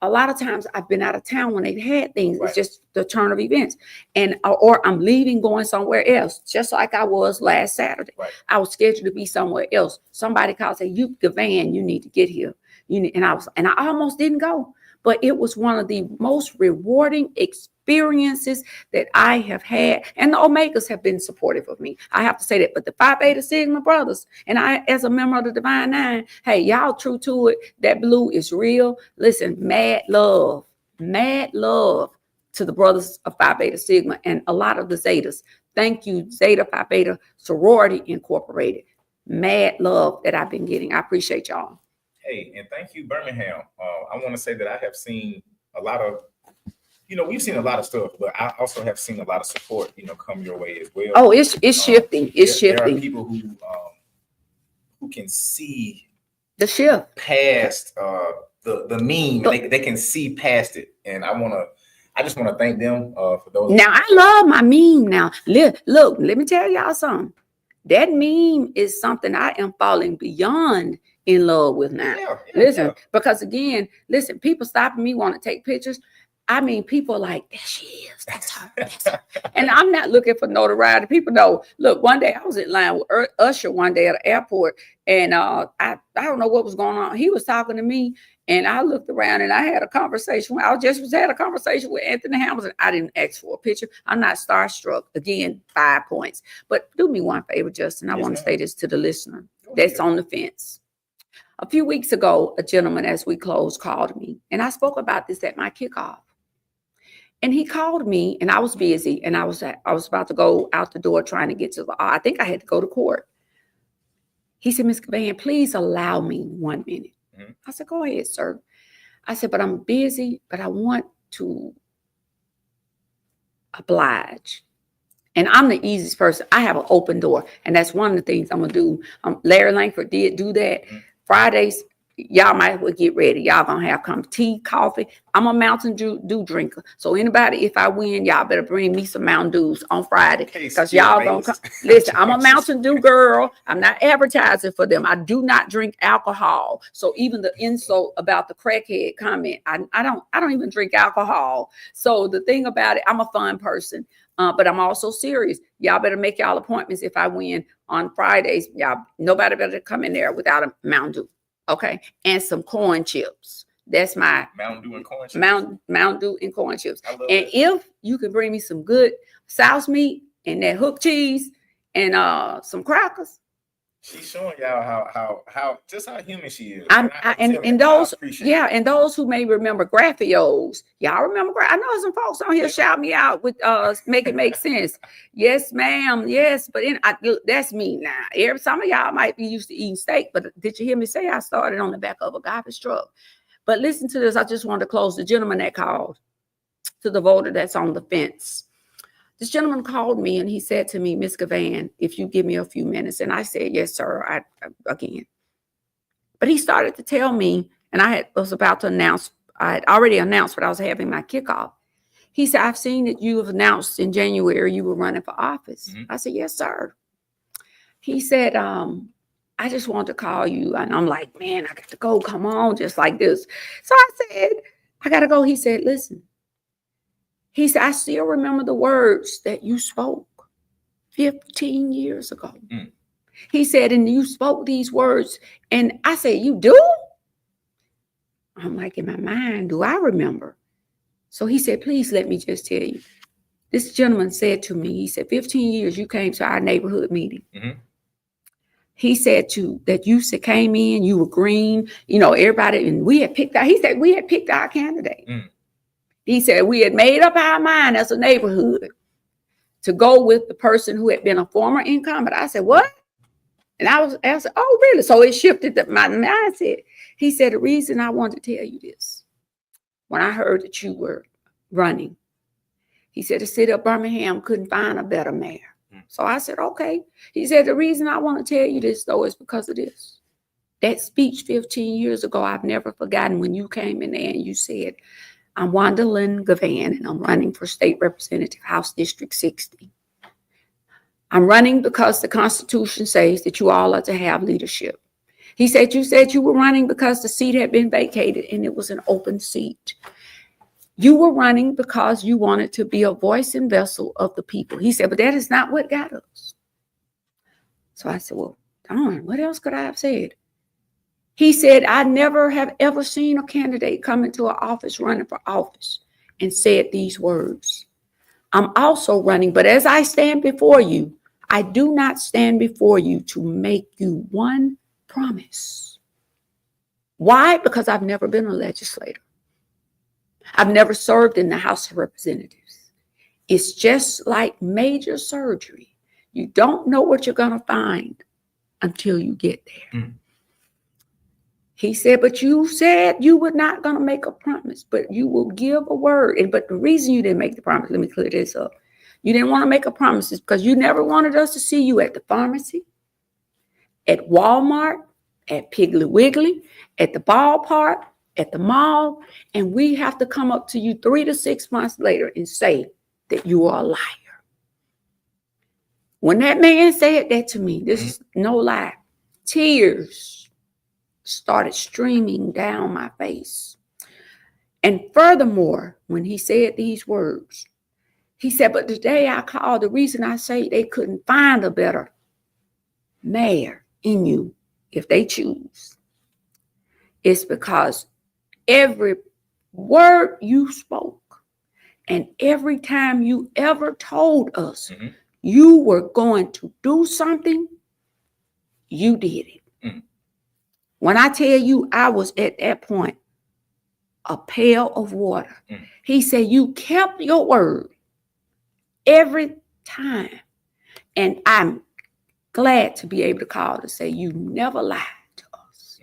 a lot of times I've been out of town when they've had things. Right. It's just the turn of events. And or I'm leaving, going somewhere else, just like I was last Saturday. Right. I was scheduled to be somewhere else. Somebody called, say, "You, Givan, you need to get here." And I almost didn't go. but it was one of the most rewarding experiences that I have had. And the Omegas have been supportive of me. I have to say that. But the Phi Beta Sigma brothers, and I, as a member of the Divine Nine, hey, y'all true to it. That blue is real. Listen, mad love to the brothers of Phi Beta Sigma and a lot of the Zetas. Thank you, Zeta Phi Beta Sorority Incorporated. Mad love that I've been getting. I appreciate y'all. Hey, and thank you, Birmingham. I want to say that I have seen a lot of, we've seen a lot of stuff, but I also have seen a lot of support, come your way as well. Oh, it's shifting. It's shifting. There are people who can see the shift past the meme. They can see past it, and I just want to thank them for those. Now I love my meme. Now look, let me tell y'all something. That meme is something I am falling beyond in love with now. Listen, because again, people stopping me want to take pictures. I mean, people are like, there she is. That's her. That's her. And I'm not looking for notoriety. People know. Look, one day I was in line with Usher one day at the airport, and I don't know what was going on. He was talking to me, and I looked around, and I had a conversation. I had a conversation with Anthony Hamilton. I didn't ask for a picture. I'm not starstruck. Again, 5 points. But do me one favor, Justin. I want to say this to the listener that's on the fence. A few weeks ago, a gentleman, as we closed, called me, and I spoke about this at my kickoff. And he called me, and I was busy, and I was about to go out the door trying to get to I think I had to go to court. He said, Ms. Givan, please allow me 1 minute. Mm-hmm. I said, go ahead, sir. I said, but I'm busy, but I want to oblige. And I'm the easiest person. I have an open door, and that's one of the things I'm going to do. Larry Langford did do that. Mm-hmm. Fridays, y'all might well get ready. Y'all gonna have tea, coffee. I'm a Mountain Dew drinker. So anybody, if I win, y'all better bring me some Mountain Dews on Friday. Because y'all gonna come. Listen, I'm a Mountain Dew girl. I'm not advertising for them. I do not drink alcohol. So even the insult about the crackhead comment, I don't even drink alcohol. So the thing about it, I'm a fun person. But I'm also serious. Y'all better make y'all appointments if I win on Fridays. Y'all, nobody better come in there without a Mountain Dew. Okay, and some corn chips. That's my Mountain Dew and corn chips. Mountain Dew and corn chips. And if you can bring me some good sauce meat and that hook cheese and some crackers. She's showing y'all how human she is. And those who may remember Graffios, y'all remember? I know some folks on here shout me out with make it make sense. Yes, ma'am. Yes, but that's me now. Some of y'all might be used to eating steak, but did you hear me say I started on the back of a garbage truck? But listen to this. I just wanted to close. The gentleman that called, to the voter that's on the fence. This gentleman called me and he said to me, Ms. Givan, if you give me a few minutes. And I said, yes, sir, again. But he started to tell me, and I was about to announce, I had already announced, but I was having my kickoff. He said, I've seen that you have announced in January you were running for office. Mm-hmm. I said, yes, sir. He said, I just want to call you. And I'm like, man, I got to go. Come on, just like this. So I said, I got to go. He said, listen. He said, I still remember the words that you spoke 15 years ago. Mm. He said, and you spoke these words. And I said, you do? I'm like, in my mind, do I remember? So he said, please let me just tell you. This gentleman said to me, he said, 15 years you came to our neighborhood meeting. Mm-hmm. He said that you came in, you were green, everybody, and we had picked out, he said, we had picked our candidate. Mm. He said, we had made up our mind as a neighborhood to go with the person who had been a former incumbent. I said, what? And I said, oh, really? So it shifted my mindset. He said, the reason I wanted to tell you this, when I heard that you were running, he said, the city of Birmingham couldn't find a better mayor. So I said, okay. He said, the reason I want to tell you this, though, is because of this. That speech 15 years ago, I've never forgotten when you came in there and you said, I'm Juandalynn Givan, and I'm running for State Representative, House District 60. I'm running because the Constitution says that you all are to have leadership. He said, you were running because the seat had been vacated and it was an open seat. You were running because you wanted to be a voice and vessel of the people. He said, but that is not what got us. So I said, well, darn, what else could I have said? He said, I never have ever seen a candidate come into an office running for office and said these words. I'm also running, but as I stand before you, I do not stand before you to make you one promise. Why? Because I've never been a legislator. I've never served in the House of Representatives. It's just like major surgery. You don't know what you're going to find until you get there. Mm. He said, but you said you were not going to make a promise, but you will give a word. But the reason you didn't make the promise, let me clear this up. You didn't want to make a promise is because you never wanted us to see you at the pharmacy, at Walmart, at Piggly Wiggly, at the ballpark, at the mall, and we have to come up to you 3 to 6 months later and say that you are a liar. When that man said that to me, this is no lie, tears started streaming down my face. And furthermore, when he said these words, he said, but today I called, the reason I say they couldn't find a better mayor in you if they choose, it's because every word you spoke and every time you ever told us you were going to do something, you did it. When I tell you I was at that point, a pail of water. He said, you kept your word every time. And I'm glad to be able to call to say you never lied to us.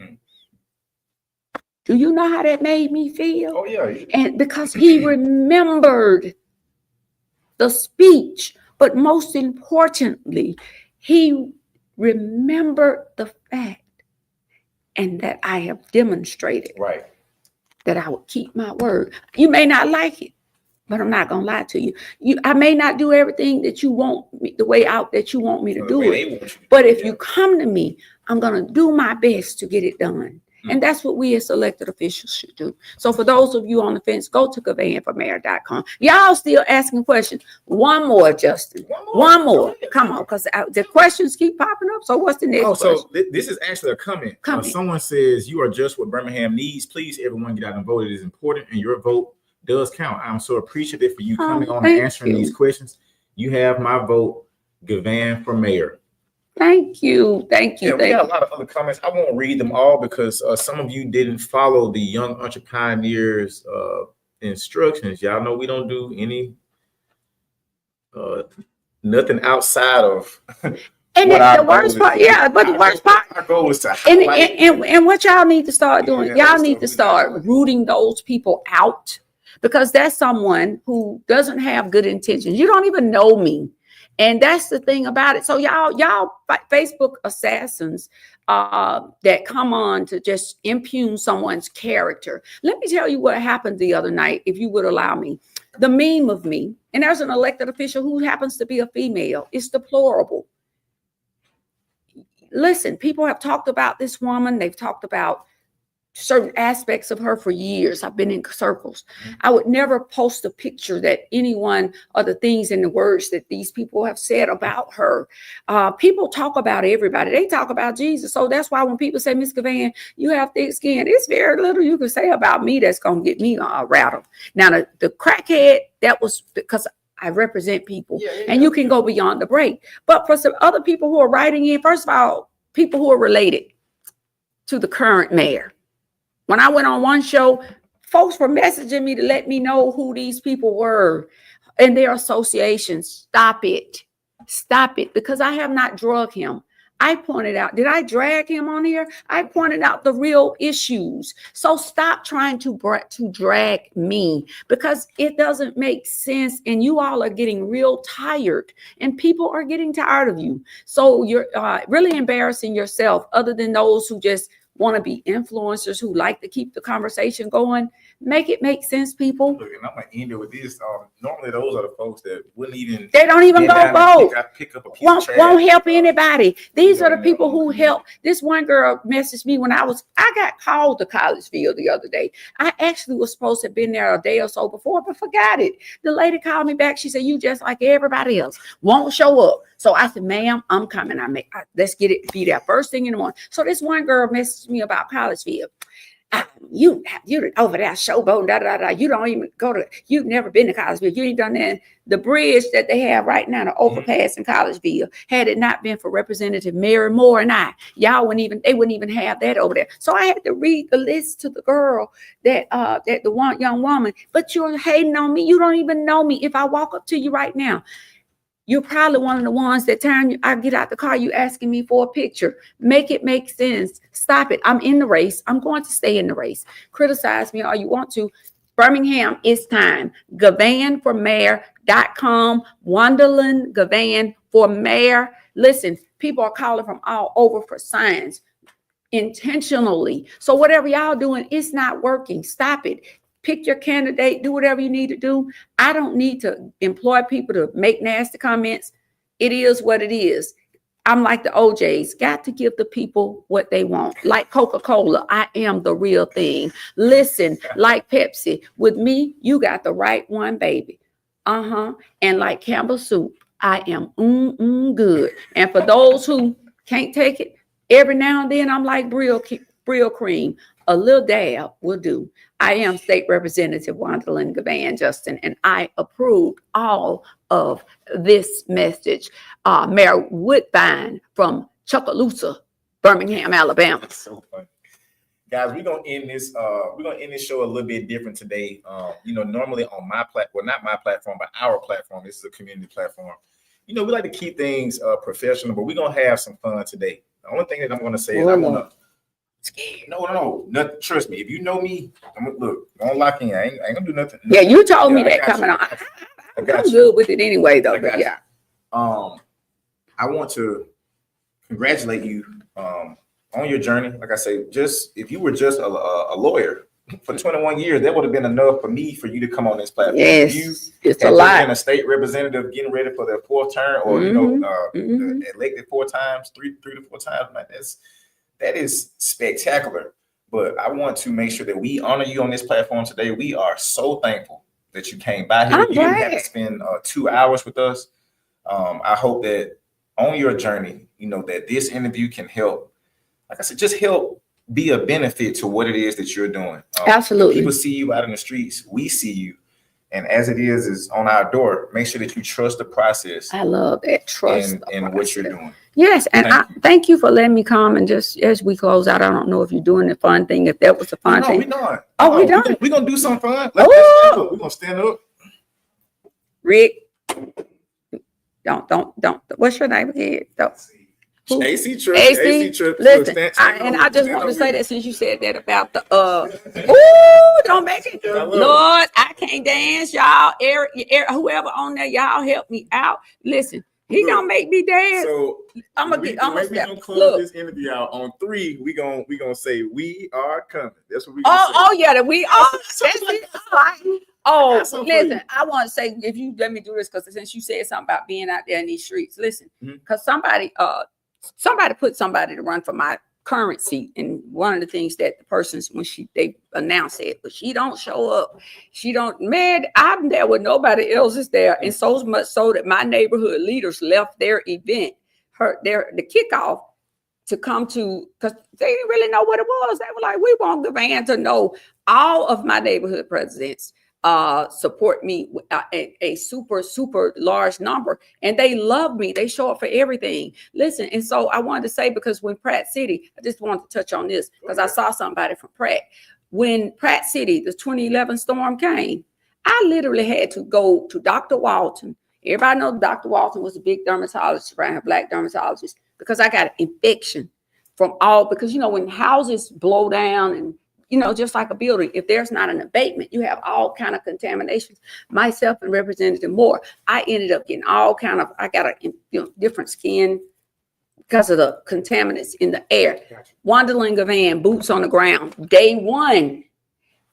Do you know how that made me feel? Oh, yeah. And because he remembered the speech, but most importantly, he remembered the fact and that I have demonstrated that I would keep my word. You may not like it, but I'm not going to lie to you. I may not do everything that you want me, the way out that you want me to do it. But if you come to me, I'm going to do my best to get it done. And that's what we as elected officials should do. So for those of you on the fence, go to GivanForMayor.com. Y'all still asking questions. One more, Justin. One more. Come on, because the questions keep popping up. So what's the next question? So this is actually a comment. Someone says, you are just what Birmingham needs. Please, everyone get out and vote. It is important, and your vote does count. I'm so appreciative for you coming on and answering these questions. You have my vote, Givan for mayor. Thank you. Thank you. Yeah, we got a lot of other comments. I won't read them all because some of you didn't follow the Young Entrepioneers instructions. Y'all know we don't do any nothing outside of and the worst part, but the worst part, our goal is to highlight and what y'all need to start doing, y'all need to start rooting those people out, because that's someone who doesn't have good intentions. You don't even know me. And that's the thing about it. So y'all Facebook assassins that come on to just impugn someone's character. Let me tell you what happened the other night, if you would allow me. The meme of me, and there's an elected official who happens to be a female. It's deplorable. Listen, people have talked about this woman. They've talked about certain aspects of her for years. I've been in circles. I would never post a picture that anyone or the things and the words that these people have said about her. People talk about everybody. They talk about Jesus. So that's why when people say, Miss Givan, you have thick skin, it's very little you can say about me that's going to get me rattled. Now, the crackhead, that was because I represent people, and you can go beyond the break. But for some other people who are writing in, first of all, people who are related to the current mayor. When I went on one show, folks were messaging me to let me know who these people were and their associations. Stop it. Stop it. Because I have not drugged him. I pointed out, did I drag him on here? I pointed out the real issues. So stop trying to drag me, because it doesn't make sense. And you all are getting real tired, and people are getting tired of you. So you're really embarrassing yourself, other than those who just want to be influencers who like to keep the conversation going. Make it make sense, people. Look, and I'm gonna end it with this. Normally, those are the folks that wouldn't even. They don't even go vote. Pick up a piece of trash. Won't help anybody. These are the people who help. This one girl messaged me when I got called to Collegeville the other day. I actually was supposed to have been there a day or so before, but forgot it. The lady called me back. She said, "You just like everybody else, won't show up." So I said, "Ma'am, I'm coming. Let's get it. Be there first thing in the morning." So this one girl messaged to me about Collegeville. You over there showboating, da, da, da. You don't even you've never been to Collegeville. You ain't done that. The bridge that they have right now, the overpass in Collegeville, had it not been for Representative Mayoral and I, they wouldn't even have that over there. So I had to read the list to the girl that the one young woman, but you're hating on me. You don't even know me. If I walk up to you right now, you're probably one of the ones that I get out the car, you asking me for a picture. Make it make sense. Stop it. I'm in the race. I'm going to stay in the race. Criticize me all you want to. Birmingham, it's time. Givan for mayor.com. Juandalynn Givan for mayor. Listen, people are calling from all over for signs intentionally. So whatever y'all doing, it's not working. Stop it. Pick your candidate, do whatever you need to do. I don't need to employ people to make nasty comments. It is what it is. I'm like the OJs, got to give the people what they want. Like Coca-Cola, I am the real thing. Listen, like Pepsi, with me, you got the right one, baby. And like Campbell Soup, I am good. And for those who can't take it, every now and then I'm like Brill cream. A little dab will do. I am State Representative Juandalynn Givan, Justin, and I approve all of this message. Mayor Woodbine from Chucalissa, Birmingham, Alabama. So funny. Guys, we're gonna end this show a little bit different today. Normally on my platform, well, not my platform, but our platform. This is a community platform. We like to keep things professional, but we're gonna have some fun today. The only thing that I'm gonna say is No. Nothing. Trust me. If you know me, don't lock in. I ain't gonna do nothing. Yeah, you told me that coming on. I'm good with it anyway, though. Yeah. I want to congratulate you on your journey. Like I say, if you were just a lawyer for 21 years, that would have been enough for me for you to come on this platform. Yes, it's a lot. Been a state representative getting ready for their fourth term, or elected 4 times, three to 4 times. Like that is spectacular. But I want to make sure that we honor you on this platform today. We are so thankful that you came by here. You didn't have to spend 2 hours with us. I hope that on your journey, that this interview can help. Like I said, just help be a benefit to what it is that you're doing. Absolutely. People see you out in the streets. We see you. And as it is on our door, make sure that you trust the process. I love that. Trust in what you're doing. Yes, and thank you for letting me come. And just as we close out, I don't know if you're doing the fun thing. If that was a fun thing. No, we're not. Oh, we're done. We're gonna do something fun. We're gonna stand up. Rick, don't. What's your name again? AC Trip. Listen, I just want to say that since you said that about the don't make it. Lord, I can't dance, y'all. Eric, whoever on there, y'all help me out. Listen, he gonna make me dance. So I'm gonna close this interview out on 3. We gonna say we are coming. That's what we. Yeah, we are. Listen, I want to say, if you let me do this, because since you said something about being out there in these streets, listen, because somebody put somebody to run for my current seat, and one of the things that the person's they announced it, but she don't show up. I'm there with nobody else is there, and so much so that my neighborhood leaders left their event, the kickoff, to come to, because they didn't really know what it was. They were like, we want the van to know. All of my neighborhood presidents support me with a super large number, and they love me. They show up for everything. Listen, and so I wanted to say, because when Pratt City, I just wanted to touch on this because I saw somebody from Pratt. When Pratt City, the 2011 storm came, I literally had to go to Dr. Walton. Everybody knows Dr. Walton was a big dermatologist around here, Black dermatologist, because I got an infection because when houses blow down and just like a building, if there's not an abatement, you have all kind of contaminations. Myself and Representative Moore, I ended up getting I got a different skin because of the contaminants in the air. Gotcha. Juandalynn Givan, boots on the ground, day one.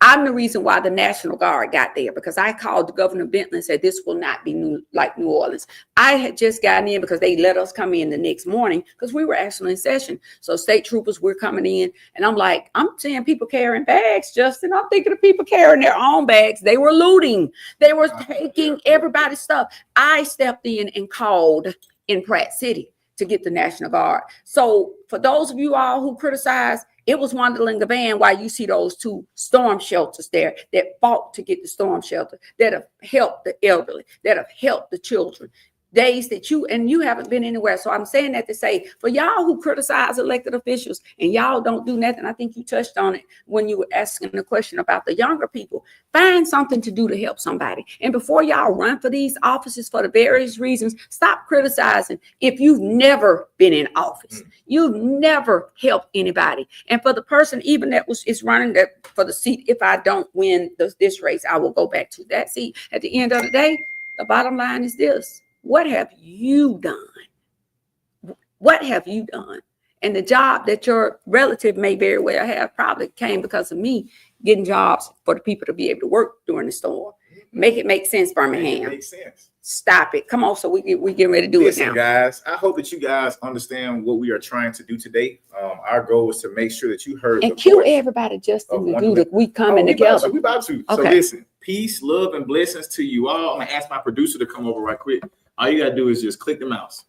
I'm the reason why the National Guard got there, because I called Governor Bentley and said this will not be like New Orleans. I had just gotten in because they let us come in the next morning because we were actually in session. So state troopers were coming in, and I'm seeing people carrying bags, Justin. I'm thinking of people carrying their own bags. They were looting. They were taking everybody's stuff. I stepped in and called in Pratt City. to get the National Guard. So for those of you all who criticize, it was Juandalynn Givan why you see those 2 storm shelters there that fought to get the storm shelter, that have helped the elderly, that have helped the children. Days that you haven't been anywhere. So I'm saying that to say, for y'all who criticize elected officials and y'all don't do nothing, I think you touched on it when you were asking the question about the younger people. Find something to do to help somebody. And before y'all run for these offices for the various reasons, stop criticizing if you've never been in office. You've never helped anybody. And for the person even that is running that for the seat, if I don't win this race, I will go back to that seat. At the end of the day, the bottom line is this. What have you done? What have you done? And the job that your relative may very well have probably came because of me getting jobs for the people to be able to work during the storm. Make it make sense, Birmingham. Make it make sense. Stop it. Come on, so we getting ready to do it now. Guys, I hope that you guys understand what we are trying to do today. Our goal is to make sure that you heard and cue everybody just to do the we coming together. We about to. Okay. So listen, peace, love, and blessings to you all. I'm gonna ask my producer to come over right quick. All you gotta do is just click the mouse.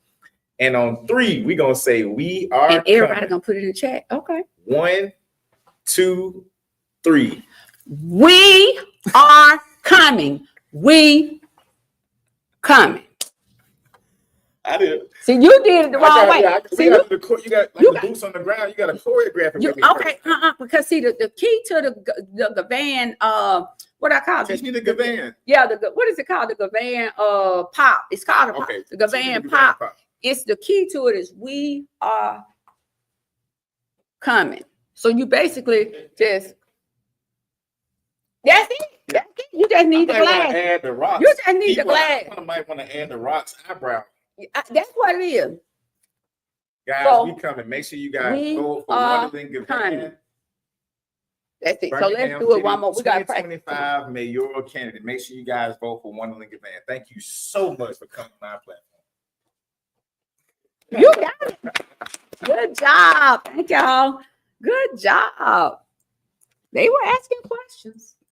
And on 3, we're gonna say we are. And everybody gonna put it in the chat. Okay. 1, 2, 3. We are coming. We coming. I did. See, you did it the wrong way. See, you got the boots on the ground. You got to choreograph it. Okay, because see, the key to the Givan, what I call it? Teach me the Givan. Yeah, what is it called? The Givan pop. It's called a pop. The Givan pop. It's the key to it is we are coming. So you basically just that's it. Yeah. That's it. You just need the glass. Add the rocks. You just need the glass. I might want to add the rocks eyebrow. That's what it is. Guys, we coming. Make sure you guys vote for Juandalynn Givan. That's it. So let's do it one more. We got 2025 mayoral candidate. Make sure you guys vote for Juandalynn Givan. Thank you so much for coming on our platform. You got it. Good job. Thank y'all. Good job. They were asking questions.